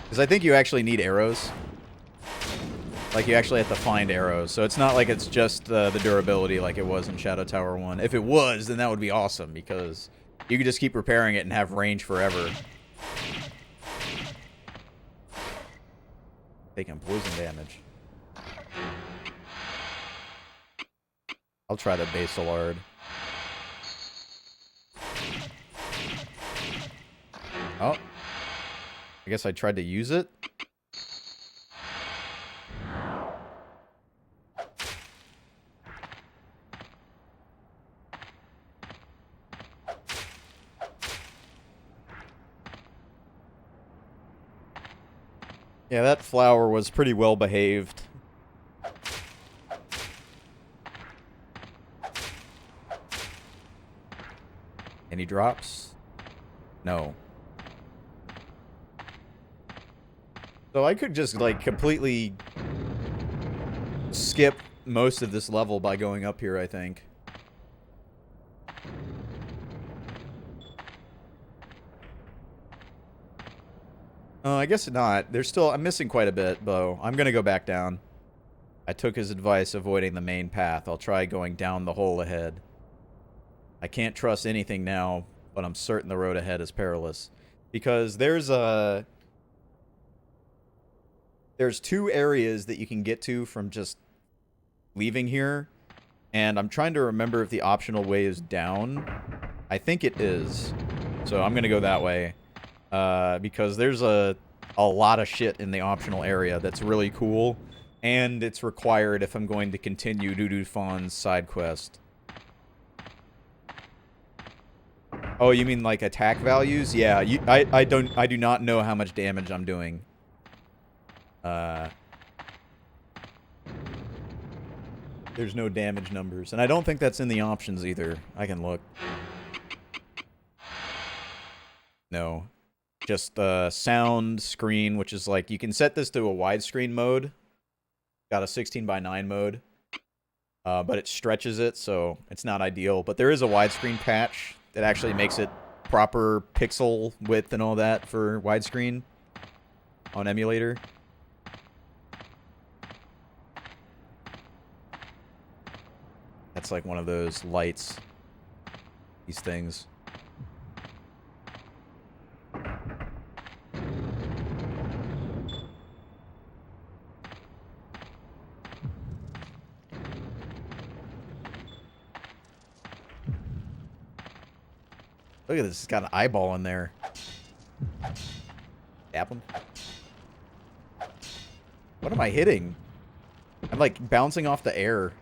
Because I think you actually need arrows. Like, you actually have to find arrows. So it's not like it's just the durability like it was in Shadow Tower 1. If it was, then that would be awesome. Because you could just keep repairing it and have range forever. Taking poison damage. I'll try the Basilard. Oh. I guess I tried to use it. Yeah, that flower was pretty well behaved. Any drops? No. So I could just, like, completely skip most of this level by going up here, I think. I guess not. There's still... I'm missing quite a bit, though. I'm gonna go back down. I took his advice avoiding the main path. I'll try going down the hole ahead. I can't trust anything now, but I'm certain the road ahead is perilous. Because there's a... there's two areas that you can get to from just leaving here. And I'm trying to remember if the optional way is down. I think it is. So I'm gonna go that way. Because there's a lot of shit in the optional area that's really cool. And it's required if I'm going to continue Dudu Fawn's side quest. Oh, you mean like attack values? Yeah, I do not know how much damage I'm doing. There's no damage numbers. And I don't think that's in the options either. I can look. No. Just the sound screen, which is like, you can set this to a widescreen mode. Got a 16:9 mode. But it stretches it, so it's not ideal. But there is a widescreen patch that actually makes it proper pixel width and all that for widescreen on emulator. That's like one of those lights. These things. Look at this. It's got an eyeball in there. Tap him. What am I hitting? I'm like bouncing off the air.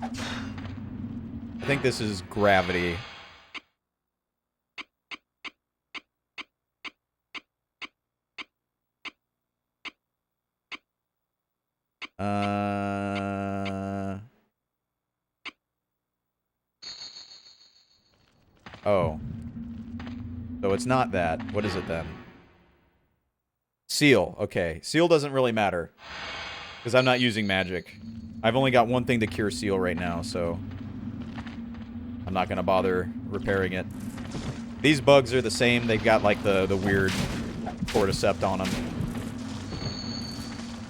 I think this is gravity. Oh. So it's not that. What is it then? Seal. Okay. Seal doesn't really matter. Because I'm not using magic. I've only got one thing to cure seal right now, so... I'm not going to bother repairing it. These bugs are the same. They've got, like, the weird cordyceps on them.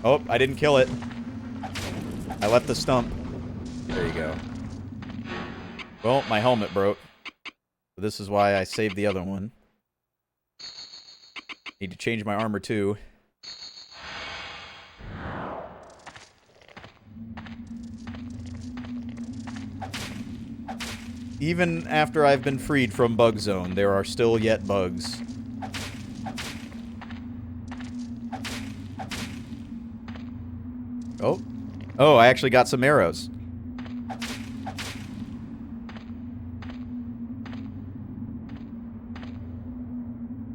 Oh, I didn't kill it. I left the stump. There you go. Well, my helmet broke. So this is why I saved the other one. Need to change my armor, too. Even after I've been freed from Bug Zone, there are still yet bugs. Oh. Oh, I actually got some arrows.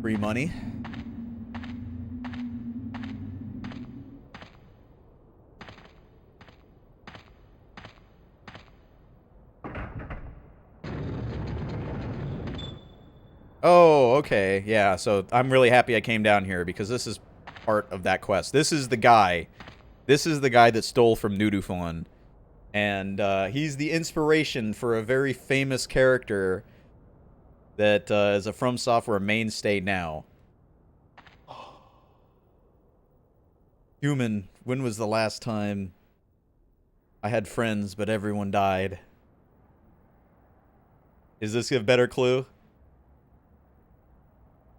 Free money. Oh, okay. Yeah, so I'm really happy I came down here because this is part of that quest. This is the guy. This is the guy that stole from Nudufon. And he's the inspiration for a very famous character that is a From Software mainstay now. Human, when was the last time I had friends but everyone died? Is this a better clue?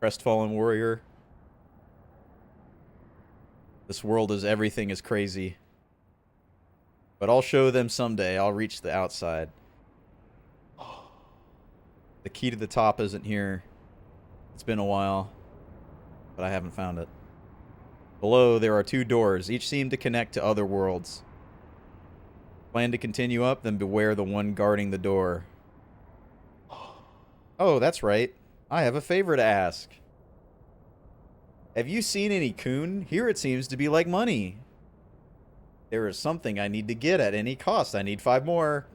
Crestfallen warrior. This world is everything is crazy. But I'll show them someday. I'll reach the outside. The key to the top isn't here. It's been a while, but I haven't found it. Below, there are 2 doors. Each seem to connect to other worlds. Plan to continue up, then beware the one guarding the door. Oh, that's right. I have a favor to ask. Have you seen any coon? Here it seems to be like money. There is something I need to get at any cost. I need 5 more.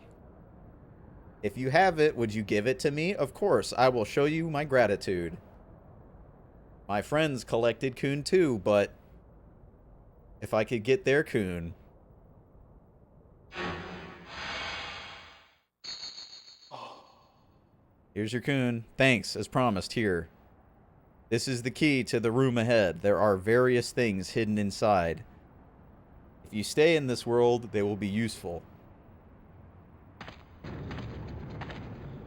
If you have it, would you give it to me? Of course, I will show you my gratitude. My friends collected coon too, but if I could get their coon. Here's your coon. Thanks, as promised, here. This is the key to the room ahead. There are various things hidden inside. If you stay in this world, they will be useful.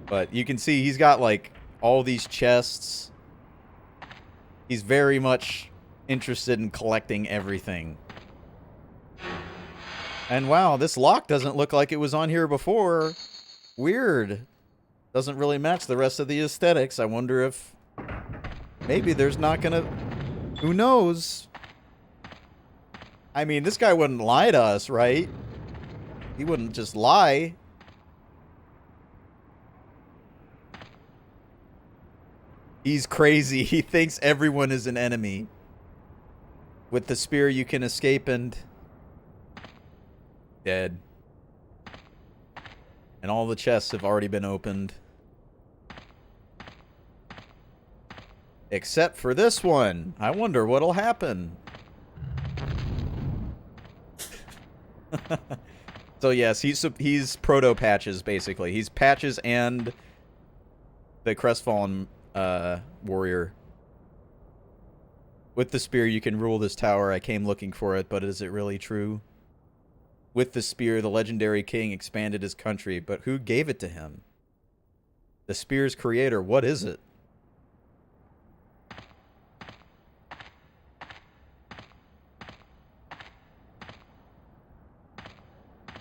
But you can see he's got, like, all these chests. He's very much interested in collecting everything. And wow, this lock doesn't look like it was on here before. Weird. Doesn't really match the rest of the aesthetics. I wonder if maybe there's not gonna... Who knows? I mean, this guy wouldn't lie to us, right? He wouldn't just lie. He's crazy. He thinks everyone is an enemy. With the spear you can escape and... Dead. And all the chests have already been opened. Except for this one. I wonder what'll happen. So yes, he's Proto Patches, basically. He's Patches and the Crestfallen warrior. With the spear you can rule this tower. I came looking for it, but is it really true? With the spear, the legendary king expanded his country, but who gave it to him? The spear's creator, what is it?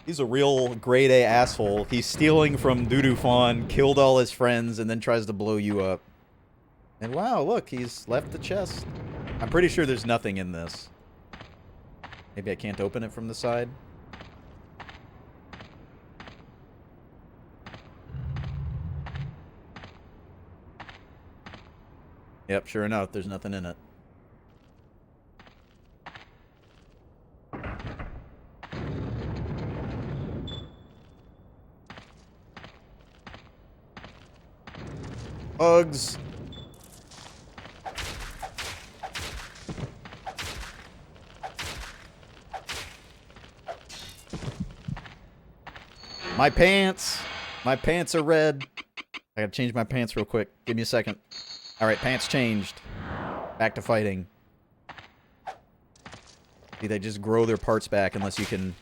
He's a real grade A asshole. He's stealing from Dudu Fawn, killed all his friends, and then tries to blow you up. And wow, look, he's left the chest. I'm pretty sure there's nothing in this. Maybe I can't open it from the side? Yep, sure enough, there's nothing in it. Bugs. My pants. My pants are red. I gotta change my pants real quick. Give me a second. Alright, pants changed. Back to fighting. See, they just grow their parts back unless you can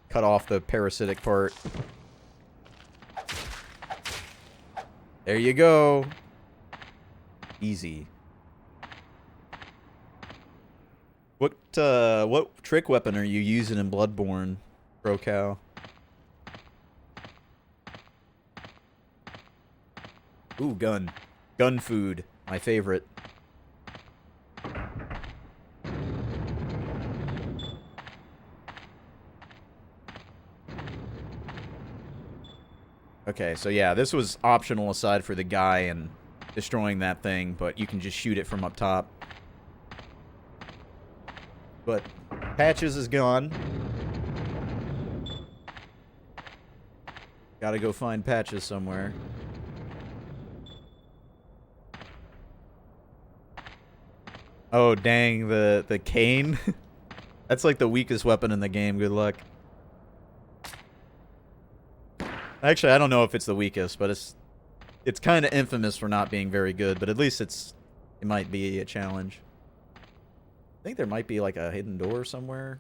cut off the parasitic part. There you go. Easy. What trick weapon are you using in Bloodborne, Bro Cow? Ooh, gun. Gun food. My favorite. Okay, so yeah, this was optional aside for the guy and destroying that thing, but you can just shoot it from up top. But Patches is gone. Gotta go find Patches somewhere. Oh, dang, the cane? That's like the weakest weapon in the game. Good luck. Actually, I don't know if it's the weakest, but it's kind of infamous for not being very good, but at least it might be a challenge. I think there might be like a hidden door somewhere.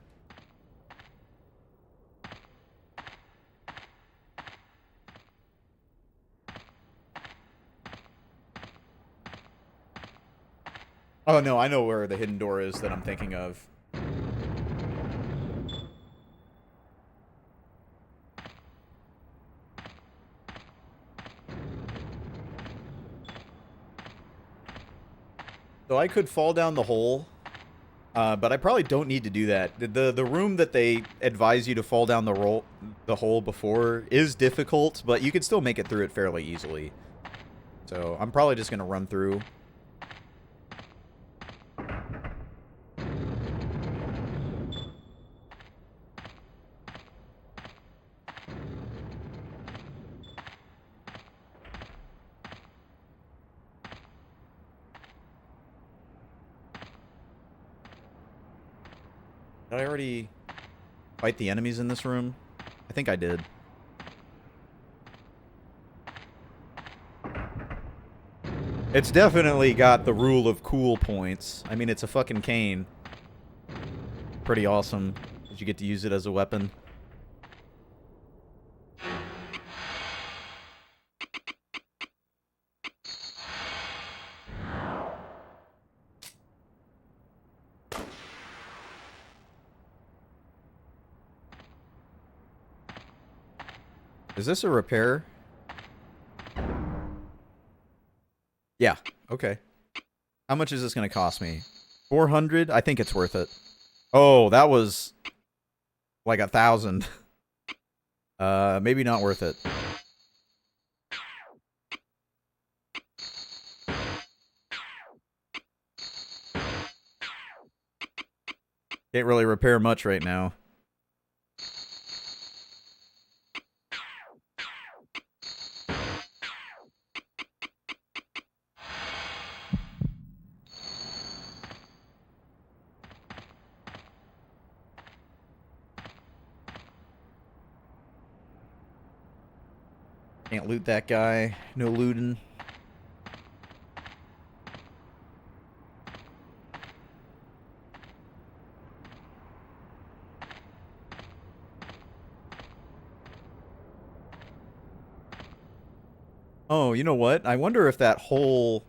Oh no, I know where the hidden door is that I'm thinking of. So I could fall down the hole, but I probably don't need to do that. The room that they advise you to fall down the hole before is difficult, but you can still make it through it fairly easily. So I'm probably just going to run through. Did I already fight the enemies in this room? I think I did. It's definitely got the rule of cool points. I mean, it's a fucking cane. Pretty awesome that you get to use it as a weapon. Is this a repair? Yeah, okay. How much is this going to cost me? 400? I think it's worth it. Oh, that was like 1,000. Maybe not worth it. Can't really repair much right now. Can't loot that guy. No looting. Oh, you know what? I wonder if that hole,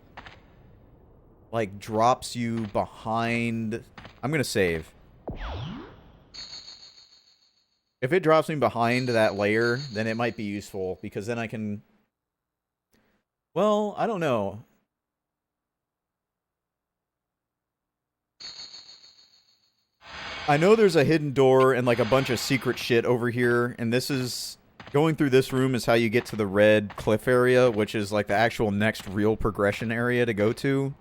like, drops you behind... I'm gonna save. If it drops me behind that layer, then it might be useful, because then I can... Well, I don't know. I know there's a hidden door and like a bunch of secret shit over here, and this is... Going through this room is how you get to the red cliff area, which is like the actual next real progression area to go to.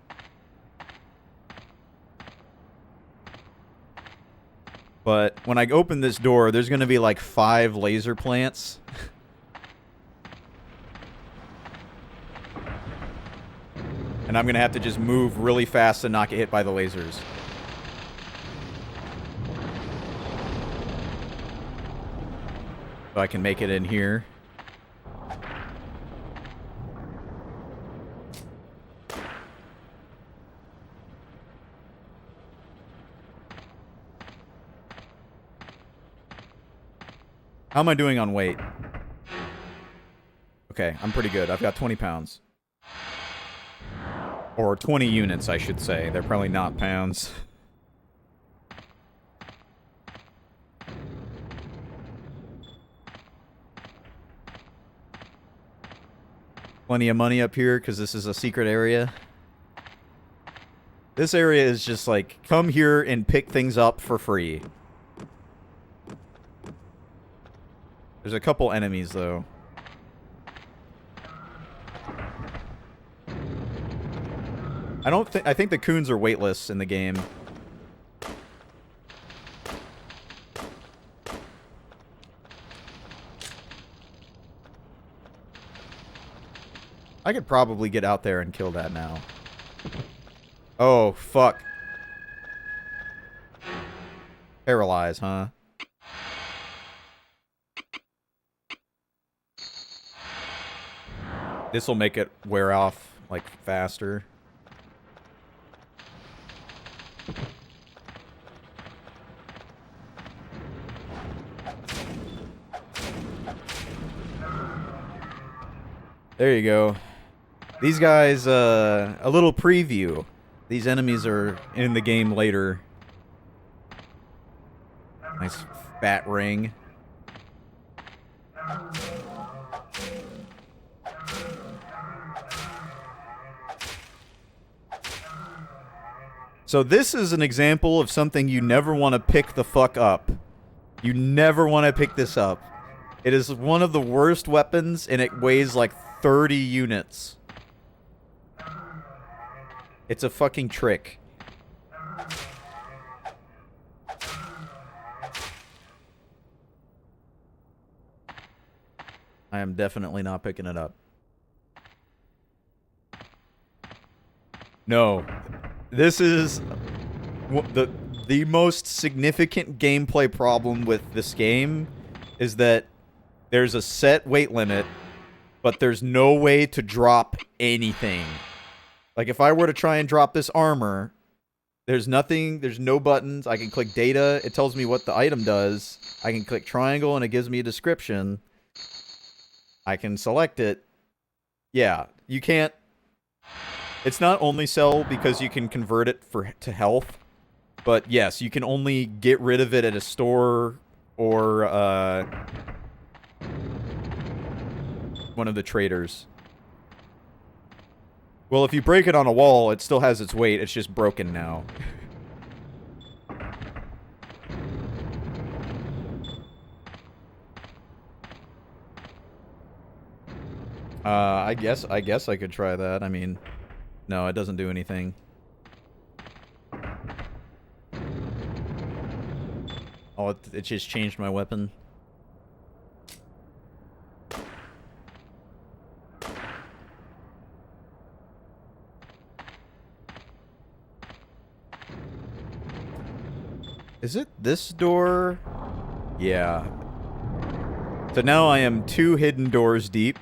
But when I open this door, there's going to be like 5 laser plants. And I'm going to have to just move really fast and not get hit by the lasers. So I can make it in here. How am I doing on weight? Okay, I'm pretty good. I've got 20 pounds. Or 20 units, I should say. They're probably not pounds. Plenty of money up here, because this is a secret area. This area is just like, come here and pick things up for free. There's a couple enemies, though. I think the coons are weightless in the game. I could probably get out there and kill that now. Oh, fuck. Paralyze, huh? This'll make it wear off, like, faster. There you go. These guys, a little preview. These enemies are in the game later. Nice fat ring. So this is an example of something you never want to pick the fuck up. You never want to pick this up. It is one of the worst weapons, and it weighs like 30 units. It's a fucking trick. I am definitely not picking it up. No. This is the most significant gameplay problem with this game is that there's a set weight limit, but there's no way to drop anything. Like, if I were to try and drop this armor, there's nothing, there's no buttons. I can click data, it tells me what the item does. I can click triangle and it gives me a description. I can select it. Yeah, you can't... It's not only sell because you can convert it to health, but yes, you can only get rid of it at a store or one of the traders. Well, if you break it on a wall, it still has its weight. It's just broken now. I guess I could try that. I mean, no, it doesn't do anything. Oh, it just changed my weapon. Is it this door? Yeah. So now I am 2 hidden doors deep.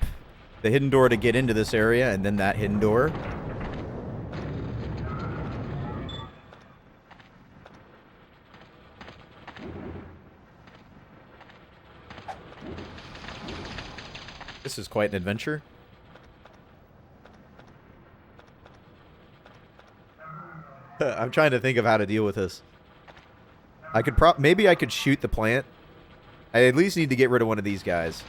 The hidden door to get into this area, and then that hidden door. This is quite an adventure. I'm trying to think of how to deal with this. I could maybe I could shoot the plant. I at least need to get rid of one of these guys.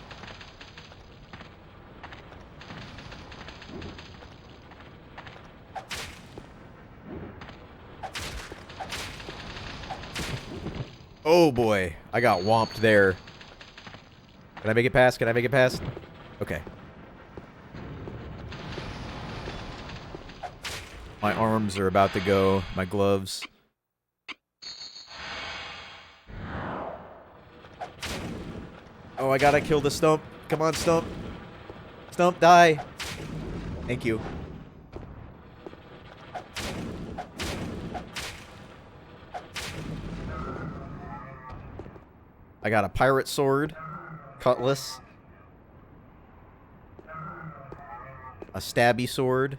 Oh boy, I got whomped there. Can I make it past? Can I make it past? Okay. My arms are about to go. My gloves. Oh, I gotta kill the stump. Come on, stump. Stump, die. Thank you. I got a pirate sword. Cutlass. A stabby sword.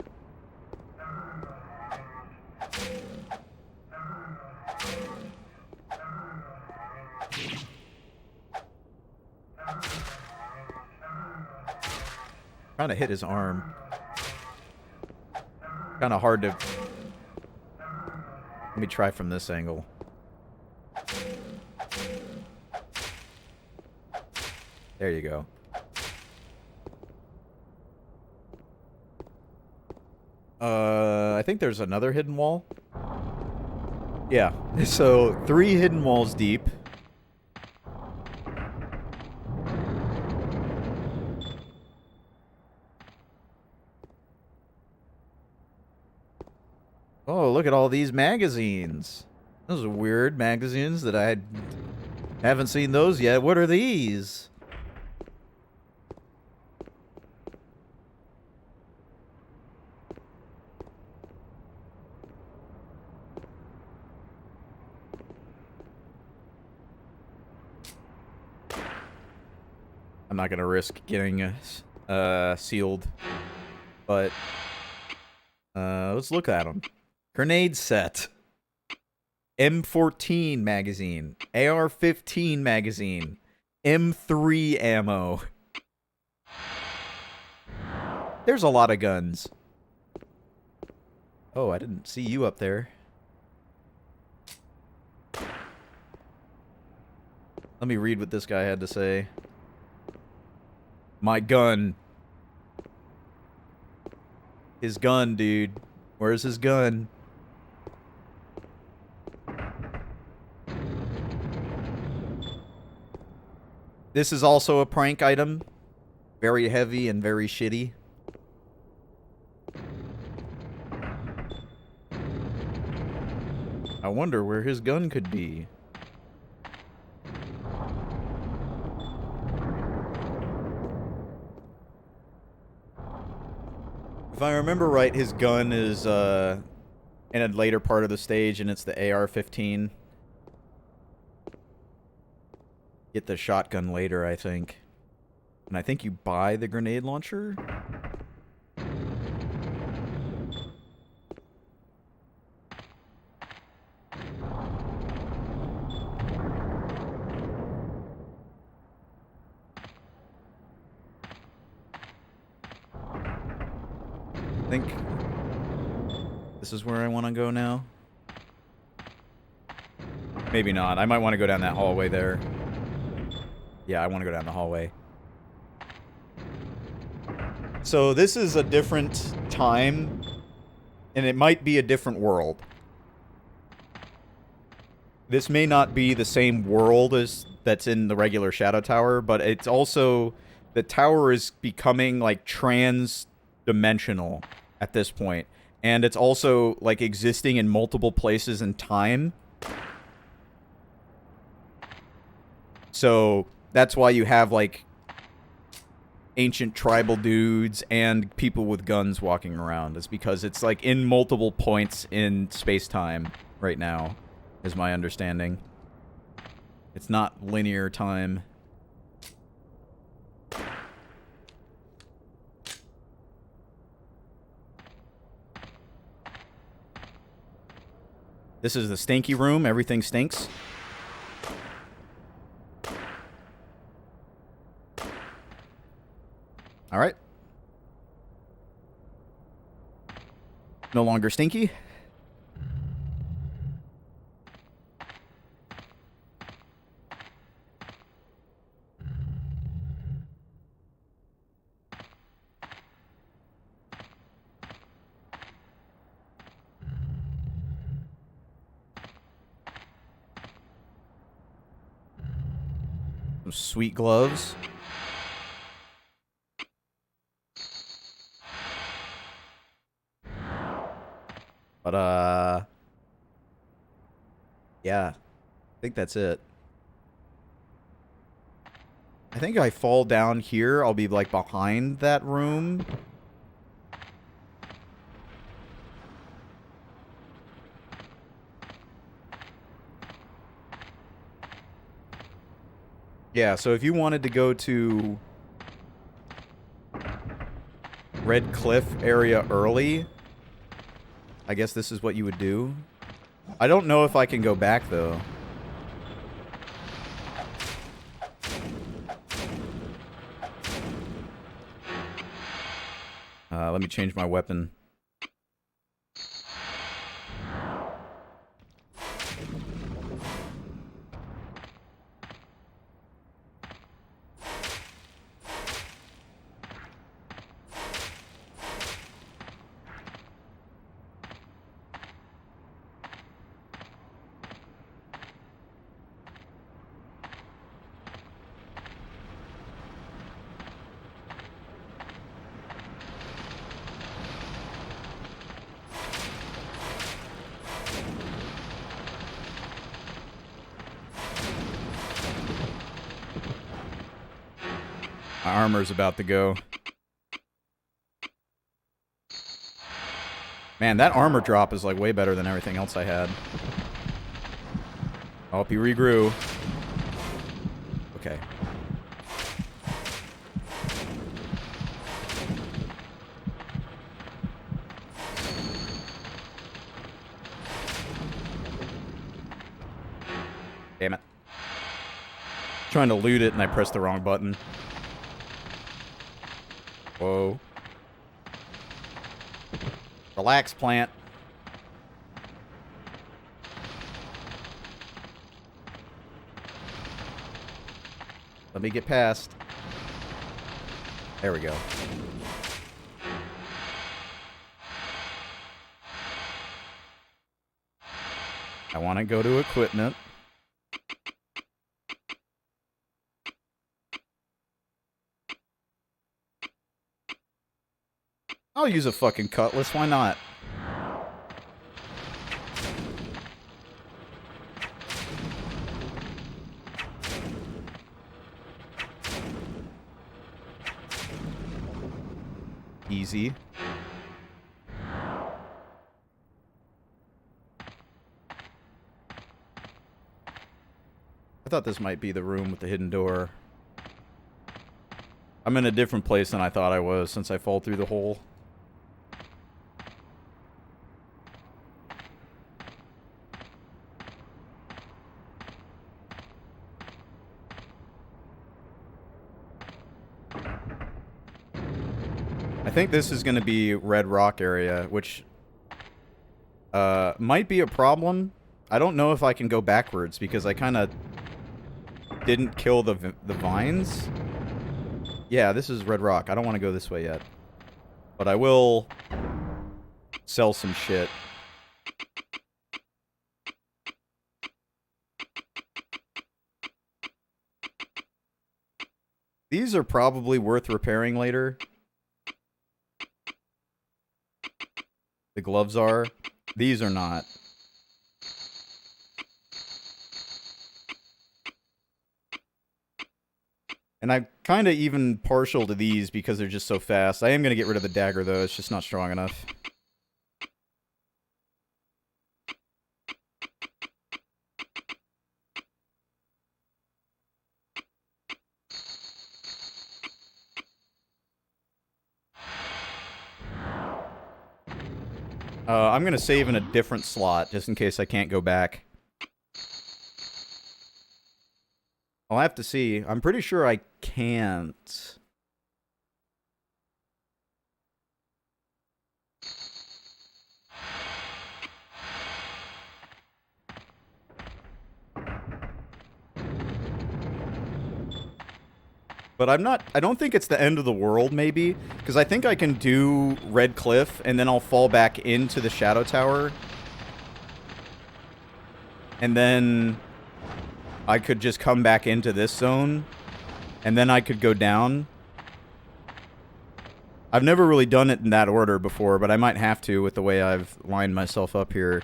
Trying to hit his arm. Kind of hard to... Let me try from this angle. There you go. I think there's another hidden wall. Yeah, so 3 hidden walls deep. Oh, look at all these magazines. Those are weird magazines that I haven't seen those yet. What are these? I'm not gonna risk getting sealed, but let's look at them. Grenade set, M14 magazine, AR-15 magazine, M3 ammo. There's a lot of guns. Oh, I didn't see you up there. Let me read what this guy had to say. My gun. His gun, dude. Where's his gun? This is also a prank item. Very heavy and very shitty. I wonder where his gun could be. If I remember right, his gun is in a later part of the stage, and it's the AR-15. Get the shotgun later, I think. And I think you buy the grenade launcher? I think this is where I want to go now. Maybe not. I might want to go down that hallway there. Yeah, I want to go down the hallway. So this is a different time, and it might be a different world. This may not be the same world as that's in the regular Shadow Tower, but it's also... The tower is becoming, like, trans-dimensional at this point. And it's also, like, existing in multiple places in time. So... That's why you have, like, ancient tribal dudes and people with guns walking around. It's because it's, like, in multiple points in space-time right now, is my understanding. It's not linear time. This is the stinky room. Everything stinks. Alright. No longer stinky. Some sweet gloves. But, yeah. I think that's it. I think if I fall down here, I'll be, like, behind that room. Yeah, so if you wanted to go to Red Cliff area early, I guess this is what you would do. I don't know if I can go back, though. Let me change my weapon. My armor's about to go. Man, that armor drop is like way better than everything else I had. I hope he regrew. Okay. Damn it. Trying to loot it and I pressed the wrong button. Whoa. Relax, plant. Let me get past. There we go. I want to go to equipment. I'll use a fucking cutlass, why not? Easy. I thought this might be the room with the hidden door. I'm in a different place than I thought I was since I fall through the hole. I think this is going to be Red Rock area, which might be a problem. I don't know if I can go backwards because I kind of didn't kill the vines. Yeah, this is Red Rock. I don't want to go this way yet. But I will sell some shit. These are probably worth repairing later. The gloves are. These are not. And I'm kind of even partial to these because they're just so fast. I am going to get rid of the dagger, though. It's just not strong enough. I'm going to save in a different slot, just in case I can't go back. I'll have to see. I'm pretty sure I can't. But I don't think it's the end of the world, maybe. Because I think I can do Red Cliff, and then I'll fall back into the Shadow Tower. And then I could just come back into this zone. and then I could go down. I've never really done it in that order before, but I might have to with the way I've lined myself up here.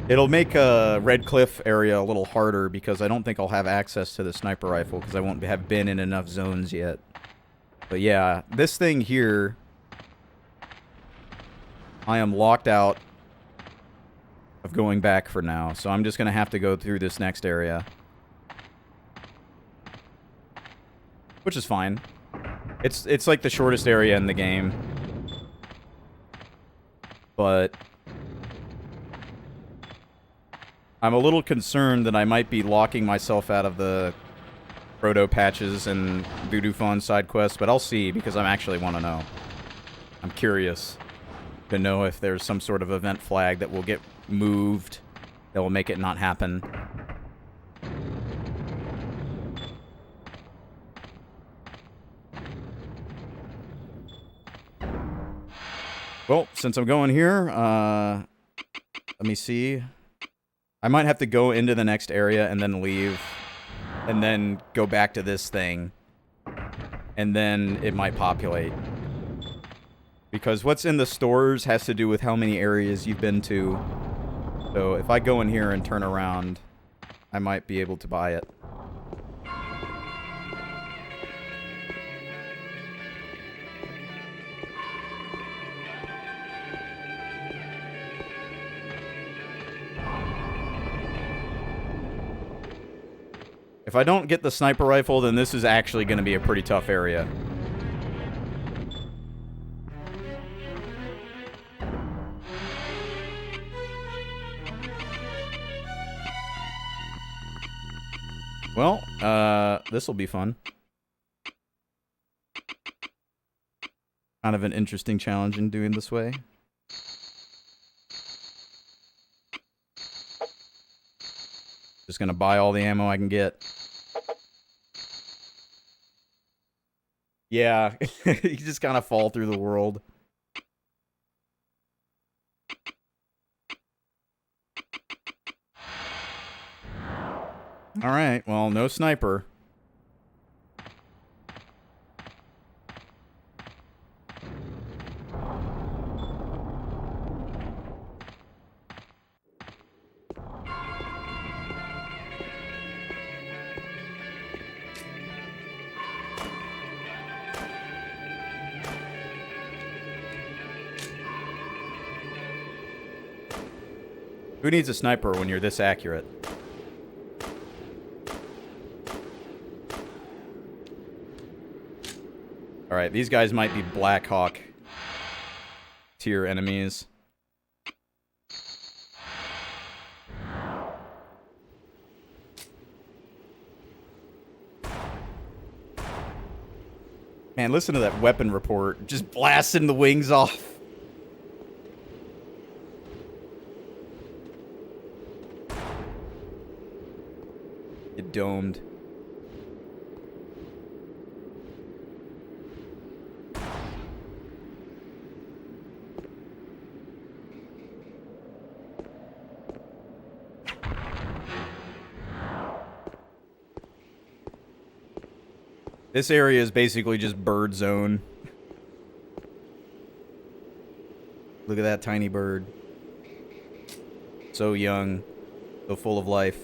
It'll make Red Cliff area a little harder because I don't think I'll have access to the sniper rifle because I won't have been in enough zones yet. But yeah, this thing here, I am locked out of going back for now, so I'm just going to have to go through this next area. Which is fine. It's like the shortest area in the game. But I'm a little concerned that I might be locking myself out of the proto patches and Voodoo Fawn side quests, but I'll see because I actually want to know. I'm curious to know if there's some sort of event flag that will get moved that will make it not happen. Well, since I'm going here, let me see. I might have to go into the next area and then leave, and then go back to this thing, and then it might populate. Because what's in the stores has to do with how many areas you've been to. So if I go in here and turn around, I might be able to buy it. If I don't get the sniper rifle, then this is actually going to be a pretty tough area. Well, this will be fun. Kind of an interesting challenge in doing this way. Just gonna buy all the ammo I can get. Yeah, you just kind of fall through the world. Alright, well, no sniper. Who needs a sniper when you're this accurate? Alright, these guys might be Black Hawk tier enemies. Man, listen to that weapon report. Just blasting the wings off. Get domed. This area is basically just bird zone. Look at that tiny bird. So young. So full of life.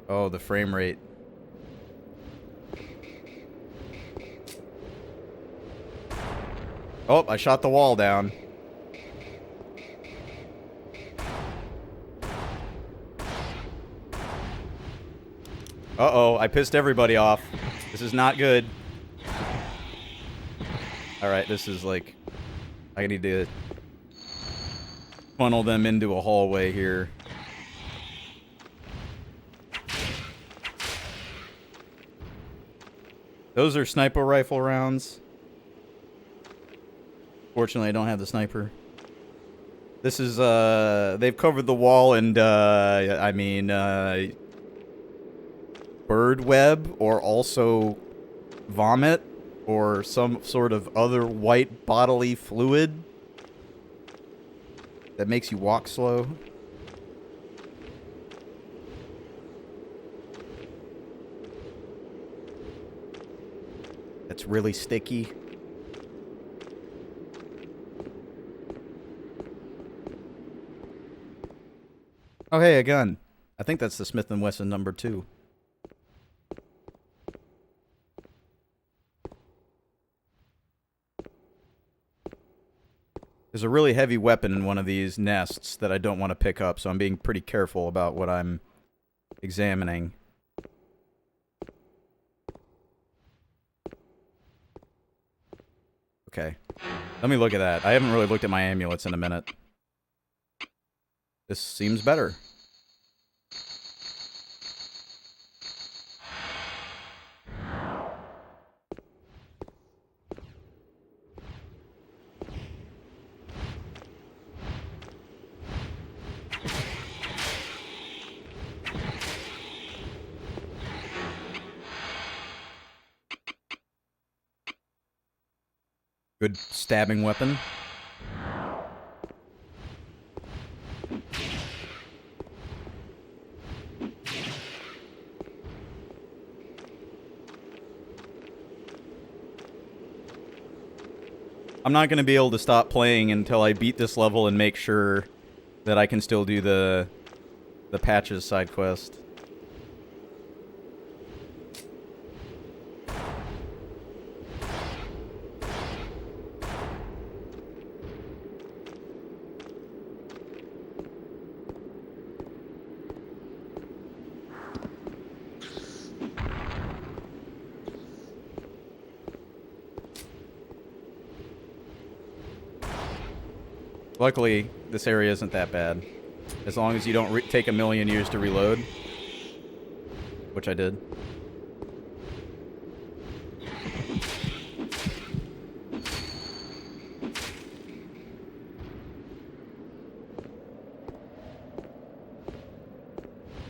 Oh, the frame rate. Oh, I shot the wall down. Uh-oh, I pissed everybody off. This is not good. Alright, this is like... I need to funnel them into a hallway here. Those are sniper rifle rounds. Fortunately, I don't have the sniper. This is, they've covered the wall and, I mean, bird web or also vomit or some sort of other white bodily fluid that makes you walk slow. It's really sticky. Oh, hey, a gun. I think that's the Smith & Wesson number 2. There's a really heavy weapon in one of these nests that I don't want to pick up, so I'm being pretty careful about what I'm examining. Okay. Let me look at that. I haven't really looked at my amulets in a minute. This seems better. Good stabbing weapon. I'm not going to be able to stop playing until I beat this level and make sure that I can still do the Patches side quest. Luckily, this area isn't that bad. As long as you don't take a million years to reload. Which I did.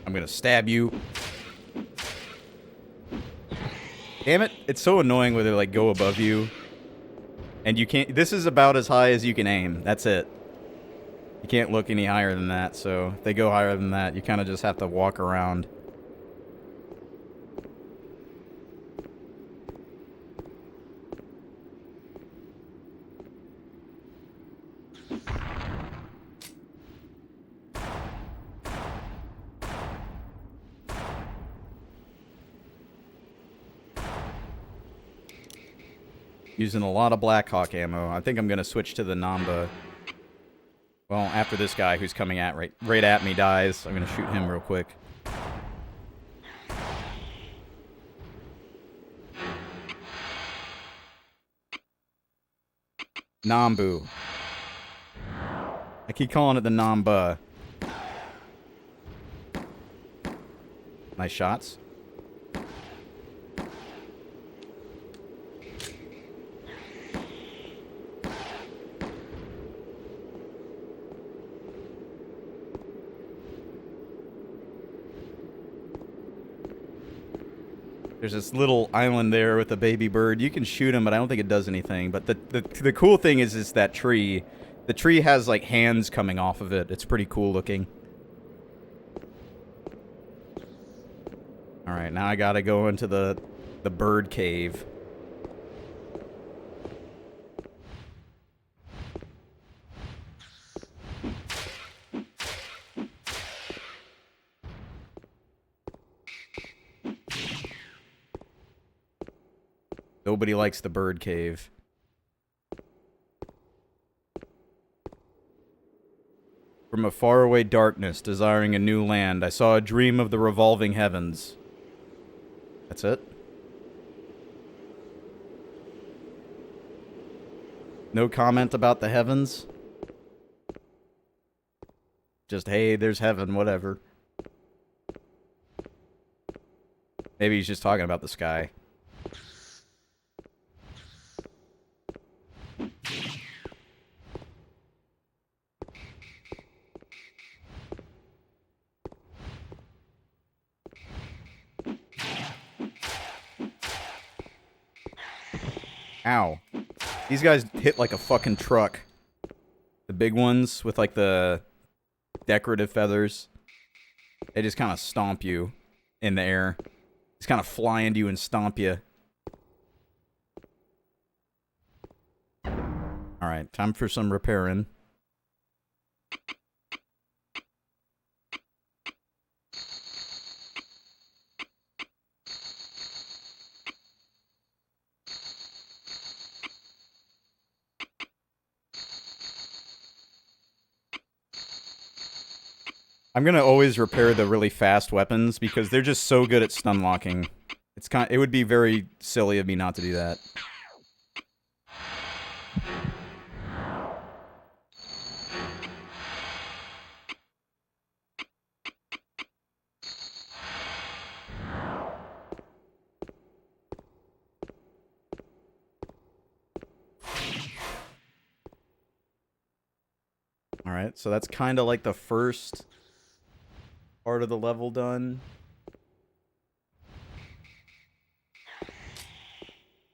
I'm gonna stab you. Damn it, it's so annoying when they like go above you. And you can't, this is about as high as you can aim. That's it. You can't look any higher than that, so if they go higher than that, you kind of just have to walk around. Using a lot of Blackhawk ammo. I think I'm going to switch to the Namba. Well, after this guy who's coming at right at me dies, I'm going to shoot him real quick. Nambu. I keep calling it the Namba. Nice shots. There's this little island there with a baby bird. You can shoot him, but I don't think it does anything. But the cool thing is that tree. The tree has like hands coming off of it. It's pretty cool looking. All right, now I gotta go into the bird cave. Nobody likes the bird cave. From a faraway darkness, desiring a new land, I saw a dream of the revolving heavens. That's it? No comment about the heavens? Just, hey, there's heaven, whatever. Maybe he's just talking about the sky. Ow. These guys hit like a fucking truck. The big ones with like the decorative feathers. They just kind of stomp you in the air. Just kind of fly into you and stomp you. Alright, time for some repairing. I'm gonna always repair the really fast weapons because they're just so good at stun locking. It would be very silly of me not to do that. Alright, so that's kind of like the first part of the level done.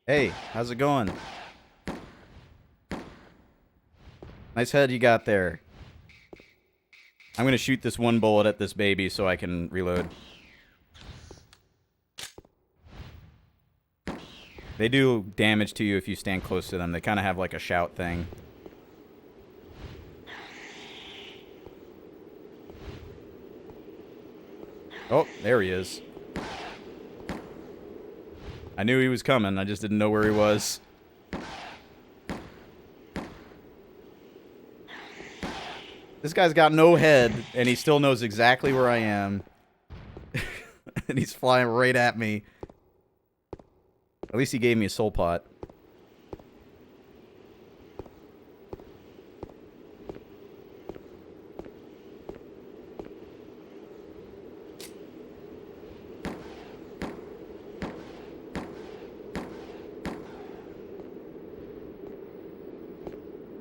Hey, how's it going? Nice head you got there. I'm gonna shoot this one bullet at this baby so I can reload. They do damage to you if you stand close to them. They kind of have like a shout thing. Oh, there he is. I knew he was coming, I just didn't know where he was. This guy's got no head, and he still knows exactly where I am. And he's flying right at me. At least he gave me a soul pot.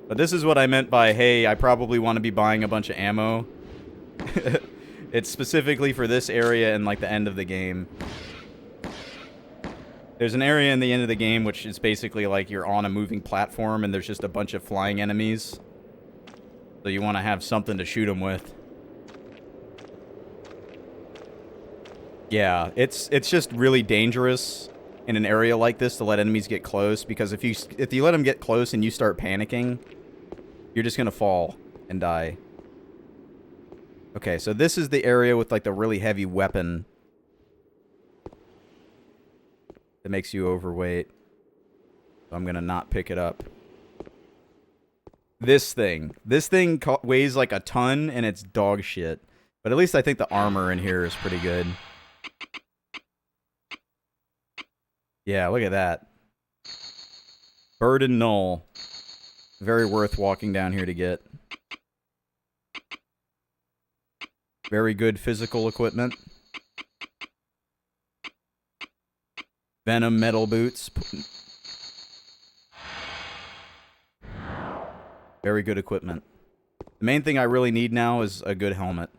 But this is what I meant by, hey, I probably want to be buying a bunch of ammo. It's specifically for this area and, like, the end of the game. There's an area in the end of the game which is basically like you're on a moving platform and there's just a bunch of flying enemies. So you want to have something to shoot them with. Yeah, it's just really dangerous in an area like this to let enemies get close, because if you let them get close and you start panicking, you're just gonna fall and die. Okay, so this is the area with like the really heavy weapon that makes you overweight. So I'm gonna not pick it up. This thing weighs like a ton and it's dog shit. But at least I think the armor in here is pretty good. Yeah, look at that. Bird and Null. Very worth walking down here to get. Very good physical equipment. Venom metal boots. Very good equipment. The main thing I really need now is a good helmet.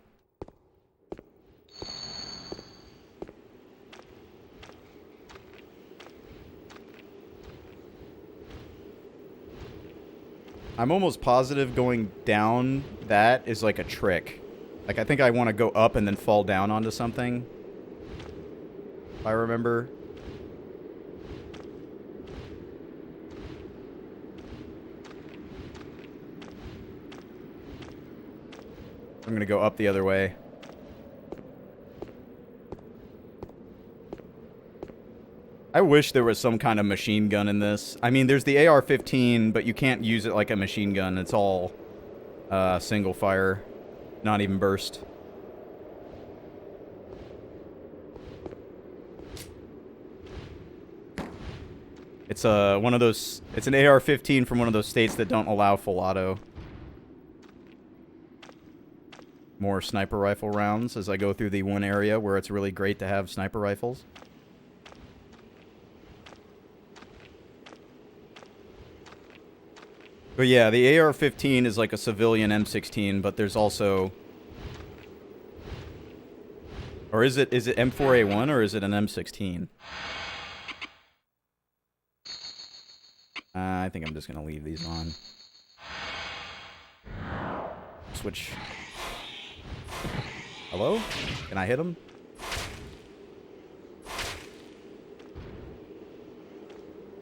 I'm almost positive going down that is like a trick. Like, I think I want to go up and then fall down onto something. If I remember. I'm gonna go up the other way. I wish there was some kind of machine gun in this. I mean, there's the AR-15, but you can't use it like a machine gun. It's all single fire, not even burst. It's one of those. It's an AR-15 from one of those states that don't allow full auto. More sniper rifle rounds as I go through the one area where it's really great to have sniper rifles. But yeah, the AR-15 is like a civilian M16, but there's also... Or is it M4A1 or is it an M16? I think I'm just gonna leave these on. Switch. Hello? Can I hit him?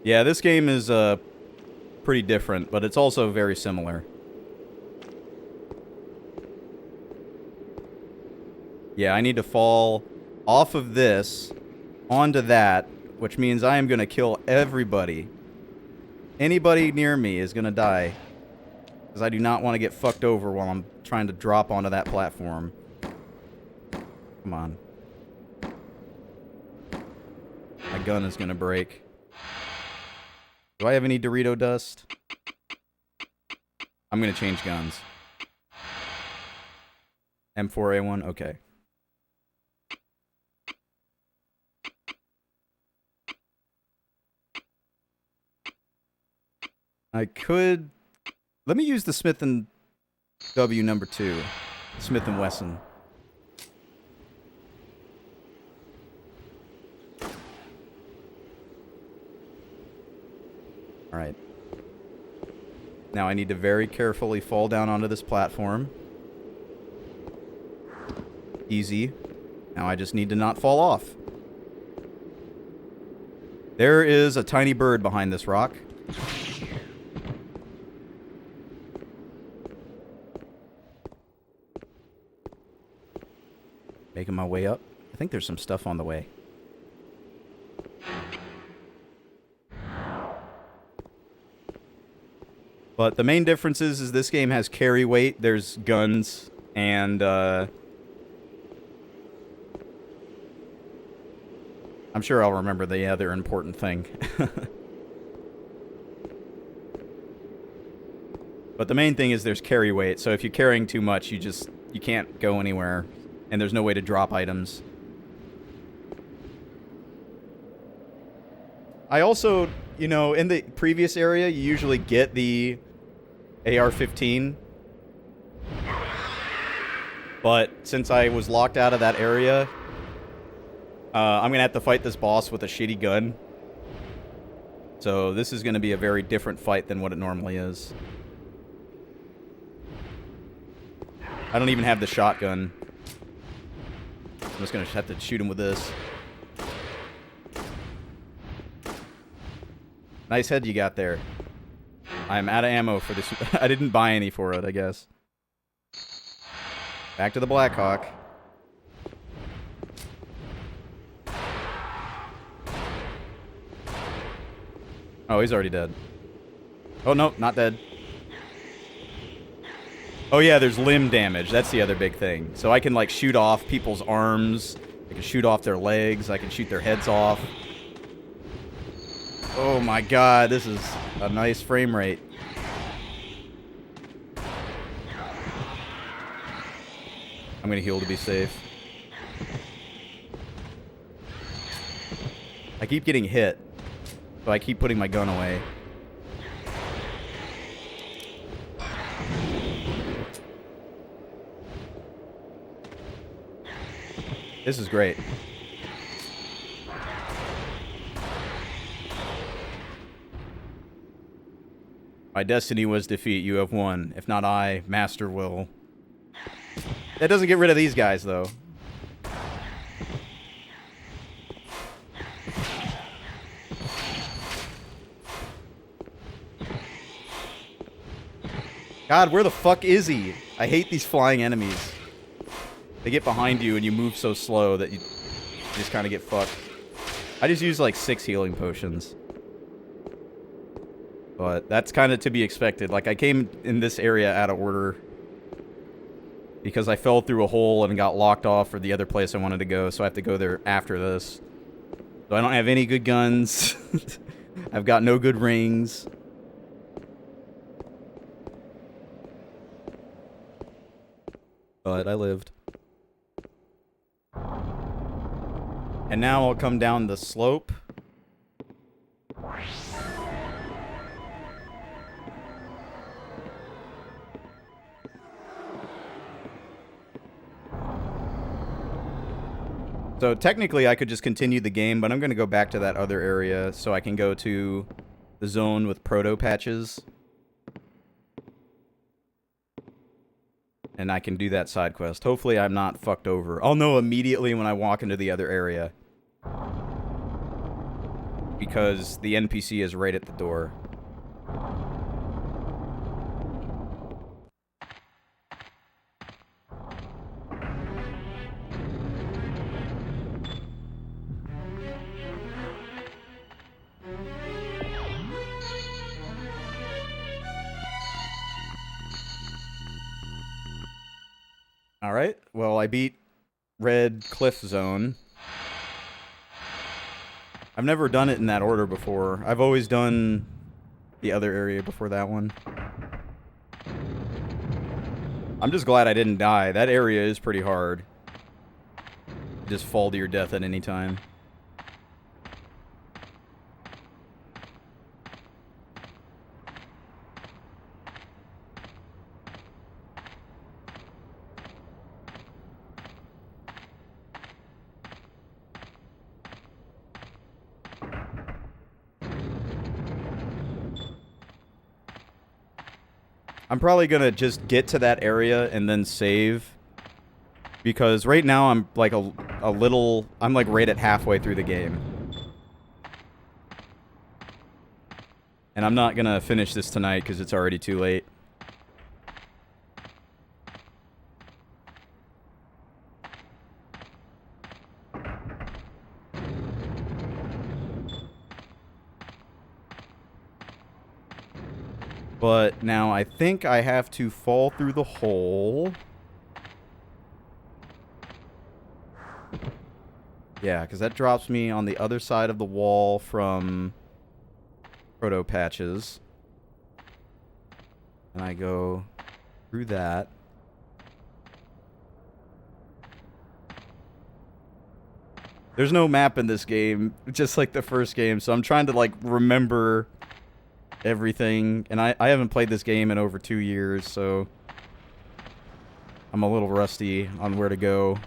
Yeah, this game is pretty different, but it's also very similar. Yeah, I need to fall off of this onto that, which means I am going to kill everybody. Anybody near me is going to die. Because I do not want to get fucked over while I'm trying to drop onto that platform. Come on. My gun is going to break. Do I have any Dorito dust? I'm going to change guns. M4A1? Okay. I could... Let me use the Smith & W number 2. Smith & Wesson. Alright. Now I need to very carefully fall down onto this platform. Easy. Now I just need to not fall off. There is a tiny bird behind this rock. Making my way up. I think there's some stuff on the way. But the main difference is this game has carry weight. There's guns and I'm sure I'll remember the other important thing. But the main thing is there's carry weight. So if you're carrying too much, you can't go anywhere. And there's no way to drop items. I also, you know, in the previous area, you usually get the AR-15. But since I was locked out of that area, I'm going to have to fight this boss with a shitty gun. So this is going to be a very different fight than what it normally is. I don't even have the shotgun. I'm just going to have to shoot him with this. Nice head you got there. I'm out of ammo for this. I didn't buy any for it, I guess. Back to the Blackhawk. Oh, he's already dead. Oh, no, not dead. Oh, yeah, there's limb damage. That's the other big thing. So I can, like, shoot off people's arms. I can shoot off their legs. I can shoot their heads off. Oh, my God. This is a nice frame rate. I'm going to heal to be safe. I keep getting hit. So I keep putting my gun away. This is great. My destiny was defeat. You have won. If not I, Master will. That doesn't get rid of these guys, though. God, where the fuck is he? I hate these flying enemies. They get behind you and you move so slow that you just kind of get fucked. I just used like 6 healing potions. But that's kind of to be expected. Like, I came in this area out of order because I fell through a hole and got locked off for the other place I wanted to go, so I have to go there after this. So I don't have any good guns. I've got no good rings. But I lived. And now I'll come down the slope. So technically I could just continue the game, but I'm going to go back to that other area so I can go to the zone with proto patches. And I can do that side quest. Hopefully I'm not fucked over. I'll know immediately when I walk into the other area. Because the NPC is right at the door. Alright, well I beat Red Cliff Zone. I've never done it in that order before. I've always done the other area before that one. I'm just glad I didn't die. That area is pretty hard. You just fall to your death at any time. I'm probably gonna just get to that area and then save. Because right now I'm like a little... I'm like right at halfway through the game. And I'm not gonna finish this tonight because it's already too late. But now I think I have to fall through the hole. Yeah, because that drops me on the other side of the wall from proto patches. And I go through that. There's no map in this game, just like the first game, so I'm trying to like remember everything, and I haven't played this game in over 2 years, so I'm a little rusty on where to go.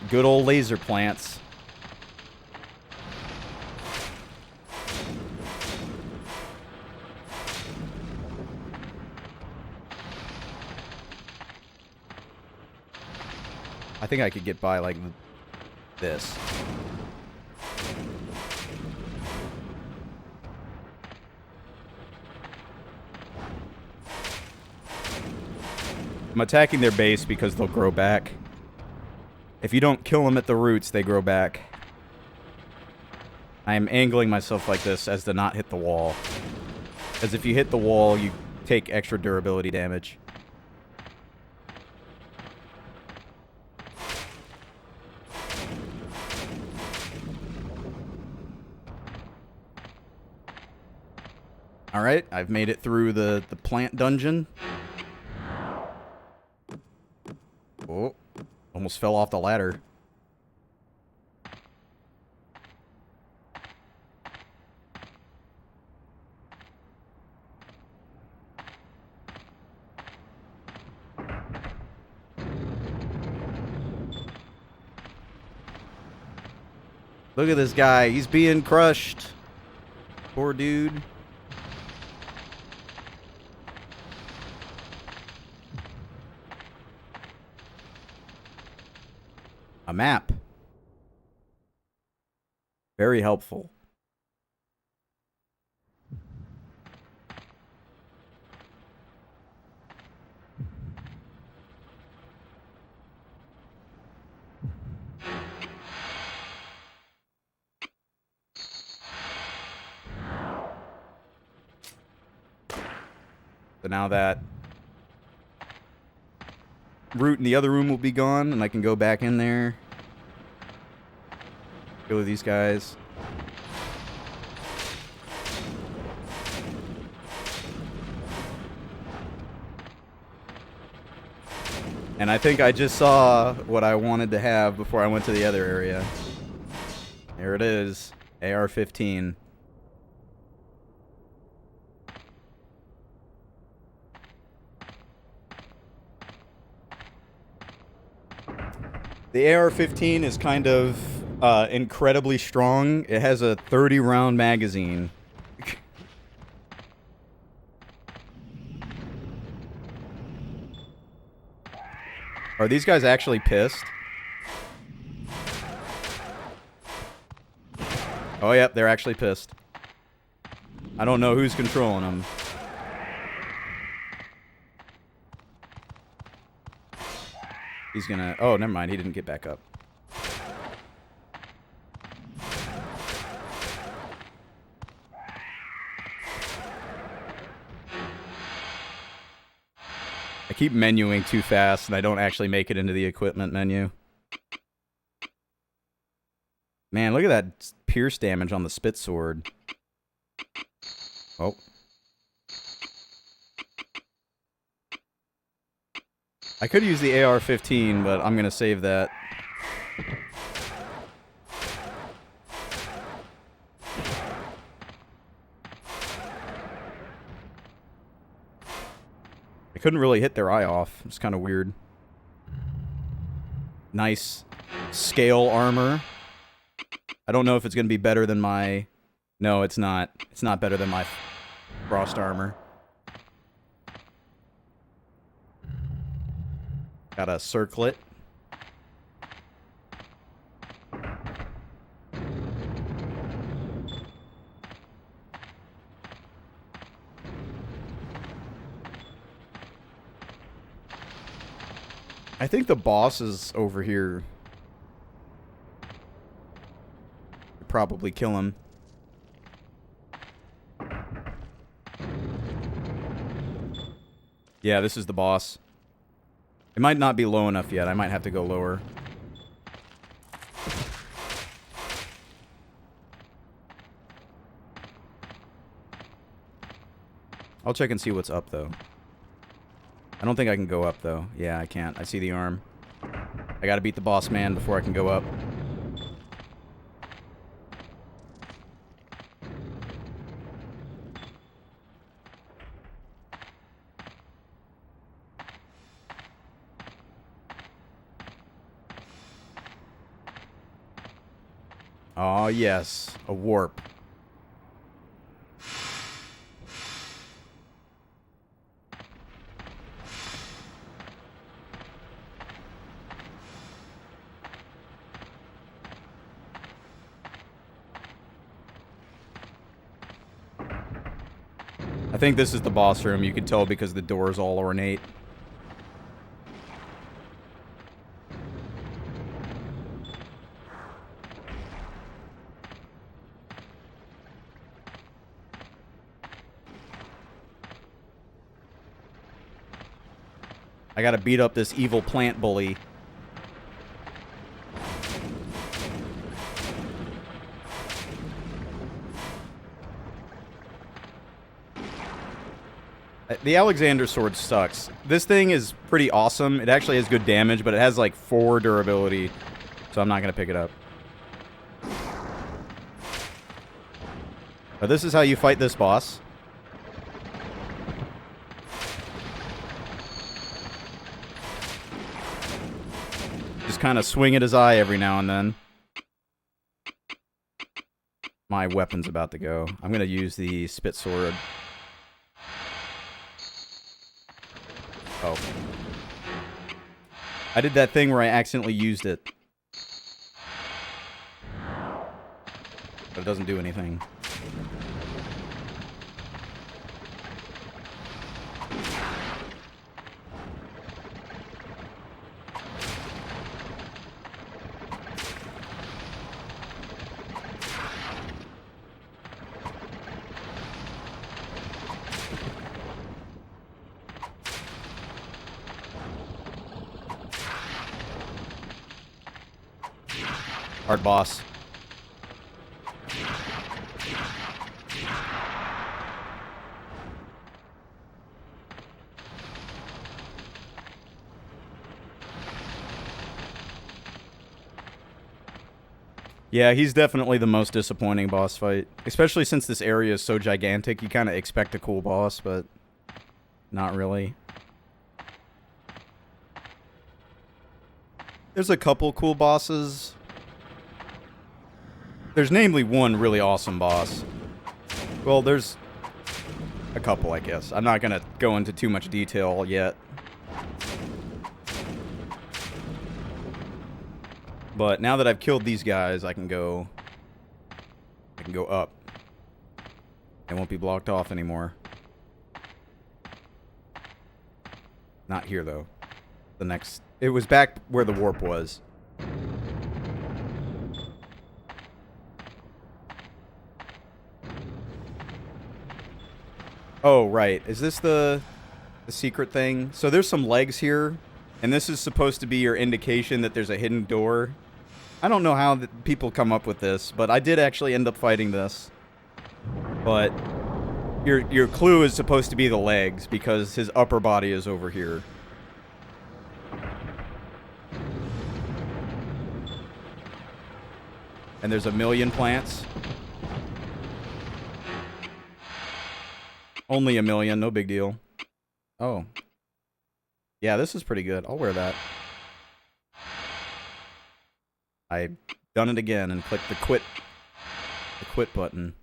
Good old laser plants. I think I could get by like this. I'm attacking their base because they'll grow back. If you don't kill them at the roots, they grow back. I am angling myself like this as to not hit the wall. As if you hit the wall, you take extra durability damage. Alright, I've made it through the plant dungeon. Oh, almost fell off the ladder. Look at this guy, he's being crushed. Poor dude. A map. Very helpful. So now that root in the other room will be gone, and I can go back in there. Go with these guys. And I think I just saw what I wanted to have before I went to the other area. There it is. AR-15. The AR-15 is kind of incredibly strong. It has a 30-round magazine. Are these guys actually pissed? Oh, yep, they're actually pissed. I don't know who's controlling them. He's gonna... Oh, never mind. He didn't get back up. I keep menuing too fast, and I don't actually make it into the equipment menu. Man, look at that pierce damage on the spit sword. Oh. I could use the AR-15, but I'm gonna save that. I couldn't really hit their eye off. It's kind of weird. Nice scale armor. I don't know if it's gonna be better than my... No, it's not. It's not better than my frost armor. Got a circlet. I think the boss is over here. Probably kill him. Yeah, this is the boss. It might not be low enough yet. I might have to go lower. I'll check and see what's up, though. I don't think I can go up, though. Yeah, I can't. I see the arm. I gotta beat the boss man before I can go up. Oh, yes. A warp. I think this is the boss room. You can tell because the door is all ornate. I gotta beat up this evil plant bully. The Alexander sword sucks. This thing is pretty awesome. It actually has good damage, but it has like 4 durability, so I'm not gonna pick it up. But this is how you fight this boss. Just kind of swing at his eye every now and then. My weapon's about to go. I'm gonna use the spit sword. Oh. I did that thing where I accidentally used it. But it doesn't do anything. Hard boss. Yeah, he's definitely the most disappointing boss fight. Especially since this area is so gigantic, you kind of expect a cool boss, but not really. There's a couple cool bosses. There's namely one really awesome boss. Well, there's a couple, I guess. I'm not gonna go into too much detail yet. But now that I've killed these guys, I can go up. It won't be blocked off anymore. Not here, though. The next... It was back where the warp was. Oh, right. Is this the secret thing? So there's some legs here, and this is supposed to be your indication that there's a hidden door. I don't know how people come up with this, but I did actually end up fighting this. But your clue is supposed to be the legs, because his upper body is over here. And there's a million plants. Only a million, no big deal. Oh. Yeah, this is pretty good. I'll wear that. I've done it again and clicked the quit button.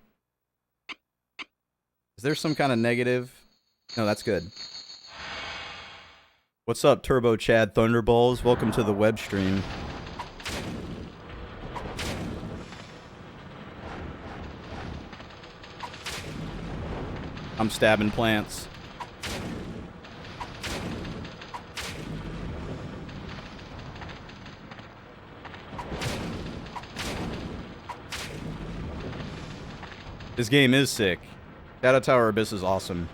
Is there some kind of negative? No, that's good. What's up, Turbo Chad Thunderballs? Welcome to the web stream. I'm stabbing plants. This game is sick. Shadow Tower Abyss is awesome.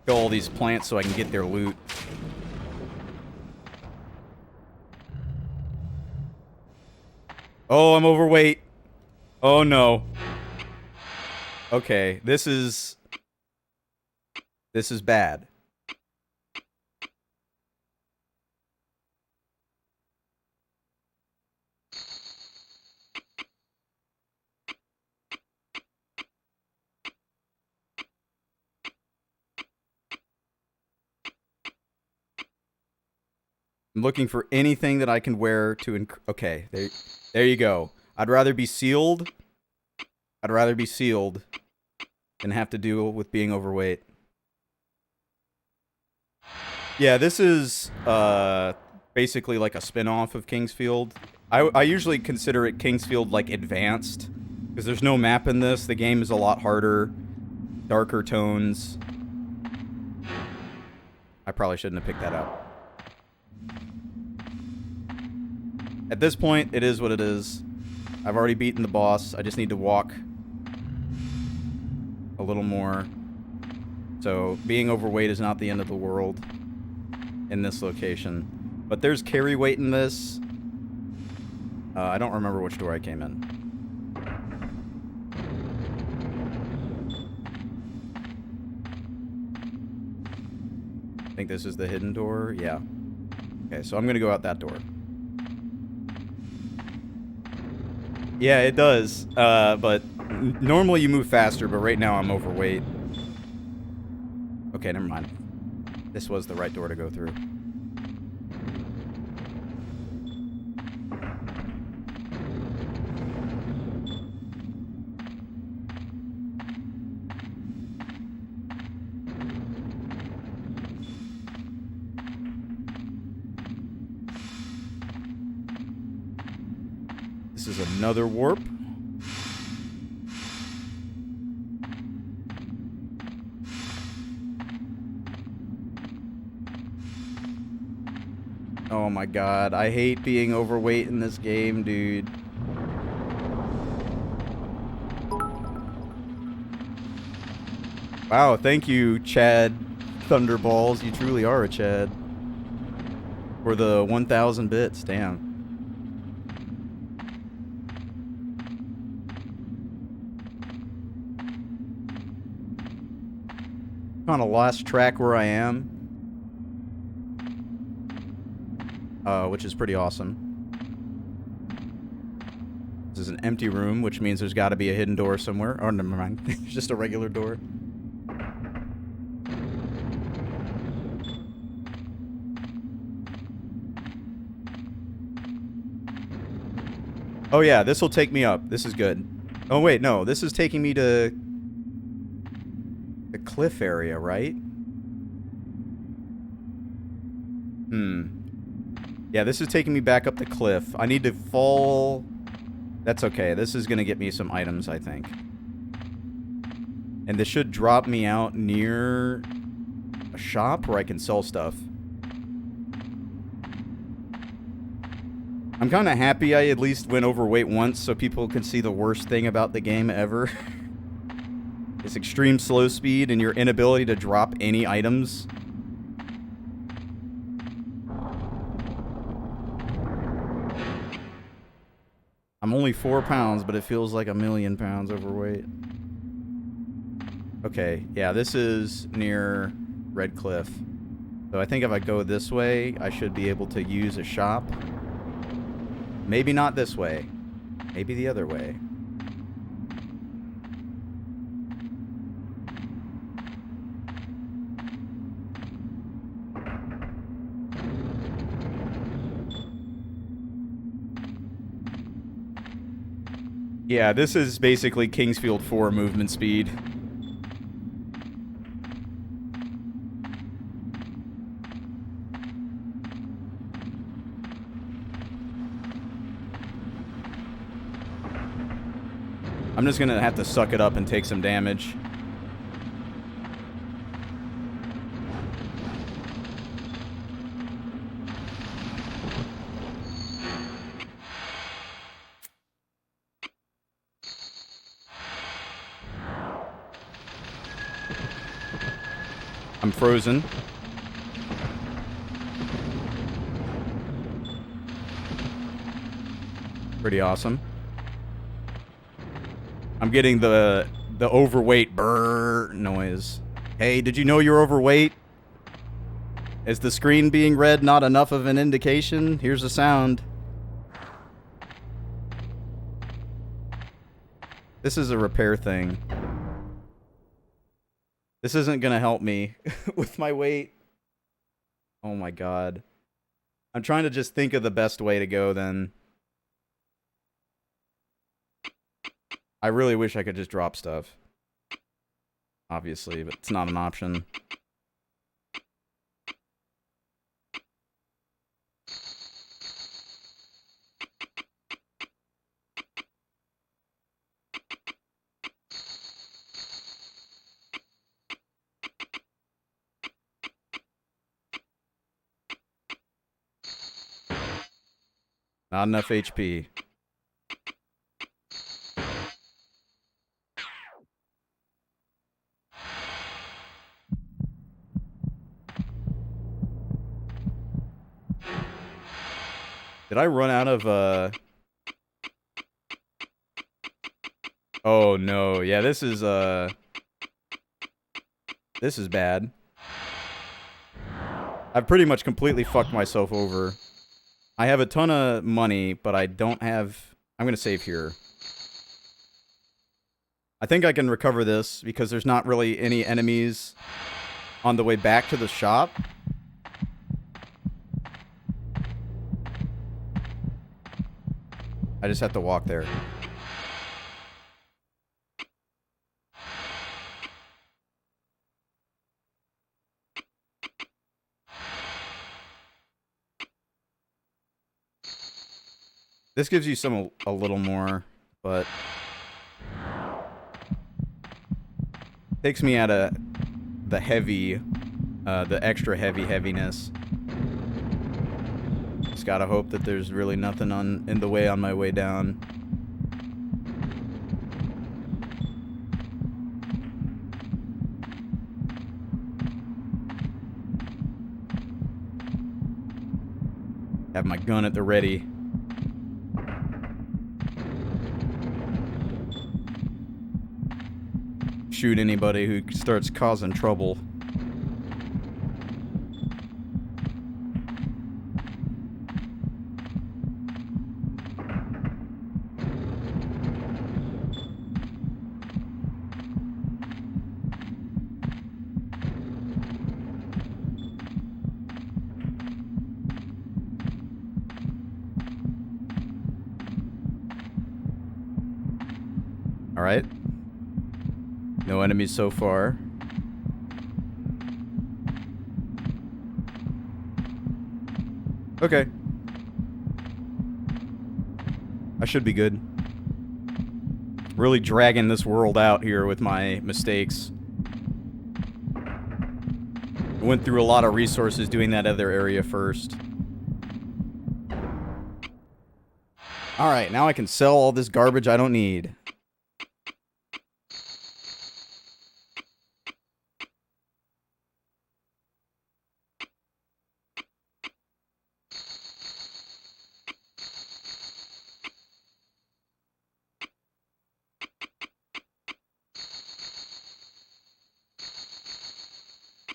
Kill all these plants so I can get their loot. Oh, I'm overweight. Oh no. Okay, this is bad. I'm looking for anything that I can wear to okay, there you go. I'd rather be sealed. I'd rather be sealed than have to deal with being overweight. Yeah, this is basically like a spin-off of Kingsfield. I usually consider it Kingsfield like advanced, because there's no map in this. The game is a lot harder, darker tones. I probably shouldn't have picked that up. At this point, it is what it is. I've already beaten the boss. I just need to walk a little more. So being overweight is not the end of the world in this location. But there's carry weight in this. I don't remember which door I came in. I think this is the hidden door. Yeah. Okay, so I'm gonna go out that door. Yeah, it does. But normally you move faster, but right now I'm overweight. Okay, never mind. This was the right door to go through. This is another warp. Oh my god, I hate being overweight in this game, dude. Wow, thank you, Chad Thunderballs. You truly are a Chad. For the 1,000 bits, damn. Kind of lost track where I am. Which is pretty awesome. This is is an empty room, which means there's got to be a hidden door somewhere. Oh, never mind. It's just a regular door. Oh yeah, this will take me up. This is good. Oh wait, no. This is taking me to the cliff area, right? Yeah, this is taking me back up the cliff. I need to fall... That's okay. This is going to get me some items, I think. And this should drop me out near a shop where I can sell stuff. I'm kind of happy I at least went overweight once so people can see the worst thing about the game ever. It's extreme slow speed and your inability to drop any items. I'm only 4 pounds, but it feels like 1,000,000 pounds overweight. Okay, yeah, this is near Red Cliff. So I think if I go this way, I should be able to use a shop. Maybe not this way. Maybe the other way. Yeah, this is basically Kingsfield 4 movement speed. I'm just gonna have to suck it up and take some damage. I'm frozen. Pretty awesome. I'm getting the overweight brrr noise. Hey, did you know you're overweight? Is the screen being red not enough of an indication? Here's the sound. This is a repair thing. This isn't gonna help me with my weight. Oh my god. I'm trying to just think of the best way to go then. I really wish I could just drop stuff. Obviously, but it's not an option. Not enough HP. Did I run out of, Oh, no. Yeah, this is bad. I've pretty much completely fucked myself over. I have a ton of money, but I don't have... I'm gonna save here. I think I can recover this, because there's not really any enemies on the way back to the shop. I just have to walk there. This gives you a little more, but takes me out of the heavy, the extra heaviness. Just gotta hope that there's really nothing in the way on my way down. Have my gun at the ready. Shoot anybody who starts causing trouble. Alright. No enemies so far. Okay. I should be good. Really dragging this world out here with my mistakes. Went through a lot of resources doing that other area first. Alright, now I can sell all this garbage I don't need.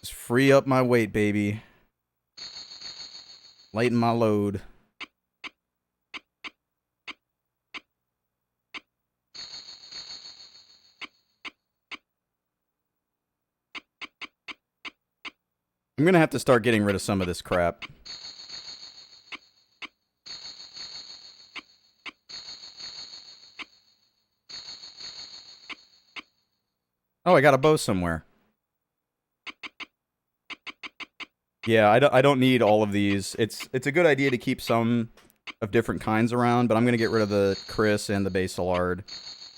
Just free up my weight, baby. Lighten my load. I'm gonna have to start getting rid of some of this crap. Oh, I got a bow somewhere. Yeah, I don't need all of these. It's a good idea to keep some of different kinds around, but I'm gonna get rid of the Chris and the Basilard,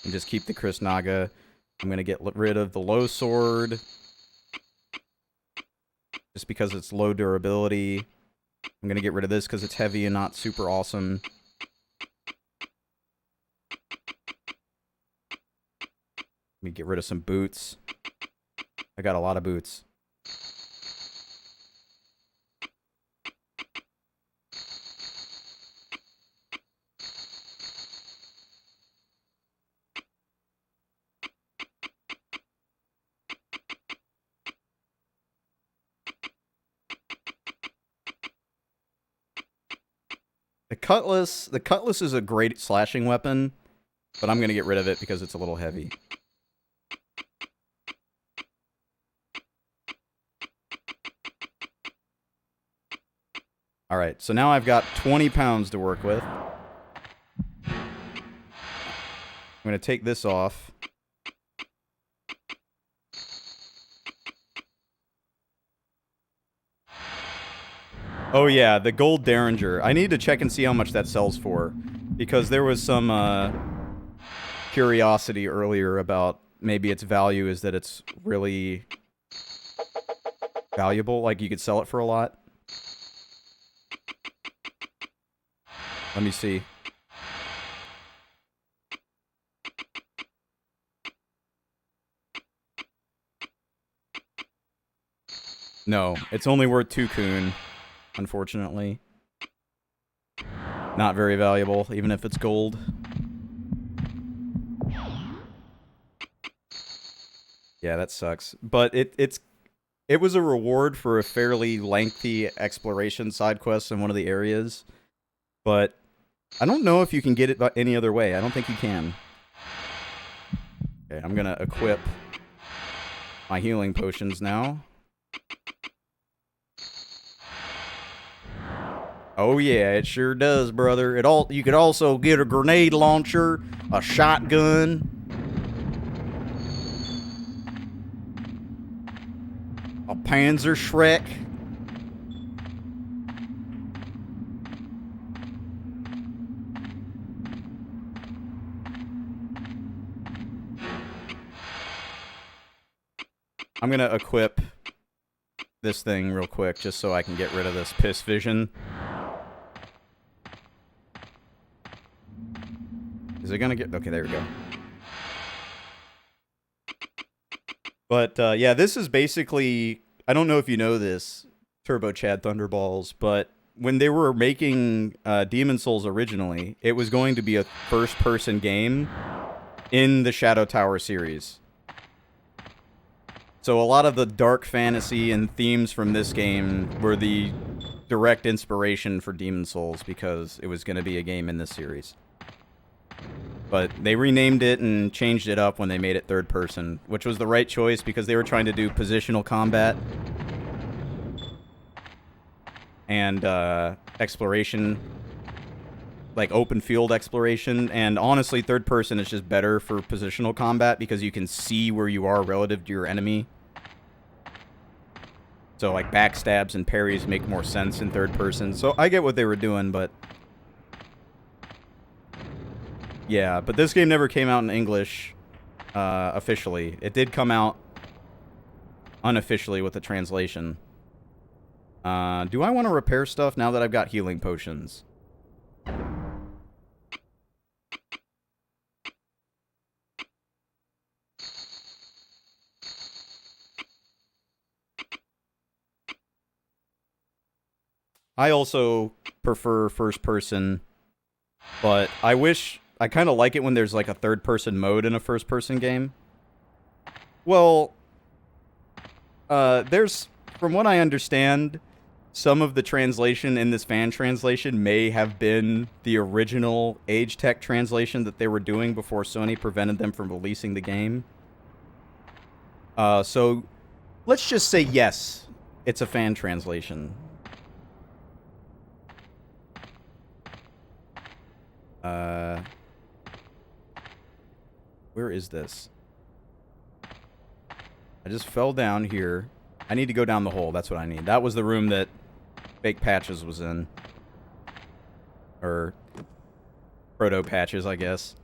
and just keep the Chris Naga. I'm gonna get rid of the low sword, just because it's low durability. I'm gonna get rid of this because it's heavy and not super awesome. Let me get rid of some boots. I got a lot of boots. The cutlass is a great slashing weapon, but I'm gonna get rid of it because it's a little heavy. Alright, so now I've got 20 pounds to work with. I'm gonna take this off. Oh yeah, the gold Derringer. I need to check and see how much that sells for, because there was some curiosity earlier about maybe its value is that it's really valuable, like you could sell it for a lot. Let me see. No, it's only worth 2 kun. Unfortunately. Not very valuable, even if it's gold. Yeah, that sucks. But it was a reward for a fairly lengthy exploration side quest in one of the areas. But I don't know if you can get it any other way. I don't think you can. Okay, I'm gonna equip my healing potions now. Oh yeah, it sure does, brother. You could also get a grenade launcher, a shotgun, a Panzer Shrek. I'm gonna equip this thing real quick just so I can get rid of this piss vision. Is it gonna get... Okay, there we go. But, yeah, this is basically... I don't know if you know this, Turbo Chad Thunderballs, but when they were making Demon Souls originally, it was going to be a first-person game in the Shadow Tower series. So a lot of the dark fantasy and themes from this game were the direct inspiration for Demon Souls, because it was going to be a game in this series. But they renamed it and changed it up when they made it third person, which was the right choice because they were trying to do positional combat and exploration. like open field exploration, and honestly, third person is just better for positional combat because you can see where you are relative to your enemy. So like backstabs and parries make more sense in third person. So I get what they were doing, but yeah, but this game never came out in English officially. It did come out unofficially with a translation. Do I want to repair stuff now that I've got healing potions? I also prefer first person, but I kind of like it when there's like a third person mode in a first person game. Well, there's, from what I understand, some of the translation in this fan translation may have been the original Agetec translation that they were doing before Sony prevented them from releasing the game. So let's just say yes, it's a fan translation. Where is this? I just fell down here. I need to go down the hole. That's what I need. That was the room that Fake Patches was in. Or Proto Patches, I guess.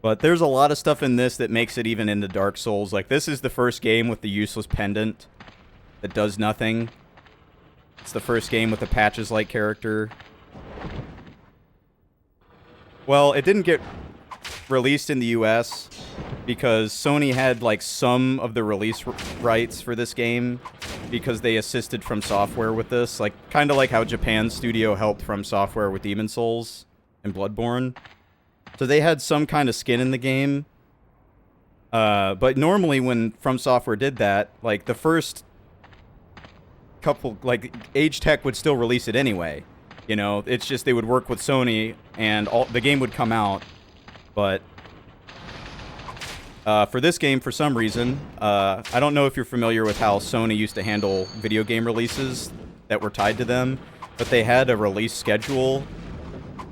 But there's a lot of stuff in this that makes it even into Dark Souls. Like, this is the first game with the useless pendant that does nothing. It's the first game with a Patches-like character. Well, it didn't get released in the US because Sony had like some of the release rights for this game because they assisted From Software with this, like kind of like how Japan's studio helped From Software with Demon Souls and Bloodborne. So they had some kind of skin in the game. But normally when From Software did that, like the first couple, like Agetec would still release it anyway. You know, it's just they would work with Sony and the game would come out. But for this game, for some reason, I don't know if you're familiar with how Sony used to handle video game releases that were tied to them, but they had a release schedule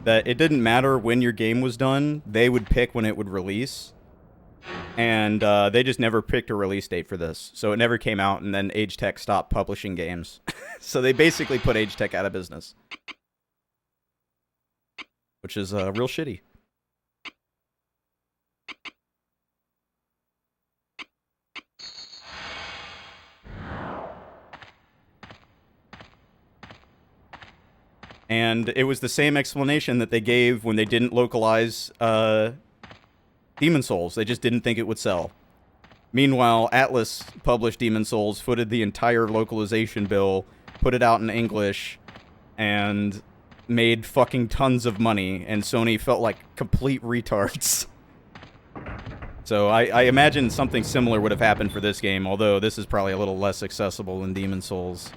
that it didn't matter when your game was done, they would pick when it would release. And they just never picked a release date for this. So it never came out, and then Agetec stopped publishing games. So they basically put Agetec out of business. Which is real shitty. And it was the same explanation that they gave when they didn't localize Demon Souls. They just didn't think it would sell. Meanwhile, Atlas published Demon Souls, footed the entire localization bill, put it out in English, and made fucking tons of money, and Sony felt like complete retards. So I imagine something similar would have happened for this game, although this is probably a little less accessible than Demon Souls.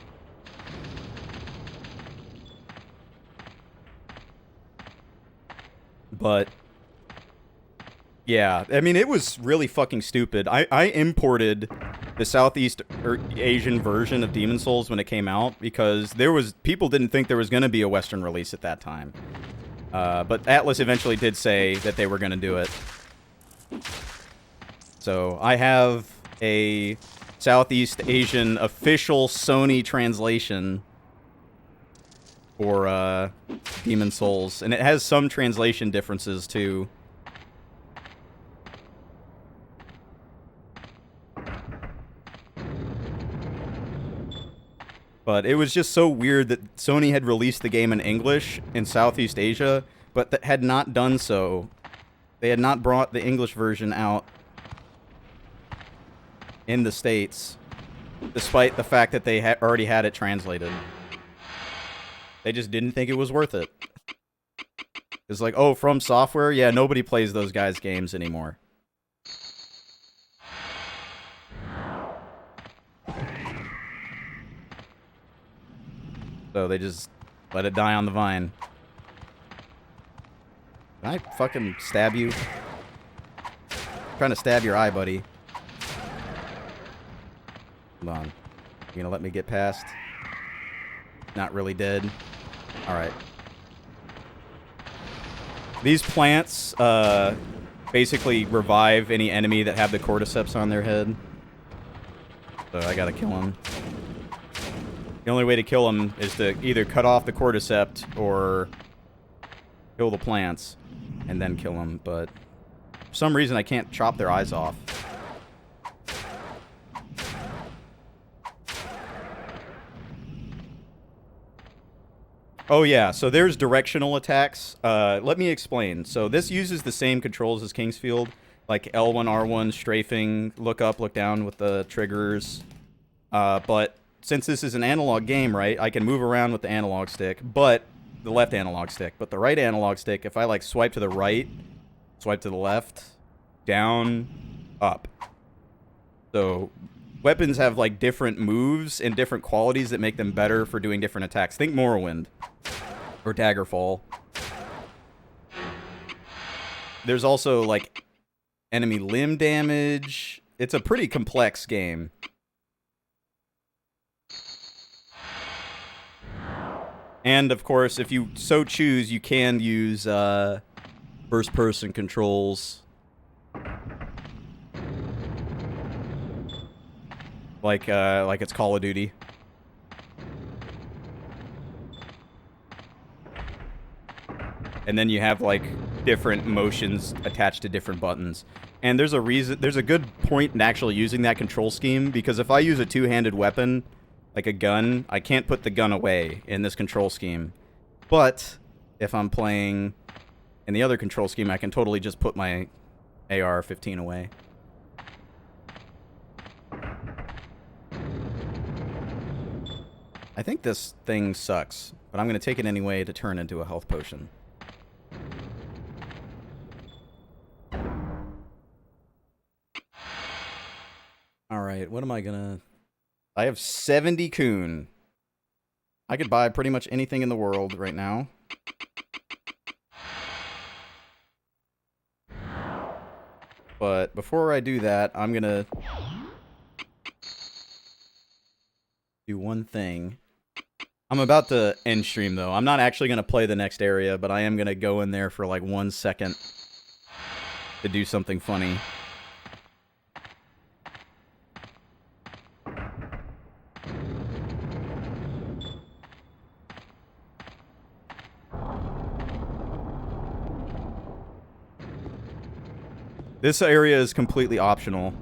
But yeah, I mean, it was really fucking stupid. I imported the Southeast Asian version of Demon Souls when it came out because people didn't think there was going to be a Western release at that time. But Atlas eventually did say that they were going to do it. So I have a Southeast Asian official Sony translation for Demon Souls, and it has some translation differences too. But it was just so weird that Sony had released the game in English in Southeast Asia, but that had not done so. They had not brought the English version out in the States, despite the fact that they already had it translated. They just didn't think it was worth it. It's like, oh, From Software? Yeah, nobody plays those guys' games anymore. So they just let it die on the vine. Can I fucking stab you? I'm trying to stab your eye, buddy. Hold on. You gonna let me get past? Not really dead. Alright. These plants basically revive any enemy that have the cordyceps on their head. So I gotta kill them. The only way to kill them is to either cut off the cordyceps or kill the plants and then kill them. But for some reason I can't chop their eyes off. Oh yeah, so there's directional attacks. Let me explain. So this uses the same controls as Kingsfield, like L1, R1, strafing, look up, look down with the triggers. But since this is an analog game, right, I can move around with the analog stick, but the left analog stick. But the right analog stick, if I like swipe to the right, swipe to the left, down, up. So weapons have like different moves and different qualities that make them better for doing different attacks. Think Morrowind or Daggerfall. There's also like enemy limb damage. It's a pretty complex game. And of course, if you so choose, you can use first-person controls. Like it's Call of Duty. And then you have like different motions attached to different buttons. And there's a good point in actually using that control scheme, because if I use a two-handed weapon, like a gun, I can't put the gun away in this control scheme. But if I'm playing in the other control scheme, I can totally just put my AR-15 away. I think this thing sucks, but I'm going to take it anyway to turn into a health potion. Alright, what am I gonna... I have 70 Kun. I could buy pretty much anything in the world right now. But before I do that, I'm gonna do one thing. I'm about to end stream, though. I'm not actually going to play the next area, but I am going to go in there for like 1 second to do something funny. This area is completely optional.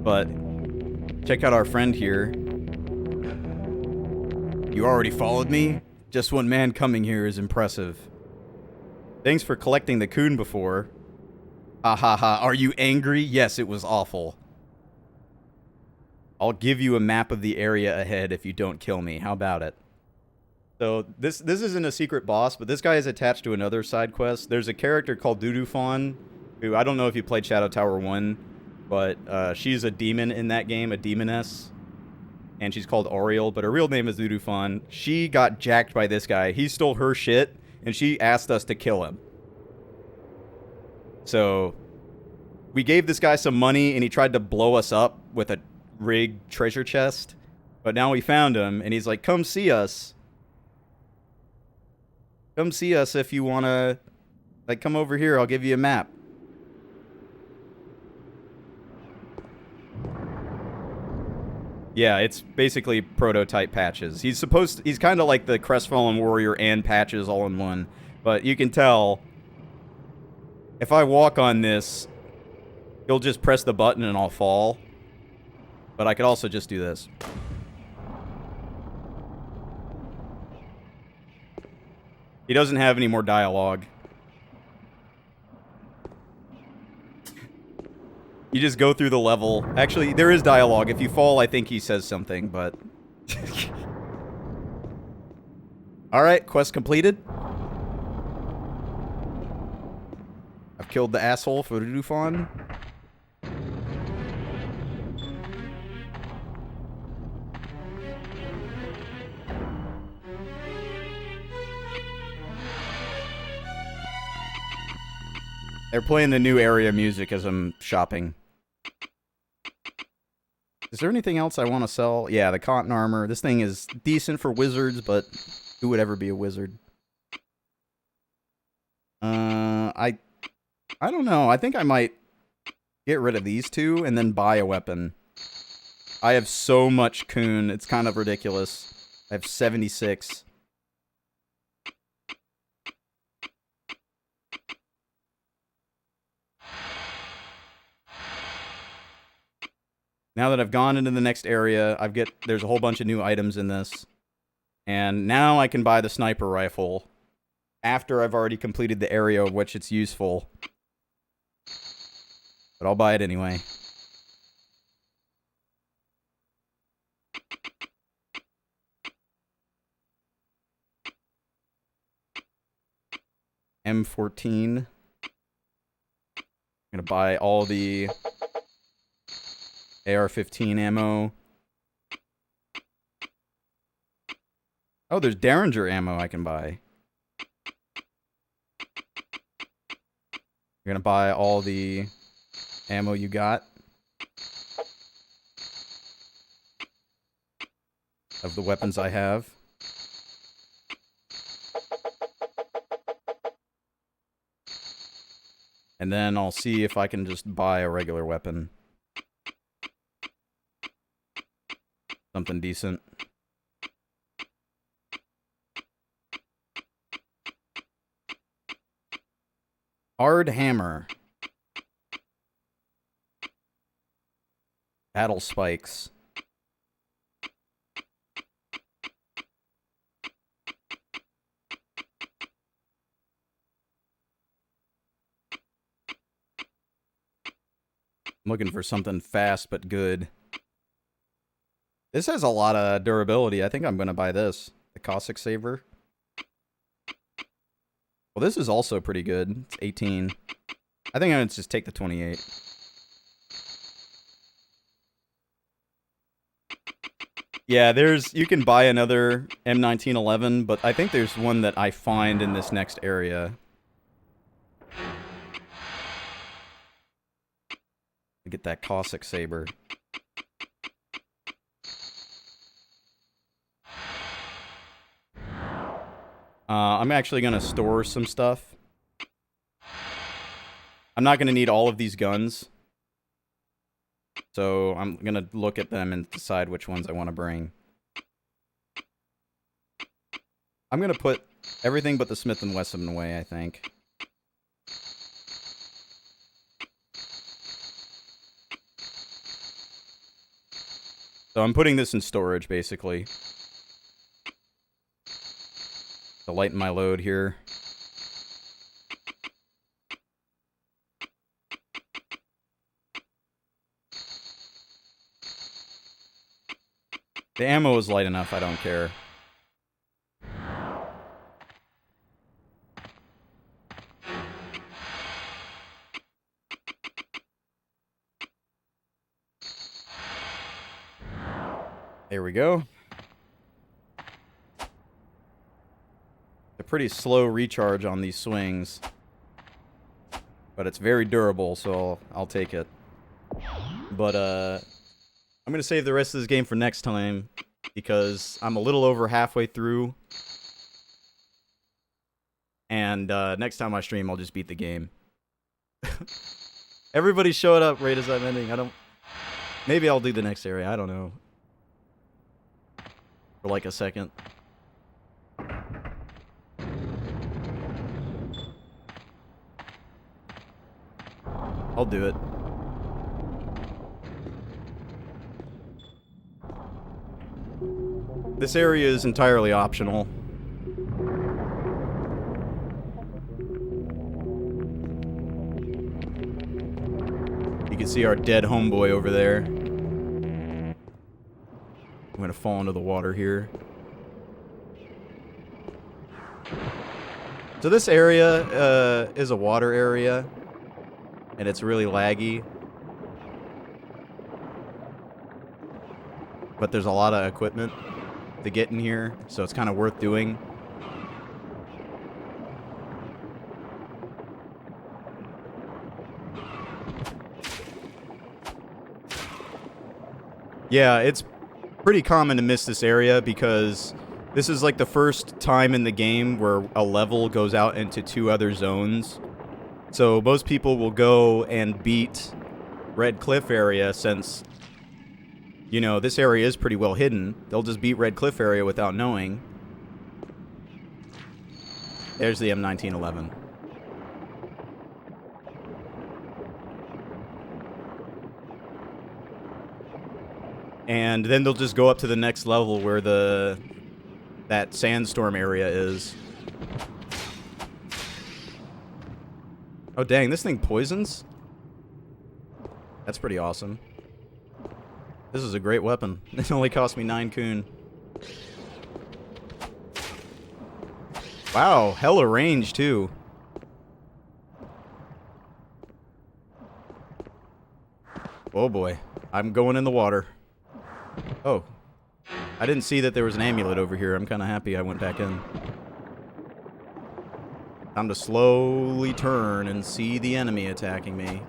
But check out our friend here. You already followed me? Just one man coming here is impressive. Thanks for collecting the Kun before. Ha ha ha. Are you angry? Yes, it was awful. I'll give you a map of the area ahead if you don't kill me. How about it? So this isn't a secret boss, but this guy is attached to another side quest. There's a character called Dudufon, who I don't know if you played Shadow Tower 1, but she's a demon in that game, a demoness. And she's called Oriel, but her real name is Dudufon. She got jacked by this guy. He stole her shit, and she asked us to kill him. So we gave this guy some money, and he tried to blow us up with a rigged treasure chest. But now we found him, and he's like, come see us. Come see us if you want to, like, come over here. I'll give you a map. Yeah, it's basically prototype Patches. He's kind of like the Crestfallen Warrior and Patches all in one. But you can tell, if I walk on this, he'll just press the button and I'll fall. But I could also just do this. He doesn't have any more dialogue. You just go through the level. Actually, there is dialogue. If you fall, I think he says something, but... Alright, quest completed. I've killed the asshole for Dudufon. They're playing the new area music as I'm shopping. Is there anything else I want to sell? Yeah, the cotton armor. This thing is decent for wizards, but who would ever be a wizard? I don't know. I think I might get rid of these two and then buy a weapon. I have so much Kun. It's kind of ridiculous. I have 76. Now that I've gone into the next area, there's a whole bunch of new items in this. And now I can buy the sniper rifle after I've already completed the area of which it's useful. But I'll buy it anyway. M14. I'm gonna buy all the AR-15 ammo. Oh, there's Derringer ammo I can buy. You're gonna buy all the ammo you got of the weapons I have. And then I'll see if I can just buy a regular weapon. Something decent. Hard hammer. Battle spikes. I'm looking for something fast but good. This has a lot of durability. I think I'm going to buy this. The Cossack Saber. Well, this is also pretty good. It's 18. I think I'm going to just take the 28. Yeah, you can buy another M1911, but I think there's one that I find in this next area. Get that Cossack Saber. I'm actually going to store some stuff. I'm not going to need all of these guns. So I'm going to look at them and decide which ones I want to bring. I'm going to put everything but the Smith & Wesson away, I think. So I'm putting this in storage, basically. To lighten my load here. The ammo is light enough, I don't care. There we go. A pretty slow recharge on these swings. But it's very durable, so I'll take it. But, I'm going to save the rest of this game for next time, because I'm a little over halfway through. And, next time I stream, I'll just beat the game. Everybody showed up right as I'm ending. Maybe I'll do the next area, I don't know. For like a second. I'll do it. This area is entirely optional. You can see our dead homeboy over there. I'm gonna fall into the water here. So this area is a water area, and it's really laggy. But there's a lot of equipment to get in here, so it's kind of worth doing. Yeah, it's pretty common to miss this area because this is like the first time in the game where a level goes out into 2 other zones. So most people will go and beat Red Cliff area since, you know, this area is pretty well hidden. They'll just beat Red Cliff area without knowing. There's the M1911. And then they'll just go up to the next level where that sandstorm area is. Oh dang, this thing poisons? That's pretty awesome. This is a great weapon. It only cost me 9 kun. Wow, hella range too. Oh boy, I'm going in the water. Oh, I didn't see that there was an amulet over here. I'm kind of happy I went back in. Time to slowly turn and see the enemy attacking me.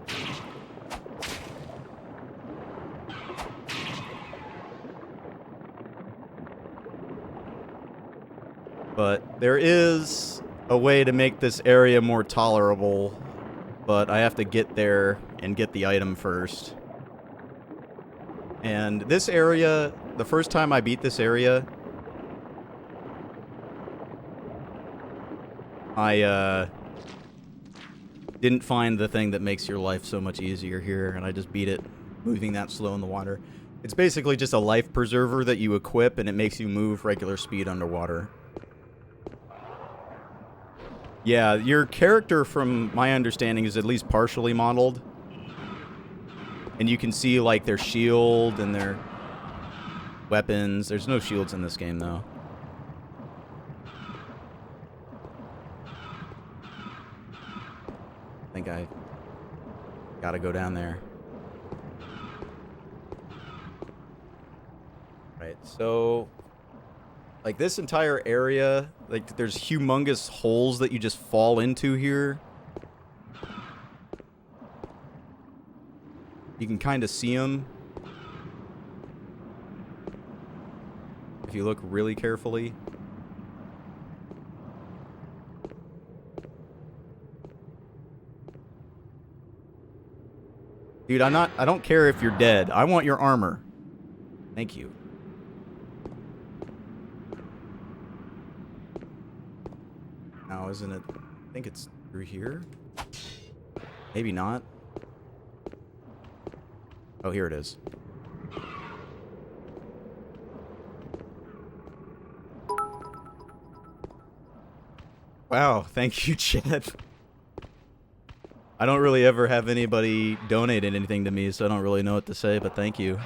But there is a way to make this area more tolerable, but I have to get there and get the item first. And this area, the first time I beat this area, I didn't find the thing that makes your life so much easier here, and I just beat it moving that slow in the water. It's basically just a life preserver that you equip, and it makes you move regular speed underwater. Yeah, your character, from my understanding, is at least partially modeled. And you can see, like, their shield and their weapons. There's no shields in this game, though. I think I gotta go down there. Right, so like this entire area, like there's humongous holes that you just fall into here. You can kind of see them if you look really carefully. Dude, I don't care if you're dead. I want your armor. Thank you. Now, isn't it? I think it's through here. Maybe not. Oh, here it is. Wow, thank you, Chad. I don't really ever have anybody donate anything to me, so I don't really know what to say, but thank you.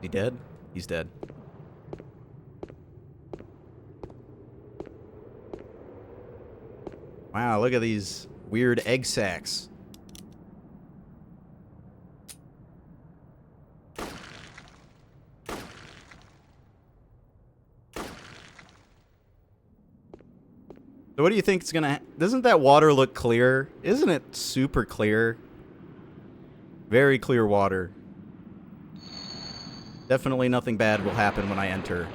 He dead? He's dead. Wow, look at these weird egg sacs. So what do you think is gonna... Doesn't that water look clear? Isn't it super clear? Very clear water. Definitely nothing bad will happen when I enter.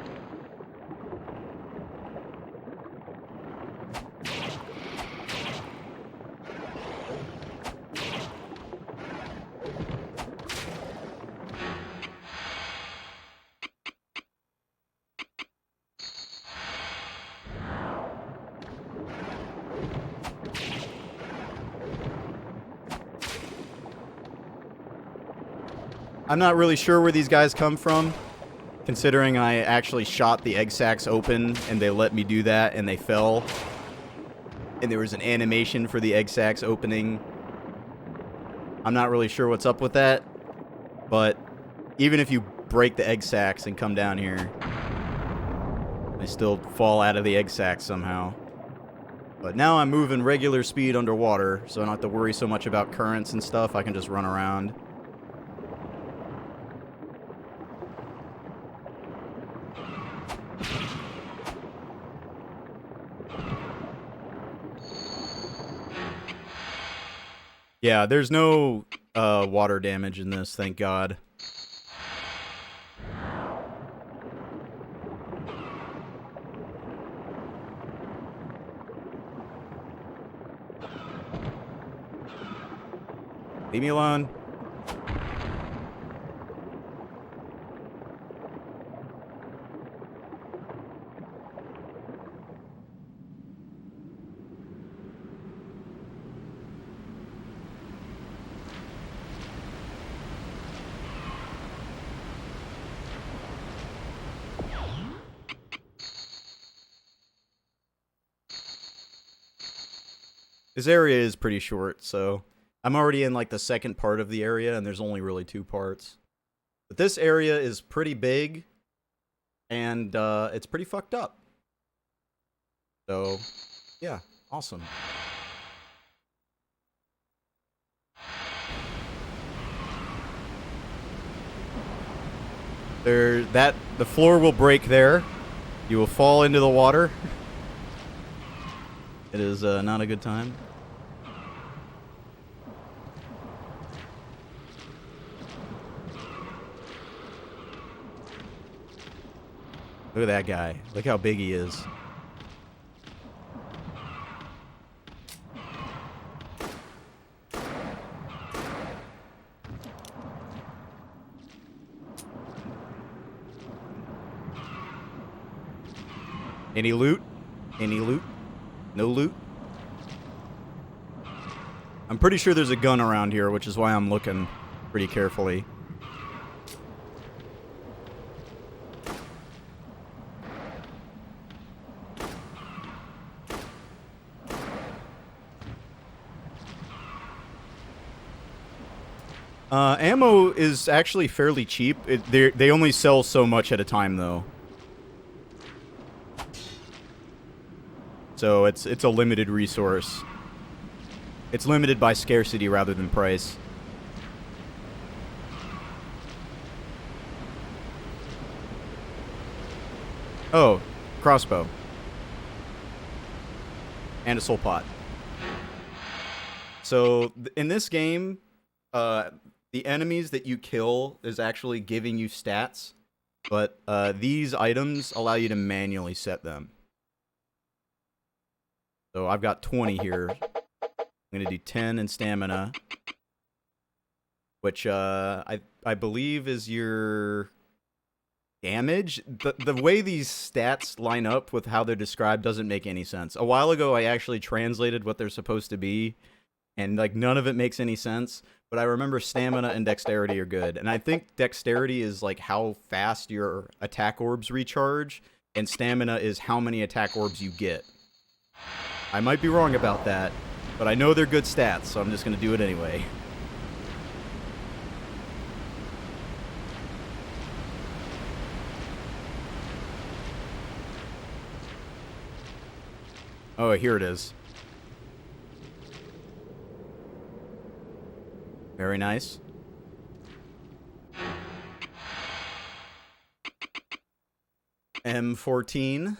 I'm not really sure where these guys come from, considering I actually shot the egg sacs open and they let me do that and they fell. And there was an animation for the egg sacs opening. I'm not really sure what's up with that, but even if you break the egg sacs and come down here, they still fall out of the egg sacs somehow. But now I'm moving regular speed underwater, so I don't have to worry so much about currents and stuff. I can just run around. Yeah, there's no water damage in this, thank God. Leave me alone. This area is pretty short, so I'm already in like the second part of the area, and there's only really 2 parts. But this area is pretty big, and it's pretty fucked up. So, yeah, awesome. The floor will break there. You will fall into the water. It is not a good time. Look at that guy. Look how big he is. Any loot? Any loot? No loot? I'm pretty sure there's a gun around here, which is why I'm looking pretty carefully. Ammo is actually fairly cheap. They only sell so much at a time, though. So it's a limited resource. It's limited by scarcity rather than price. Oh, crossbow. And a soul pot. So in this game, the enemies that you kill is actually giving you stats, but these items allow you to manually set them. So I've got 20 here. I'm going to do 10 in stamina, which I believe is your damage. The way these stats line up with how they're described doesn't make any sense. A while ago, I actually translated what they're supposed to be, and like none of it makes any sense. But I remember stamina and dexterity are good, and I think dexterity is like how fast your attack orbs recharge, and stamina is how many attack orbs you get. I might be wrong about that, but I know they're good stats, so I'm just going to do it anyway. Oh, here it is. Very nice. M14.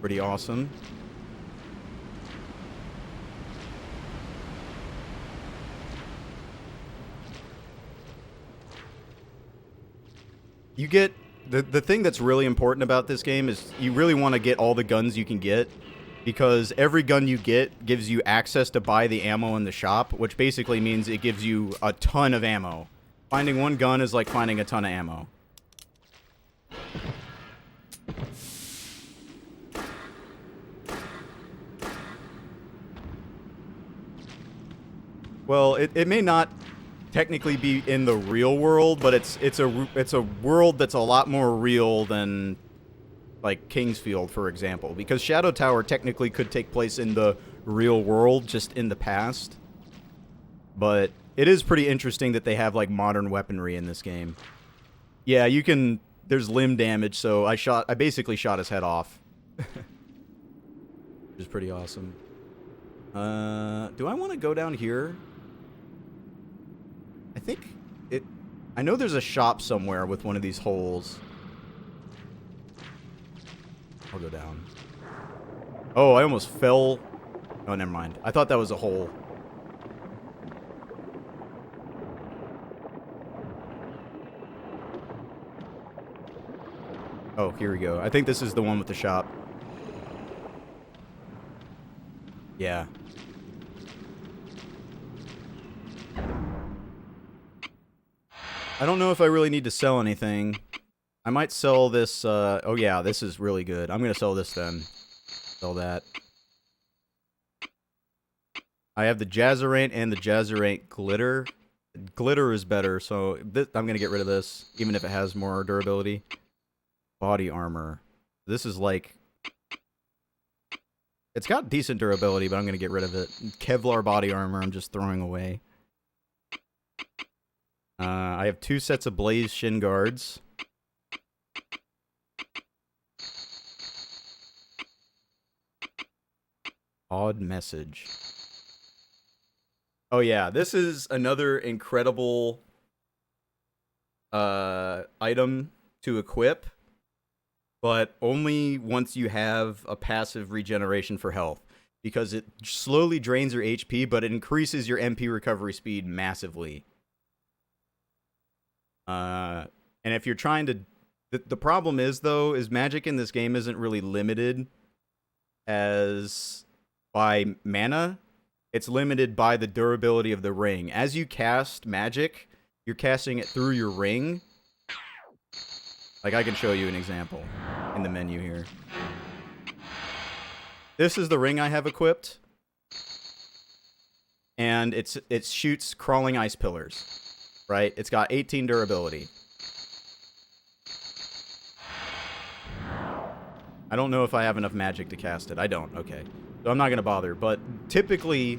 Pretty awesome. You get the thing that's really important about this game is you really want to get all the guns you can get, because every gun you get gives you access to buy the ammo in the shop, which basically means it gives you a ton of ammo. Finding one gun is like finding a ton of ammo. Well, it may not technically be in the real world, but it's a world that's a lot more real than like Kingsfield, for example, because Shadow Tower technically could take place in the real world, just in the past. But it is pretty interesting that they have like modern weaponry in this game. Yeah, you can. There's limb damage, so I basically shot his head off, which is pretty awesome. Do I want to go down here? I think I know there's a shop somewhere with one of these holes. I'll go down. Oh, I almost fell. Oh, never mind. I thought that was a hole. Oh, here we go. I think this is the one with the shop. Yeah. I don't know if I really need to sell anything. I might sell this, oh yeah, this is really good. I'm gonna sell this then. Sell that. I have the Jazzerant and the Jazzerant Glitter. Glitter is better, so I'm gonna get rid of this, even if it has more durability. Body armor. This is like... It's got decent durability, but I'm gonna get rid of it. Kevlar body armor I'm just throwing away. I have 2 sets of Blaze Shin Guards. Odd message. Oh yeah, this is another incredible item to equip, but only once you have a passive regeneration for health, because it slowly drains your HP, but it increases your MP recovery speed massively. And if you're trying to... The problem is, though, is magic in this game isn't really limited as by mana. It's limited by the durability of the ring. As you cast magic, you're casting it through your ring. Like, I can show you an example in the menu here. This is the ring I have equipped. And it shoots crawling ice pillars. Right? It's got 18 durability. I don't know if I have enough magic to cast it. I don't. Okay. So I'm not going to bother. But typically,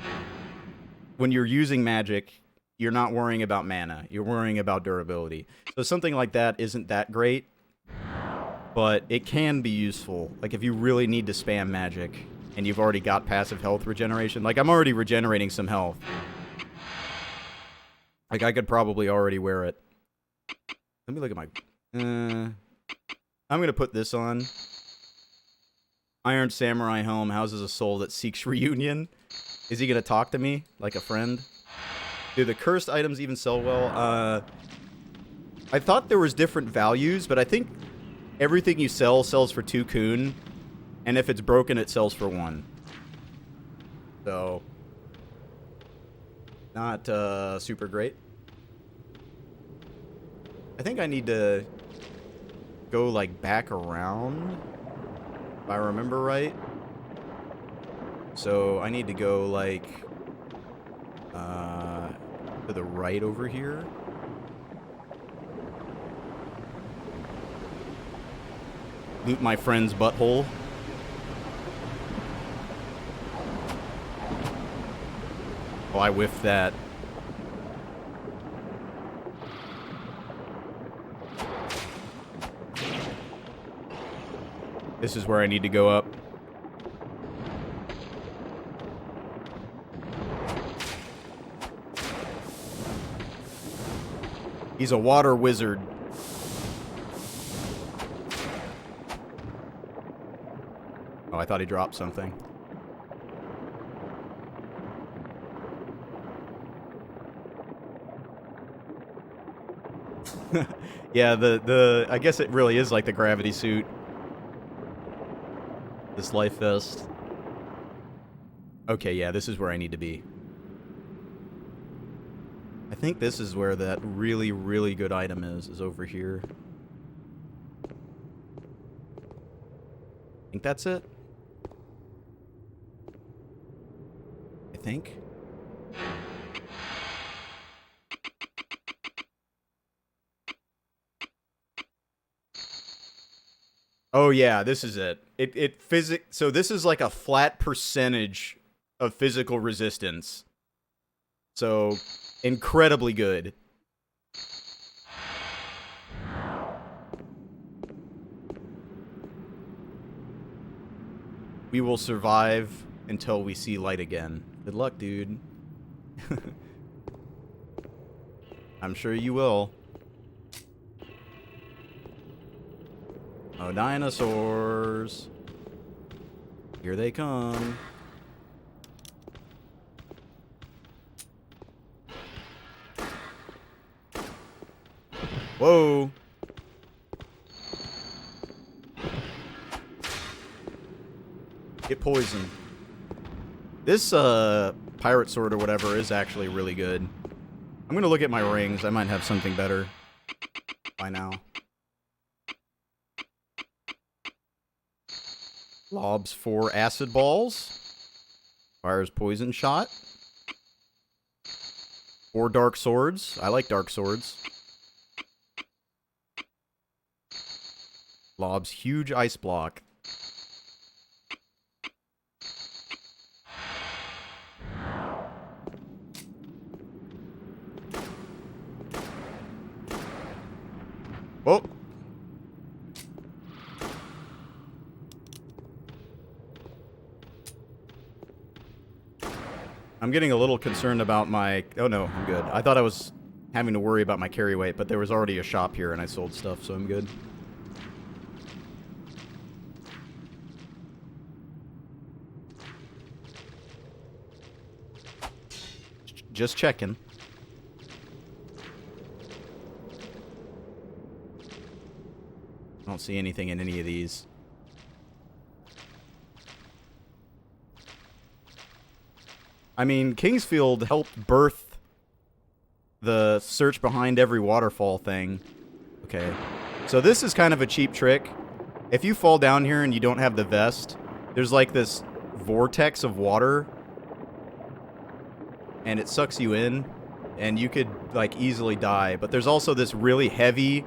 when you're using magic, you're not worrying about mana. You're worrying about durability. So something like that isn't that great. But it can be useful. Like, if you really need to spam magic, and you've already got passive health regeneration. Like, I'm already regenerating some health. Like, I could probably already wear it. Let me look at my... I'm going to put this on. Iron Samurai Helm houses a soul that seeks reunion. Is he going to talk to me like a friend? Do the cursed items even sell well? I thought there was different values, but I think everything you sell sells for 2 kun. And if it's broken, it sells for 1. So... Not super great. I think I need to go, like, back around, if I remember right. So I need to go, like, to the right over here. Loot my friend's butthole. Oh, I whiffed that. This is where I need to go up. He's a water wizard. Oh, I thought he dropped something. Yeah, I guess it really is like the gravity suit. This life vest. Okay, yeah, this is where I need to be. I think this is where that really, really good item is over here. I think that's it. I think. Oh yeah, this is it. So this is like a flat percentage of physical resistance. So incredibly good. We will survive until we see light again. Good luck, dude. I'm sure you will. Oh, dinosaurs. Here they come. Whoa. Get poisoned. This pirate sword or whatever is actually really good. I'm gonna look at my rings. I might have something better by now. Lobs 4 acid balls. Fires poison shot. 4 dark swords. I like dark swords. Lobs huge ice block. Oh. I'm getting a little concerned about my... Oh no, I'm good. I thought I was having to worry about my carry weight, but there was already a shop here and I sold stuff, so I'm good. Just checking. I don't see anything in any of these. I mean, Kingsfield helped birth the search behind every waterfall thing. Okay. So this is kind of a cheap trick. If you fall down here and you don't have the vest, there's like this vortex of water. And it sucks you in. And you could, like, easily die. But there's also this really heavy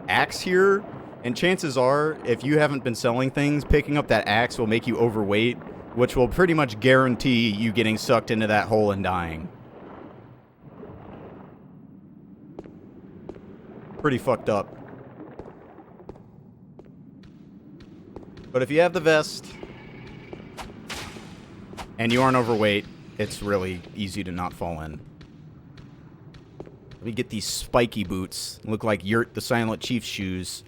axe here. And chances are, if you haven't been selling things, picking up that axe will make you overweight, which will pretty much guarantee you getting sucked into that hole and dying. Pretty fucked up. But if you have the vest, and you aren't overweight, it's really easy to not fall in. Let me get these spiky boots. Look like Yurt the Silent Chief's shoes.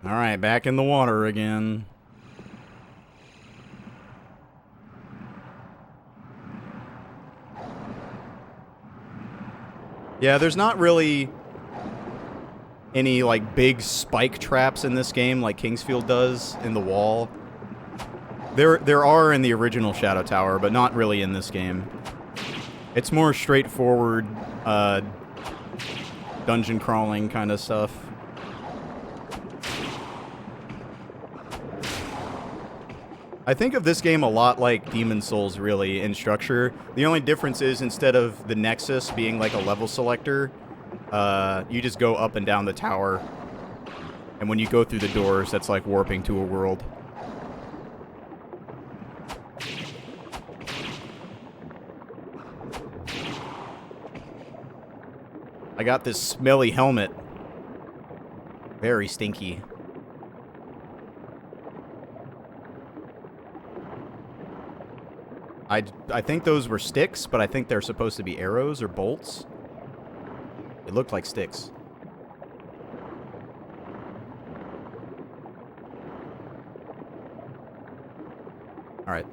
Alright, back in the water again. Yeah, there's not really any, like, big spike traps in this game like Kingsfield does in the wall. There are in the original Shadow Tower, but not really in this game. It's more straightforward, dungeon crawling kind of stuff. I think of this game a lot like Demon's Souls, really, in structure. The only difference is, instead of the Nexus being like a level selector, you just go up and down the tower. And when you go through the doors, that's like warping to a world. I got this smelly helmet. Very stinky. I think those were sticks, but I think they're supposed to be arrows or bolts. It looked like sticks. Alright.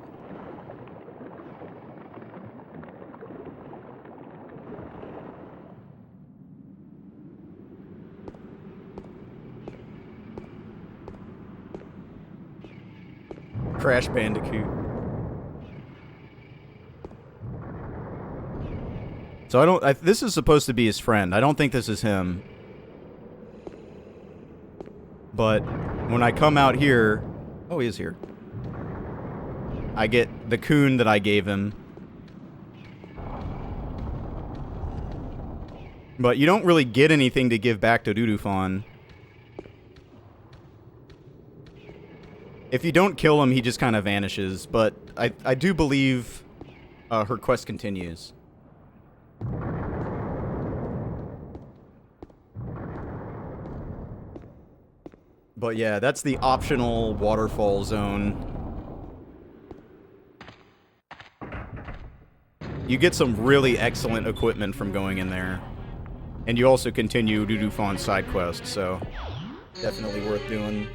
Crash Bandicoot. So this is supposed to be his friend. I don't think this is him. But when I come out here... Oh, he is here. I get the coon that I gave him. But you don't really get anything to give back to Dudufon. If you don't kill him, he just kind of vanishes. But I do believe her quest continues. But yeah, that's the optional waterfall zone. You get some really excellent equipment from going in there. And you also continue to do Fawn's side quest, so definitely worth doing.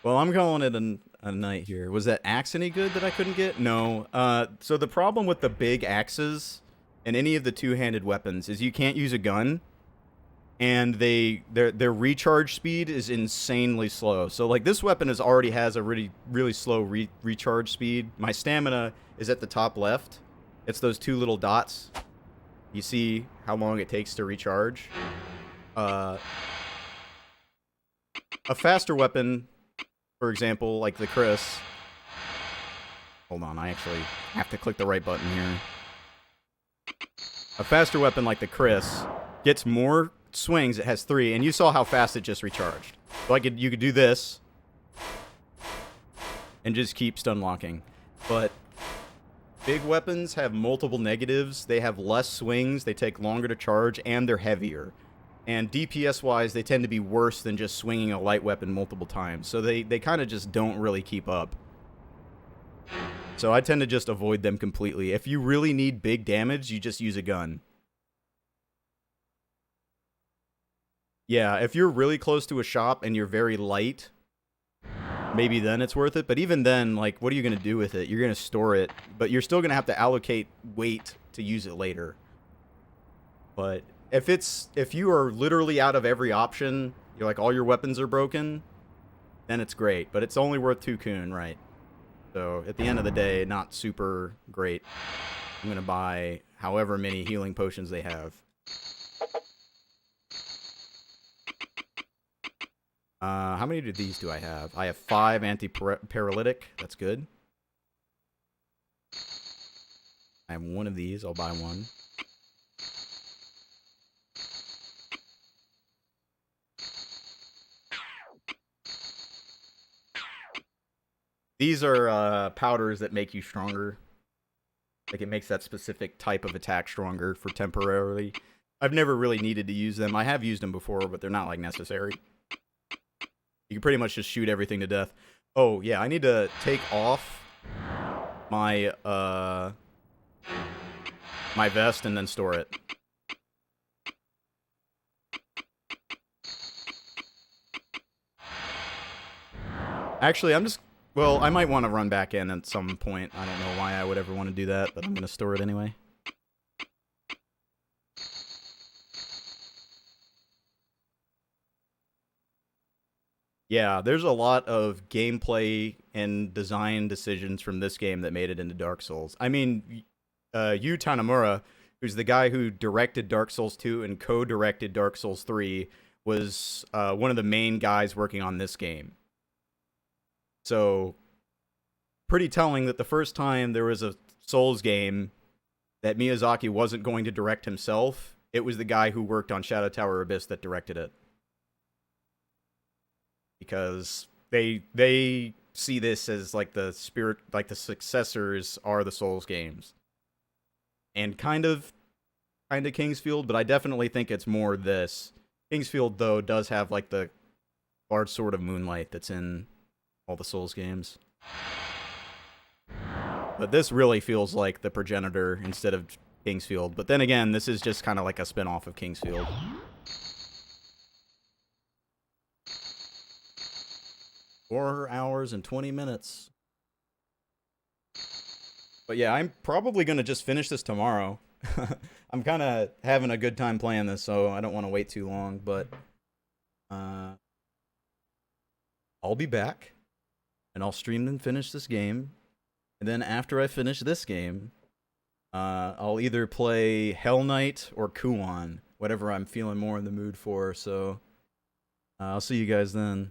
Well, I'm calling it a night here. Was that axe any good that I couldn't get? No. So the problem with the big axes and any of the two-handed weapons is you can't use a gun, and their recharge speed is insanely slow. So like this weapon already has a really slow recharge speed. My stamina is at the top left. It's those two little dots. You see how long it takes to recharge. A faster weapon, for example, like the Chris. Hold on, I actually have to click the right button here. A faster weapon like the Chris gets more swings. It has 3, and you saw how fast it just recharged. So you could do this and just keep stun locking. But big weapons have multiple negatives. They have less swings, they take longer to charge, and they're heavier. And DPS-wise, they tend to be worse than just swinging a light weapon multiple times. So they kind of just don't really keep up. So I tend to just avoid them completely. If you really need big damage, you just use a gun. Yeah, if you're really close to a shop and you're very light, maybe then it's worth it. But even then, like, what are you going to do with it? You're going to store it, but you're still going to have to allocate weight to use it later. But if you are literally out of every option, you're like all your weapons are broken, then it's great. But it's only worth 2 kun, right? So at the end of the day, not super great. I'm going to buy however many healing potions they have. How many of these do I have? I have 5 anti-paralytic. That's good. I have 1 of these. I'll buy 1. These are powders that make you stronger. Like, it makes that specific type of attack stronger for temporarily. I've never really needed to use them. I have used them before, but they're not, like, necessary. You can pretty much just shoot everything to death. Oh, yeah, I need to take off my, my vest and then store it. Actually, well, I might want to run back in at some point. I don't know why I would ever want to do that, but I'm going to store it anyway. Yeah, there's a lot of gameplay and design decisions from this game that made it into Dark Souls. I mean, Yu Tanimura, who's the guy who directed Dark Souls 2 and co-directed Dark Souls 3, was one of the main guys working on this game. So, pretty telling that the first time there was a Souls game that Miyazaki wasn't going to direct himself, it was the guy who worked on Shadow Tower Abyss that directed it. Because they see this as like the spirit, like the successors are the Souls games. And kind of Kingsfield, but I definitely think it's more this. Kingsfield, though, does have like the large sword of moonlight that's in all the Souls games. But this really feels like the progenitor instead of Kingsfield. But then again, this is just kind of like a spin-off of Kingsfield. Four hours and 20 minutes. But yeah, I'm probably going to just finish this tomorrow. I'm kind of having a good time playing this, so I don't want to wait too long. But I'll be back. And I'll stream and finish this game. And then after I finish this game, I'll either play Hell Knight or Kuon, whatever I'm feeling more in the mood for. So I'll see you guys then.